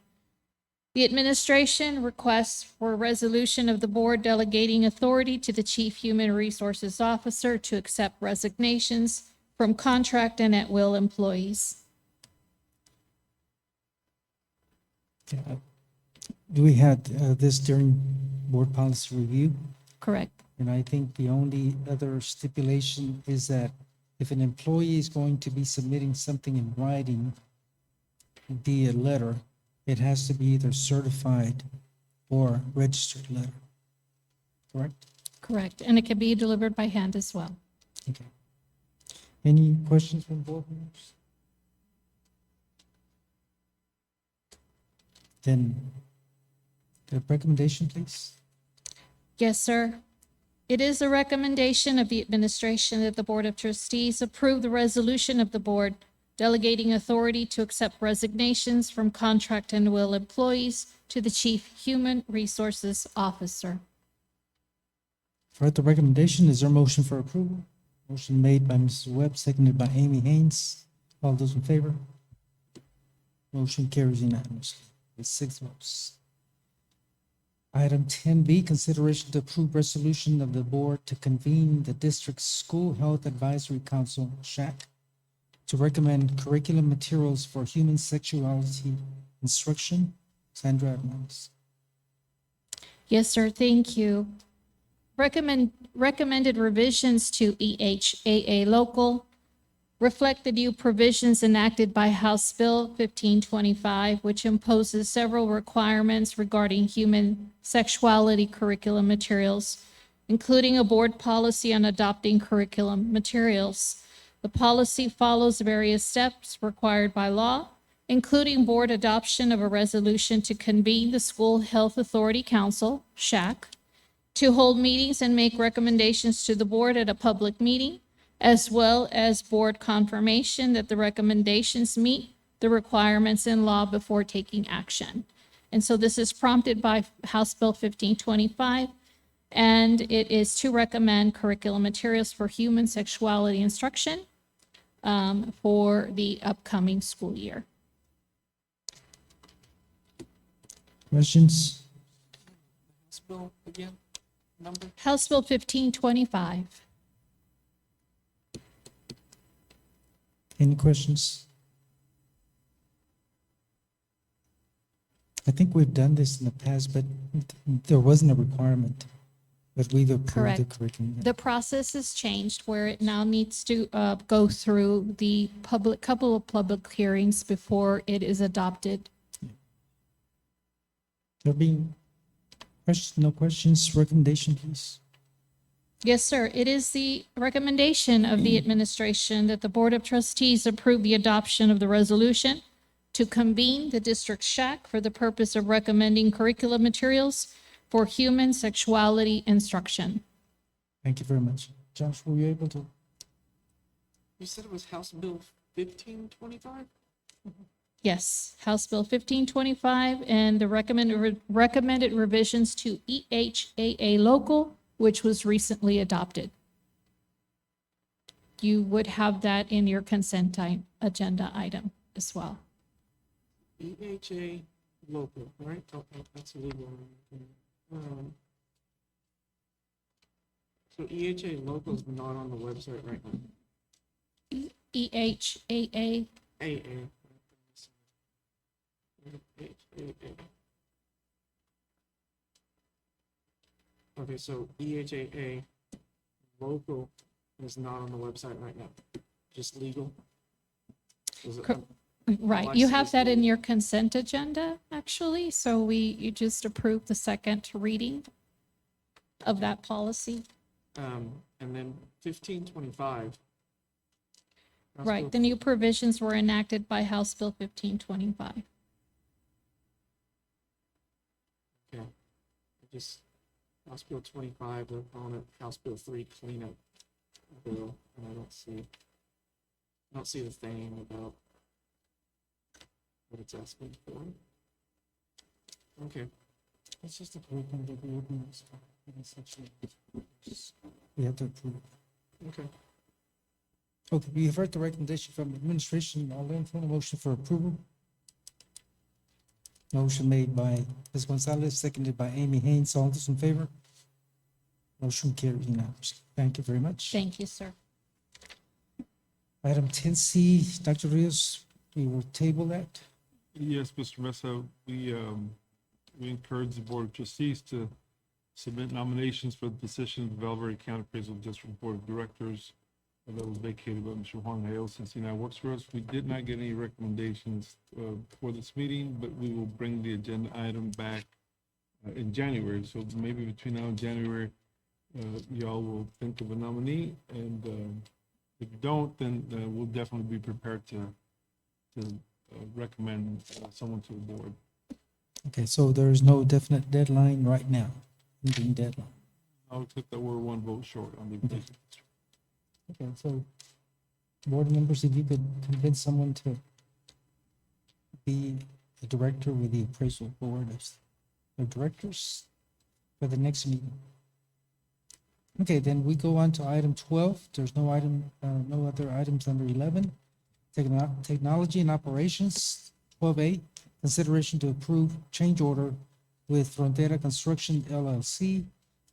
The administration requests for a resolution of the board delegating authority to the Chief Human Resources Officer to accept resignations from contract and at-will employees. We had this during board policy review. Correct. And I think the only other stipulation is that if an employee is going to be submitting something in writing via letter, it has to be either certified or registered letter. Correct? Correct, and it can be delivered by hand as well. Okay. Any questions from board members? Then the recommendation, please. Yes, sir. It is a recommendation of the administration that the Board of Trustees approve the resolution of the board delegating authority to accept resignations from contract and will employees to the Chief Human Resources Officer. For the recommendation, is there a motion for approval? Motion made by Mrs. Webb, seconded by Amy Haynes. All those in favor? Motion carries unanimously with 6 votes. Item 10B, consideration to approve resolution of the board to convene the district's School Health Advisory Council, SHAC, to recommend curriculum materials for human sexuality instruction. Sandra Hernandez. Yes, sir, thank you. Recommended revisions to EHAA local reflect the new provisions enacted by House Bill 1525, which imposes several requirements regarding human sexuality curriculum materials, including a board policy on adopting curriculum materials. The policy follows various steps required by law, including board adoption of a resolution to convene the School Health Authority Council, SHAC, to hold meetings and make recommendations to the board at a public meeting, as well as board confirmation that the recommendations meet the requirements in law before taking action. And so this is prompted by House Bill 1525, and it is to recommend curriculum materials for human sexuality instruction for the upcoming school year. Questions? House bill again, number? House Bill 1525. Any questions? I think we've done this in the past, but there wasn't a requirement, but we've approved the Correct. curriculum. The process has changed where it now needs to go through the couple of public hearings before it is adopted. There being questions, no questions, recommendation, please. Yes, sir. It is the recommendation of the administration that the Board of Trustees approve the adoption of the resolution to convene the district SHAC for the purpose of recommending curriculum materials for human sexuality instruction. Thank you very much. Josh, were you able to? You said it was House Bill 1525? Yes, House Bill 1525 and the recommended revisions to EHAA local, which was recently adopted. You would have that in your consent agenda item as well. EHA local, right? Oh, that's illegal. So EHA local is not on the website right now. EHAA. AA. Okay, so EHAA local is not on the website right now, just legal? Is it- Right, you have that in your consent agenda, actually, so you just approved the second reading of that policy. And then 1525. House Right, Bill- the new provisions were enacted by House Bill 1525. Okay, just House Bill 25, they're calling it House Bill 3 cleanup bill, and I don't see the thing about what it's asking for. Okay. It's just a curriculum that we open this for. We have to approve. Okay. Okay, we have heard the recommendation from the administration. I'll entertain a motion for approval. Motion made by Ms. Gonzalez, seconded by Amy Haynes. All those in favor? Motion carried unanimously. Thank you very much. Thank you, sir. Item 10C, Dr. Rios, we will table that. Yes, Mr. Mesa, we encourage the Board of Trustees to submit nominations for the position of the Val Verde County Appraisal District Board of Directors that was vacated by Mr. Juan Hale since he now works for us. We did not get any recommendations for this meeting, but we will bring the agenda item back in January. So maybe between now and January, y'all will think of a nominee, and if you don't, then we'll definitely be prepared to recommend someone to the board. Okay, so there is no definite deadline right now, meeting deadline. I'll accept that we're one vote short on the appraisal. Okay, so board members, if you could convince someone to be a director with the appraisal board as the directors for the next meeting. Okay, then we go on to item 12. There's no other items under 11. Technology and operations, 12A, consideration to approve change order with Frontera Construction LLC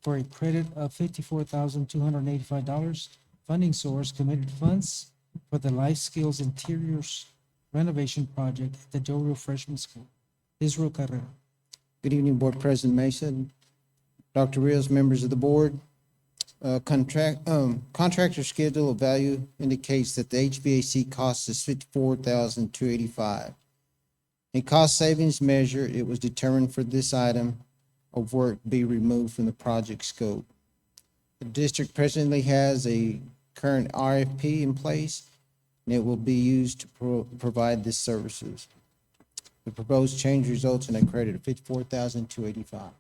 for a credit of $54,285. Funding source, committed funds for the Life Skills Interiors renovation project at the Del Rio Freshman School. Israel Carrera. Good evening, Board President Mason, Dr. Rios, members of the board. Contractor schedule of value indicates that the HVAC cost is $54,285. In cost savings measure, it was determined for this item of work be removed from the project scope. The district presently has a current RFP in place, and it will be used to provide this services. The proposed change results in a credit of $54,285.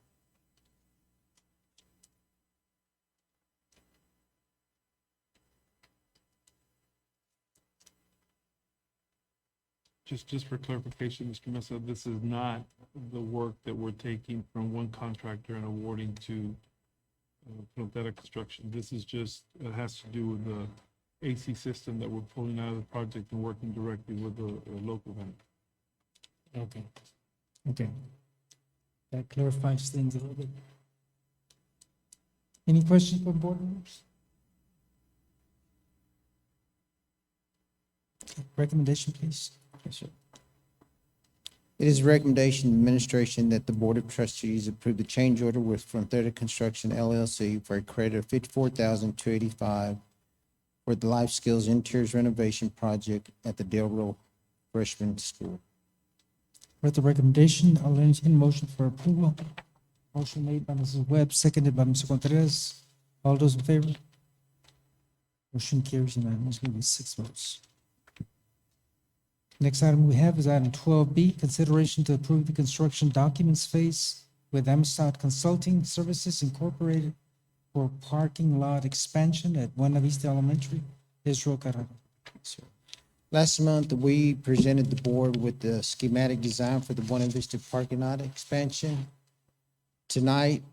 Just for clarification, Mr. Mesa, this is not the work that we're taking from one contractor and awarding to Frontera Construction. This is just, it has to do with the AC system that we're pulling out of the project and working directly with a local vendor. Okay. Okay. That clarifies things a little bit. Any questions from board members? Recommendation, please. Yes, sir. It is a recommendation of administration that the Board of Trustees approve the change order with Frontera Construction LLC for a credit of $54,285 for the Life Skills Interiors renovation project at the Del Rio Freshman School. With the recommendation, I'll entertain a motion for approval. Motion made by Mrs. Webb, seconded by Mr. Contreras. All those in favor? Motion carries unanimously with 6 votes. Next item we have is item 12B, consideration to approve the construction documents phase with Mascot Consulting Services Incorporated for parking lot expansion at Buena Vista Elementary. Israel Carrera. Last month, we presented the board with the schematic design for the Buena Vista parking lot expansion. Tonight,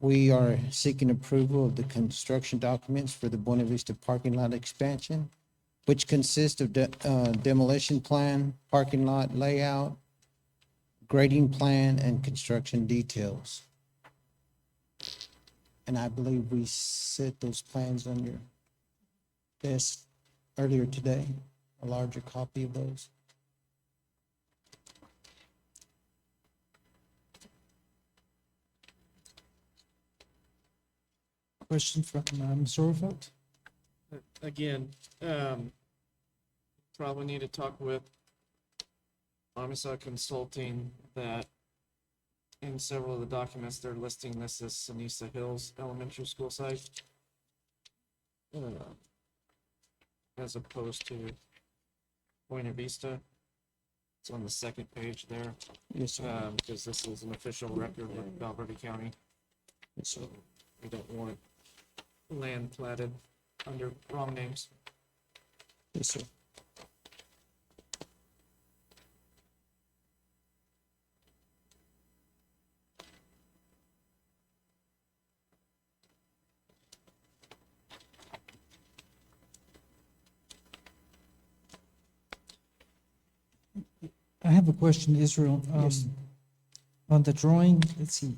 we are seeking approval of the construction documents for the Buena Vista parking lot expansion, which consists of demolition plan, parking lot layout, grading plan, and construction details. And I believe we set those plans on your desk earlier today, a larger copy of those. Question from Ms. Orfeld? Again, probably need to talk with Mascot Consulting that in several of the documents, they're listing this as Sunisha Hills Elementary School site. As opposed to Buena Vista. It's on the second page there. Yes, sir. Because this is an official record with Val Verde County. Yes, sir. So we don't want land platted under wrong names. Yes, sir. I have a question, Israel. Yes. On the drawing, let's see,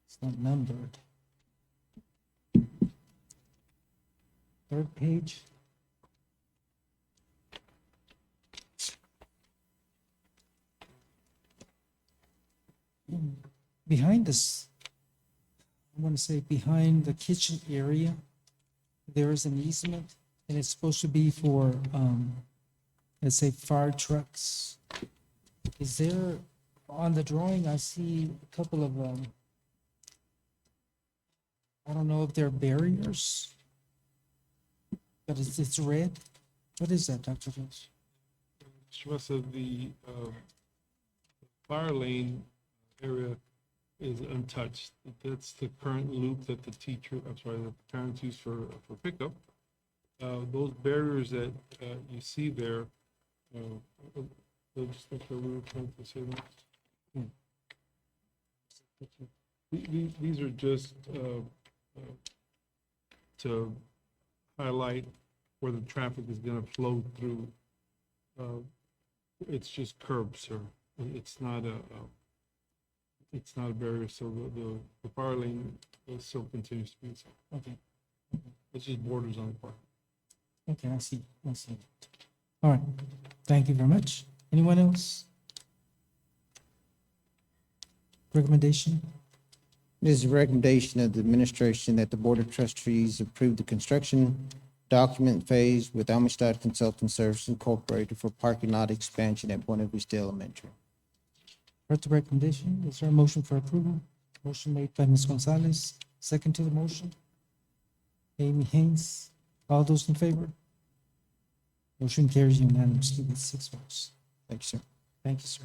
it's not numbered. Third page. behind this, I want to say behind the kitchen area, there is an easement, and it's supposed to be for, let's say, fire trucks. Is there, on the drawing, I see a couple of, I don't know if they're barriers, but it's red. What is that, Dr. Rose? Shmesa, the fire lane area is untouched. That's the current loop that the parents use for pickup. Those barriers that you see there, legislature, we were trying to say that. These are just to highlight where the traffic is going to flow through. It's just curbs, sir. It's not a barrier, so the fire lane still continues to be so. Okay. It's just borders on the park. Okay, I see. All right, thank you very much. Anyone else? Recommendation? It is a recommendation of the administration that the Board of Trustees approve the construction document phase with Amistad Consulting Services Incorporated for parking lot expansion at Buena Vista Elementary. Heard the recommendation. Is there a motion for approval? Motion made by Ms. Gonzalez, second to the motion. Amy Haynes, all those in favor? Motion carries unanimously with 6 votes. Thank you, sir. Thank you, sir.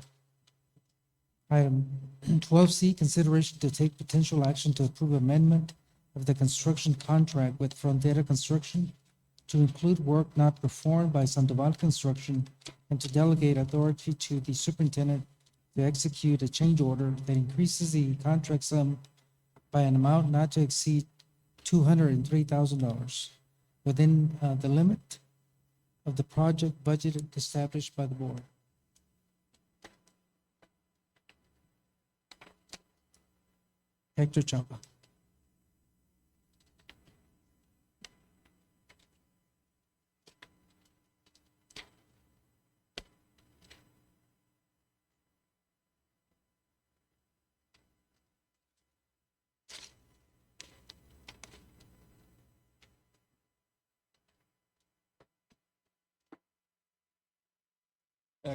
Item 12C, consideration to take potential action to approve amendment of the construction contract with Frontera Construction to include work not performed by Sandoval Construction and to delegate authority to the superintendent to execute a change order that increases the contract sum by an amount not to exceed $203,000 within the limit of the project budget established by the board. Hector Chapa.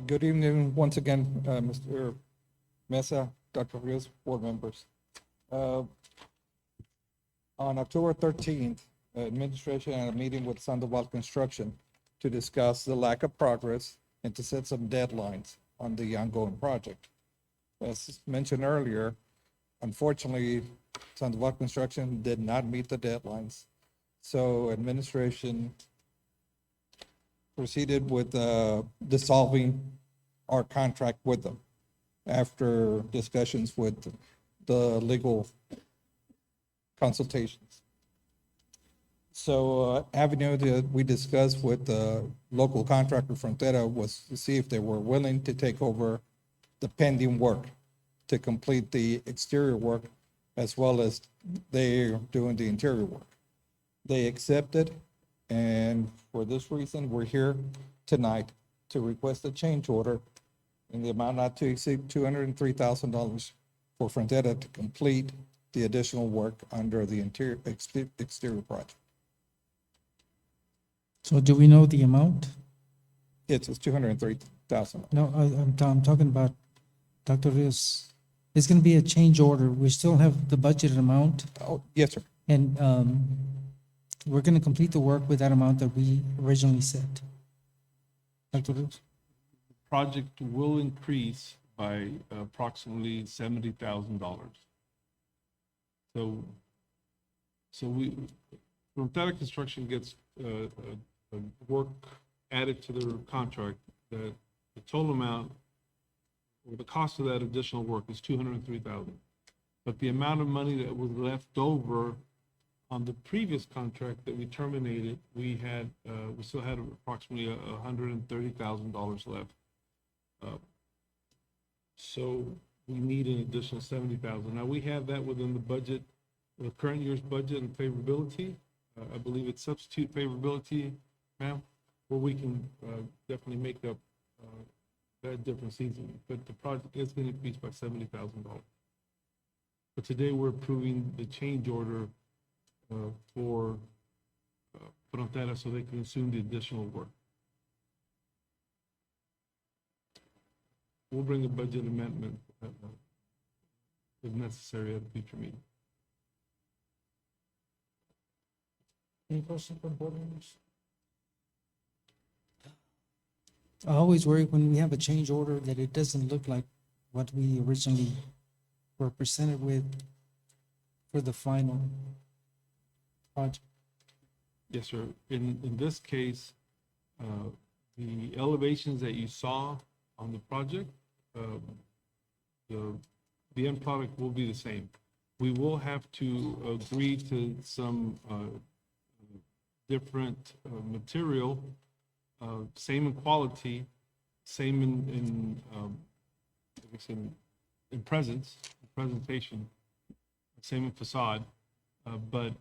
Good evening, once again, Mr. Mesa, Dr. Rios, board members. On October 13th, administration had a meeting with Sandoval Construction to discuss the lack of progress and to set some deadlines on the ongoing project. As mentioned earlier, unfortunately, Sandoval Construction did not meet the deadlines. So administration proceeded with dissolving our contract with them after discussions with the legal consultations. So avenue that we discussed with the local contractor Frontera was to see if they were willing to take over the pending work to complete the exterior work as well as they're doing the interior work. They accepted, and for this reason, we're here tonight to request a change order in the amount not to exceed $203,000 for Frontera to complete the additional work under the exterior project. So do we know the amount? It's $203,000. No, I'm talking about Dr. Rios. It's going to be a change order. We still have the budgeted amount. Oh, yes, sir. And we're going to complete the work with that amount that we originally set. Dr. Rios? Project will increase by approximately $70,000. So Frontera Construction gets work added to their contract that the total amount or the cost of that additional work is $203,000. But the amount of money that was left over on the previous contract that we terminated, we still had approximately $130,000 left. So we need an additional $70,000. Now we have that within the budget, the current year's budget and favorability. I believe it's substitute favorability, ma'am, where we can definitely make up that difference easily. But the project is going to increase by $70,000. But today we're approving the change order for Frontera so they can assume the additional work. We'll bring a budget amendment if necessary at a future meeting. Any questions from board members? I always worry when we have a change order that it doesn't look like what we originally were presented with for the final project. Yes, sir. In this case, the elevations that you saw on the project, the end product will be the same. We will have to agree to some different material, same in quality, same I guess in presentation, same in facade, but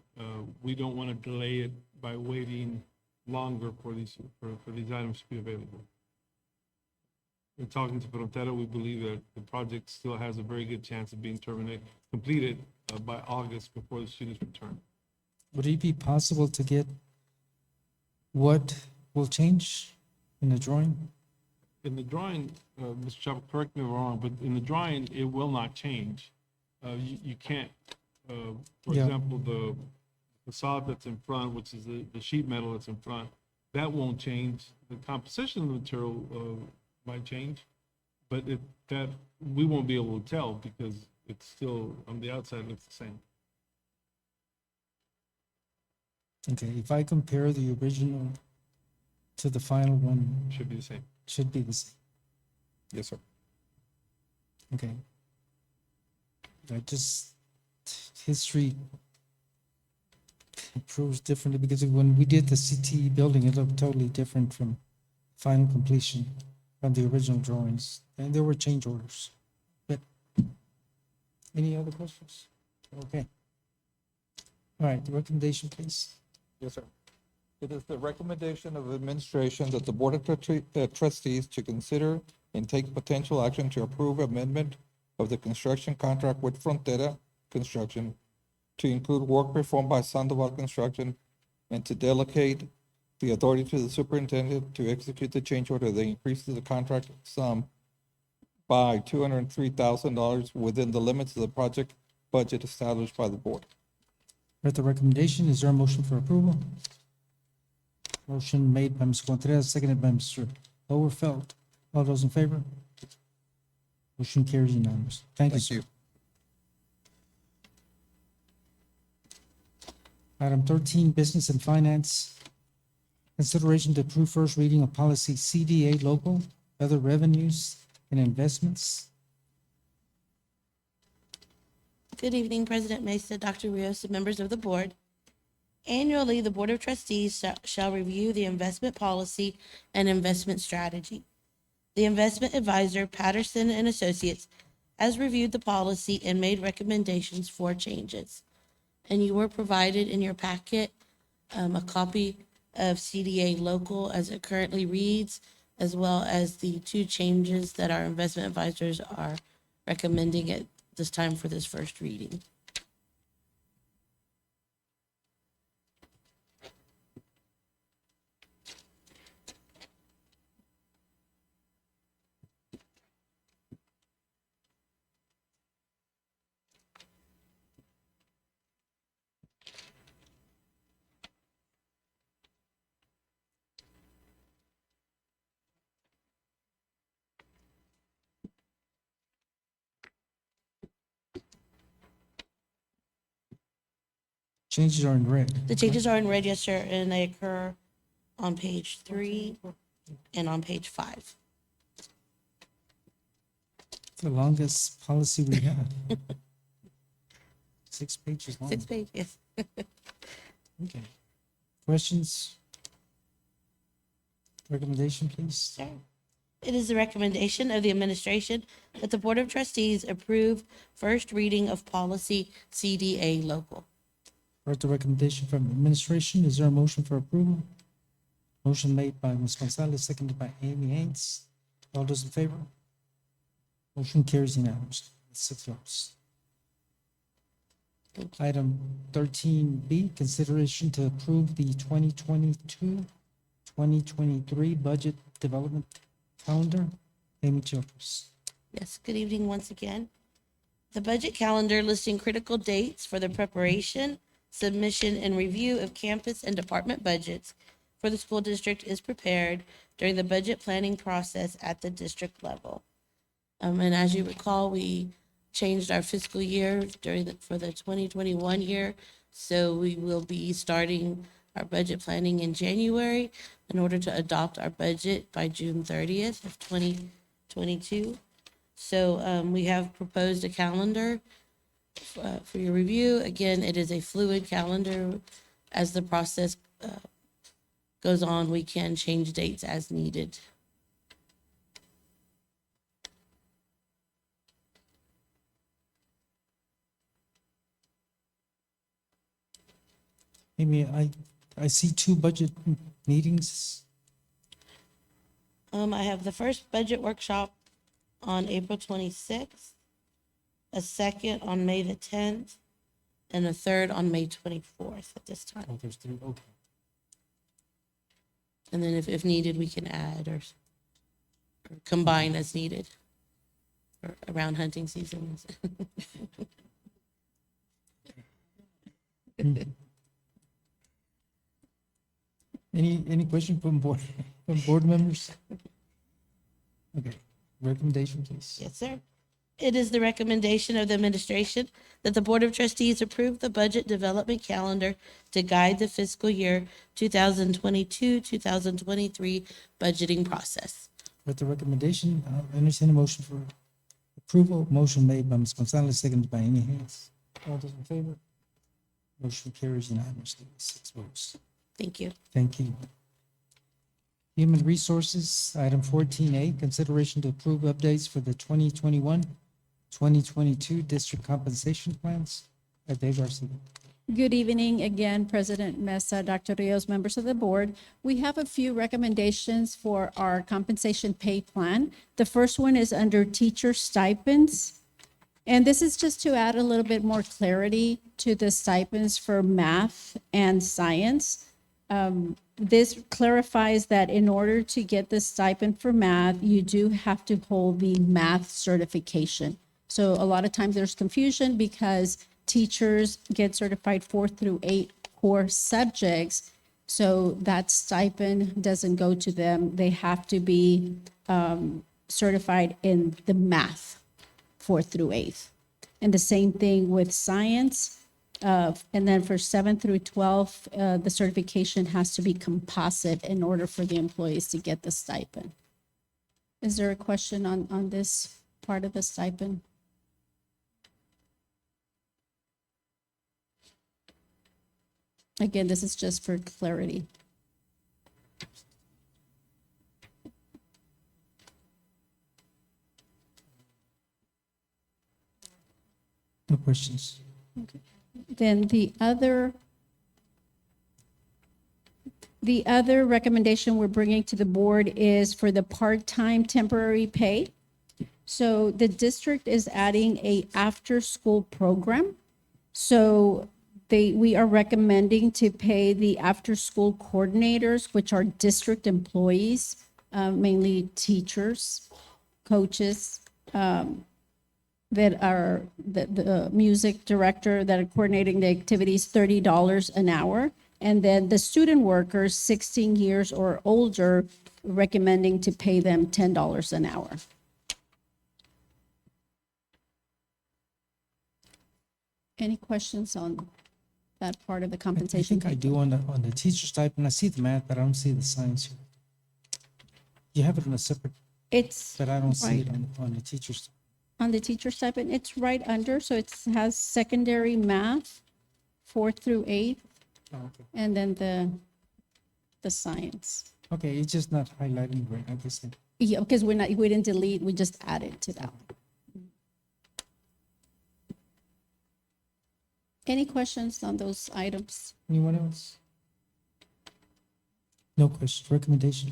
we don't want to delay it by waiting longer for these items to be available. In talking to Frontera, we believe that the project still has a very good chance of being completed by August before the students return. Would it be possible to get what will change in the drawing? In the drawing, Mr. Chapa, correct me if I'm wrong, but in the drawing, it will not change. You can't, for Yeah. example, the facade that's in front, which is the sheet metal that's in front, that won't change. The composition of the material might change, but that we won't be able to tell because it's still, on the outside, looks the same. Okay, if I compare the original to the final one, Should be the same. should be the same. Yes, sir. Okay. History proves differently because when we did the CTE building, it looked totally different from final completion from the original drawings. And there were change orders. But any other questions? Okay. All right, the recommendation, please. Yes, sir. It is the recommendation of administration that the Board of Trustees to consider and take potential action to approve amendment of the construction contract with Frontera Construction to include work performed by Sandoval Construction and to delegate the authority to the superintendent to execute the change order that increases the contract sum by $203,000 within the limits of the project budget established by the board. Heard the recommendation, is there a motion for approval? Motion made by Mr. Contreras, seconded by Mr. Overfelt. All those in favor? Motion carries unanimous. Thank you, sir. Item 13, Business and Finance. Consideration to approve first reading of policy CDA local, other revenues and investments. Good evening, President Mesa, Dr. Rios, and members of the board. Annually, the Board of Trustees shall review the investment policy and investment strategy. The investment advisor, Patterson and Associates, has reviewed the policy and made recommendations for changes. And you were provided in your packet a copy of CDA local as it currently reads, as well as the two changes that our investment advisors are recommending at this time for this first reading. Changes are in red. The changes are in red, yes, sir, and they occur on page 3 and on page 5. The longest policy we have. 6 pages long. 6 pages. Okay. Questions? Recommendation, please. Sure. It is the recommendation of the administration that the Board of Trustees approve first reading of policy CDA local. Heard the recommendation from administration. Is there a motion for approval? Motion made by Ms. Gonzalez, seconded by Amy Haynes. All those in favor? Motion carries unanimously. 6 votes. Item 13B, consideration to approve the 2022-2023 budget development calendar. Amy Childers. Yes, good evening once again. The budget calendar listing critical dates for the preparation, submission, and review of campus and department budgets for the school district is prepared during the budget planning process at the district level. And as you recall, we changed our fiscal year for the 2021 year. So we will be starting our budget planning in January in order to adopt our budget by June 30th of 2022. So we have proposed a calendar for your review. Again, it is a fluid calendar. As the process goes on, we can change dates as needed. Amy, I see two budget meetings. I have the first budget workshop on April 26th, a second on May the 10th, and a third on May 24th at this time. Oh, there's three, okay. And then if needed, we can add or combine as needed around hunting seasons. Any question from board members? Okay, recommendation, please. Yes, sir. It is the recommendation of the administration that the Board of Trustees approve the budget development calendar to guide the fiscal year 2022-2023 budgeting process. With the recommendation, I'll entertain a motion for approval. Motion made by Ms. Gonzalez, seconded by Amy Hayes. All those in favor? Motion carries unanimously, 6 votes. Thank you. Thank you. Human Resources, item 14A, consideration to approve updates for the 2021-2022 district compensation plans. Dave Garcia. Good evening again, President Mesa, Dr. Rios, members of the board. We have a few recommendations for our compensation pay plan. The first one is under teacher stipends. And this is just to add a little bit more clarity to the stipends for math and science. This clarifies that in order to get the stipend for math, you do have to hold the math certification. So a lot of times there's confusion because teachers get certified 4 through 8 core subjects. So that stipend doesn't go to them. They have to be certified in the math 4 through 8. And the same thing with science. And then for 7 through 12, the certification has to be composite in order for the employees to get the stipend. Is there a question on this part of the stipend? Again, this is just for clarity. No questions. Okay. Then the other recommendation we're bringing to the board is for the part-time temporary pay. So the district is adding a after-school program. So we are recommending to pay the after-school coordinators, which are district employees, mainly teachers, coaches, that are the music director that are coordinating the activities, $30 an hour. And then the student workers, 16 years or older, recommending to pay them $10 an hour. Any questions on that part of the I compensation? think I do on the teacher stipend. I see the math, but I don't see the science here. You have it in a separate, It's but I don't see it right. on the teacher's. On the teacher stipend, it's right under, so it has secondary math, 4 through 8, Oh, okay. and then the science. Okay, it's just not highlighting right, I guess. Yeah, because we didn't delete, we just added to that. Any questions on those items? Anyone else? No questions. Recommendation.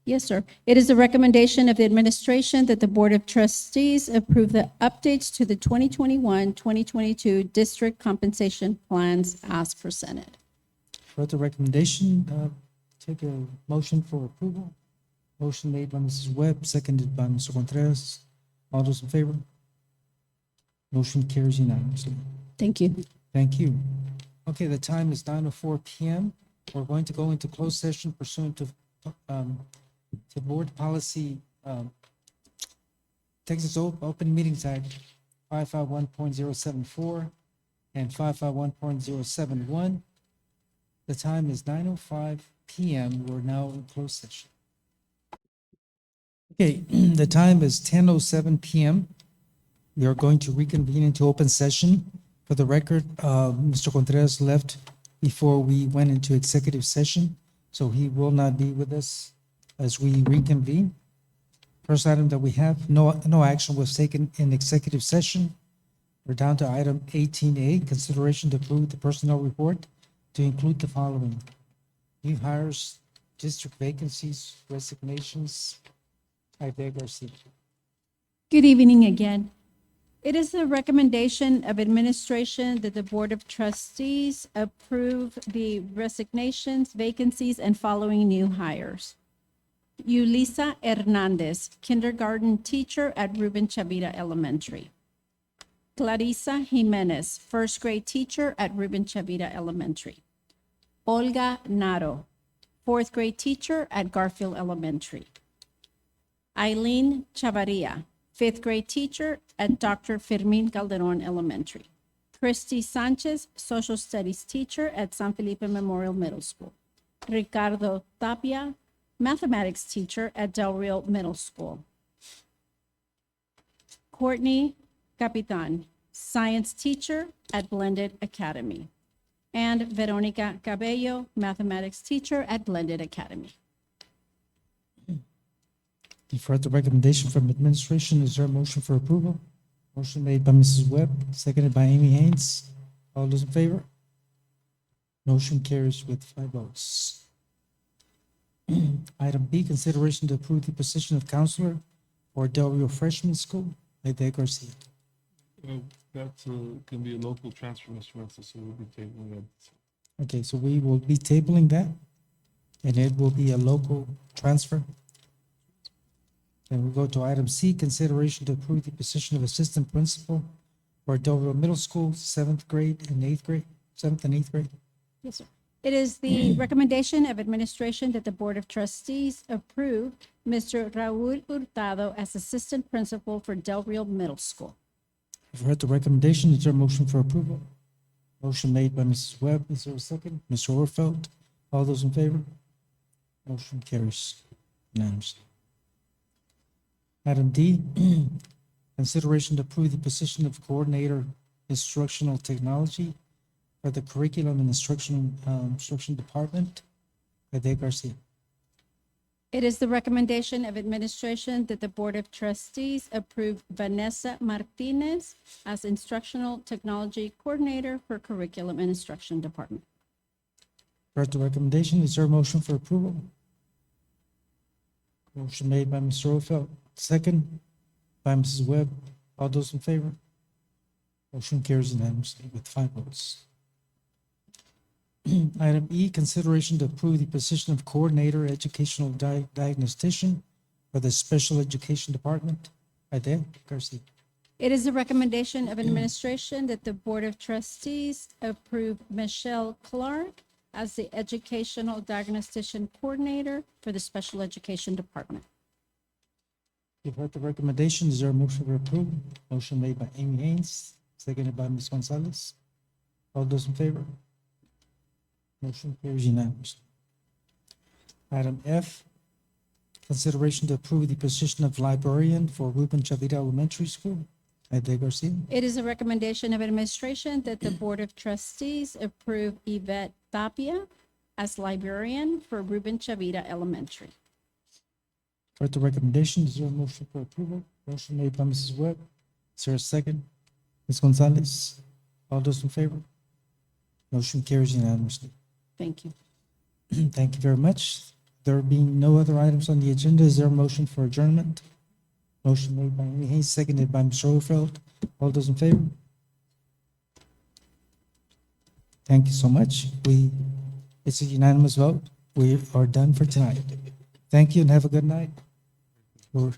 Yes, sir. It is the recommendation of the administration that the Board of Trustees approve the updates to the 2021-2022 district compensation plans as presented. For the recommendation, take a motion for approval. Motion made by Mrs. Webb, seconded by Mr. Contreras. All those in favor? Motion carries unanimously. Thank you. Thank you. Okay, the time is 9:04 p.m. We're going to go into closed session pursuant to Board Policy, Texas Open Meetings Act 551.074 and 551.071. The time is 9:05 p.m. We're now in closed session. Okay, the time is 10:07 p.m. We are going to reconvene into open session. For the record, Mr. Contreras left before we went into executive session, so he will not be with us as we reconvene. First item that we have, no action was taken in executive session. We're down to item 18A, consideration to approve the personnel report to include the following: new hires, district vacancies, resignations. Aide Garcia. Good evening again. It is the recommendation of administration that the Board of Trustees approve the resignations, vacancies, and following new hires. Yulisa Hernandez, kindergarten teacher at Ruben Chavira Elementary. Clarissa Jimenez, first grade teacher at Ruben Chavira Elementary. Olga Naro, fourth grade teacher at Garfield Elementary. Eileen Chavarria, fifth grade teacher at Dr. Fermin Calderon Elementary. Christy Sanchez, social studies teacher at San Felipe Memorial Middle School. Ricardo Tapia, mathematics teacher at Del Rio Middle School. Courtney Capitan, science teacher at Blended Academy. And Veronica Cabello, mathematics teacher at Blended Academy. You've heard the recommendation from administration. Is there a motion for approval? Motion made by Mrs. Webb, seconded by Amy Haynes. All those in favor? Motion carries with 5 votes. Item B, consideration to approve the position of counselor for Del Rio Freshman School. Aide Garcia. That can be a local transfer, Mr. Mesa, so we'll be tabling that. Okay, so we will be tabling that, and it will be a local transfer. Then we go to item C, consideration to approve the position of assistant principal for Del Rio Middle School, 7th grade and 8th grade, 7th and 8th grade. Yes, sir. It is the recommendation of administration that the Board of Trustees approve Mr. Raul Hurtado as assistant principal for Del Rio Middle School. You've heard the recommendation. Is there a motion for approval? Motion made by Mrs. Webb. Is there a second? Mr. Orfeld. All those in favor? Motion carries unanimously. Item D, consideration to approve the position of coordinator instructional technology for the curriculum and instruction department. Aide Garcia. It is the recommendation of administration that the Board of Trustees approve Vanessa Martinez as instructional technology coordinator for curriculum and instruction department. Heard the recommendation. Is there a motion for approval? Motion made by Mr. Orfeld, second by Mrs. Webb. All those in favor? Motion carries unanimously with 5 votes. Item E, consideration to approve the position of coordinator educational diagnostician for the special education department. Aide Garcia. It is the recommendation of administration that the Board of Trustees approve Michelle Clark as the educational diagnostician coordinator for the special education department. You've heard the recommendation. Is there a motion for approval? Motion made by Amy Haynes, seconded by Ms. Gonzalez. All those in favor? Motion carries unanimously. Item F, consideration to approve the position of librarian for Ruben Chavira Elementary School. Aide Garcia. It is a recommendation of administration that the Board of Trustees approve Yvette Tapia as librarian for Ruben Chavira Elementary. Heard the recommendation. Is there a motion for approval? Motion made by Mrs. Webb. Is there a second? Ms. Gonzalez. All those in favor? Motion carries unanimously. Thank you. Thank you very much. There being no other items on the agenda, is there a motion for adjournment? Motion made by Amy Hayes, seconded by Mr. Overfeld. All those in favor? Thank you so much. It's a unanimous vote. We are done for tonight. Thank you and have a good night. We're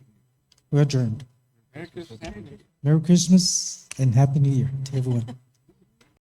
adjourned. Merry Christmas and Happy New Year to everyone.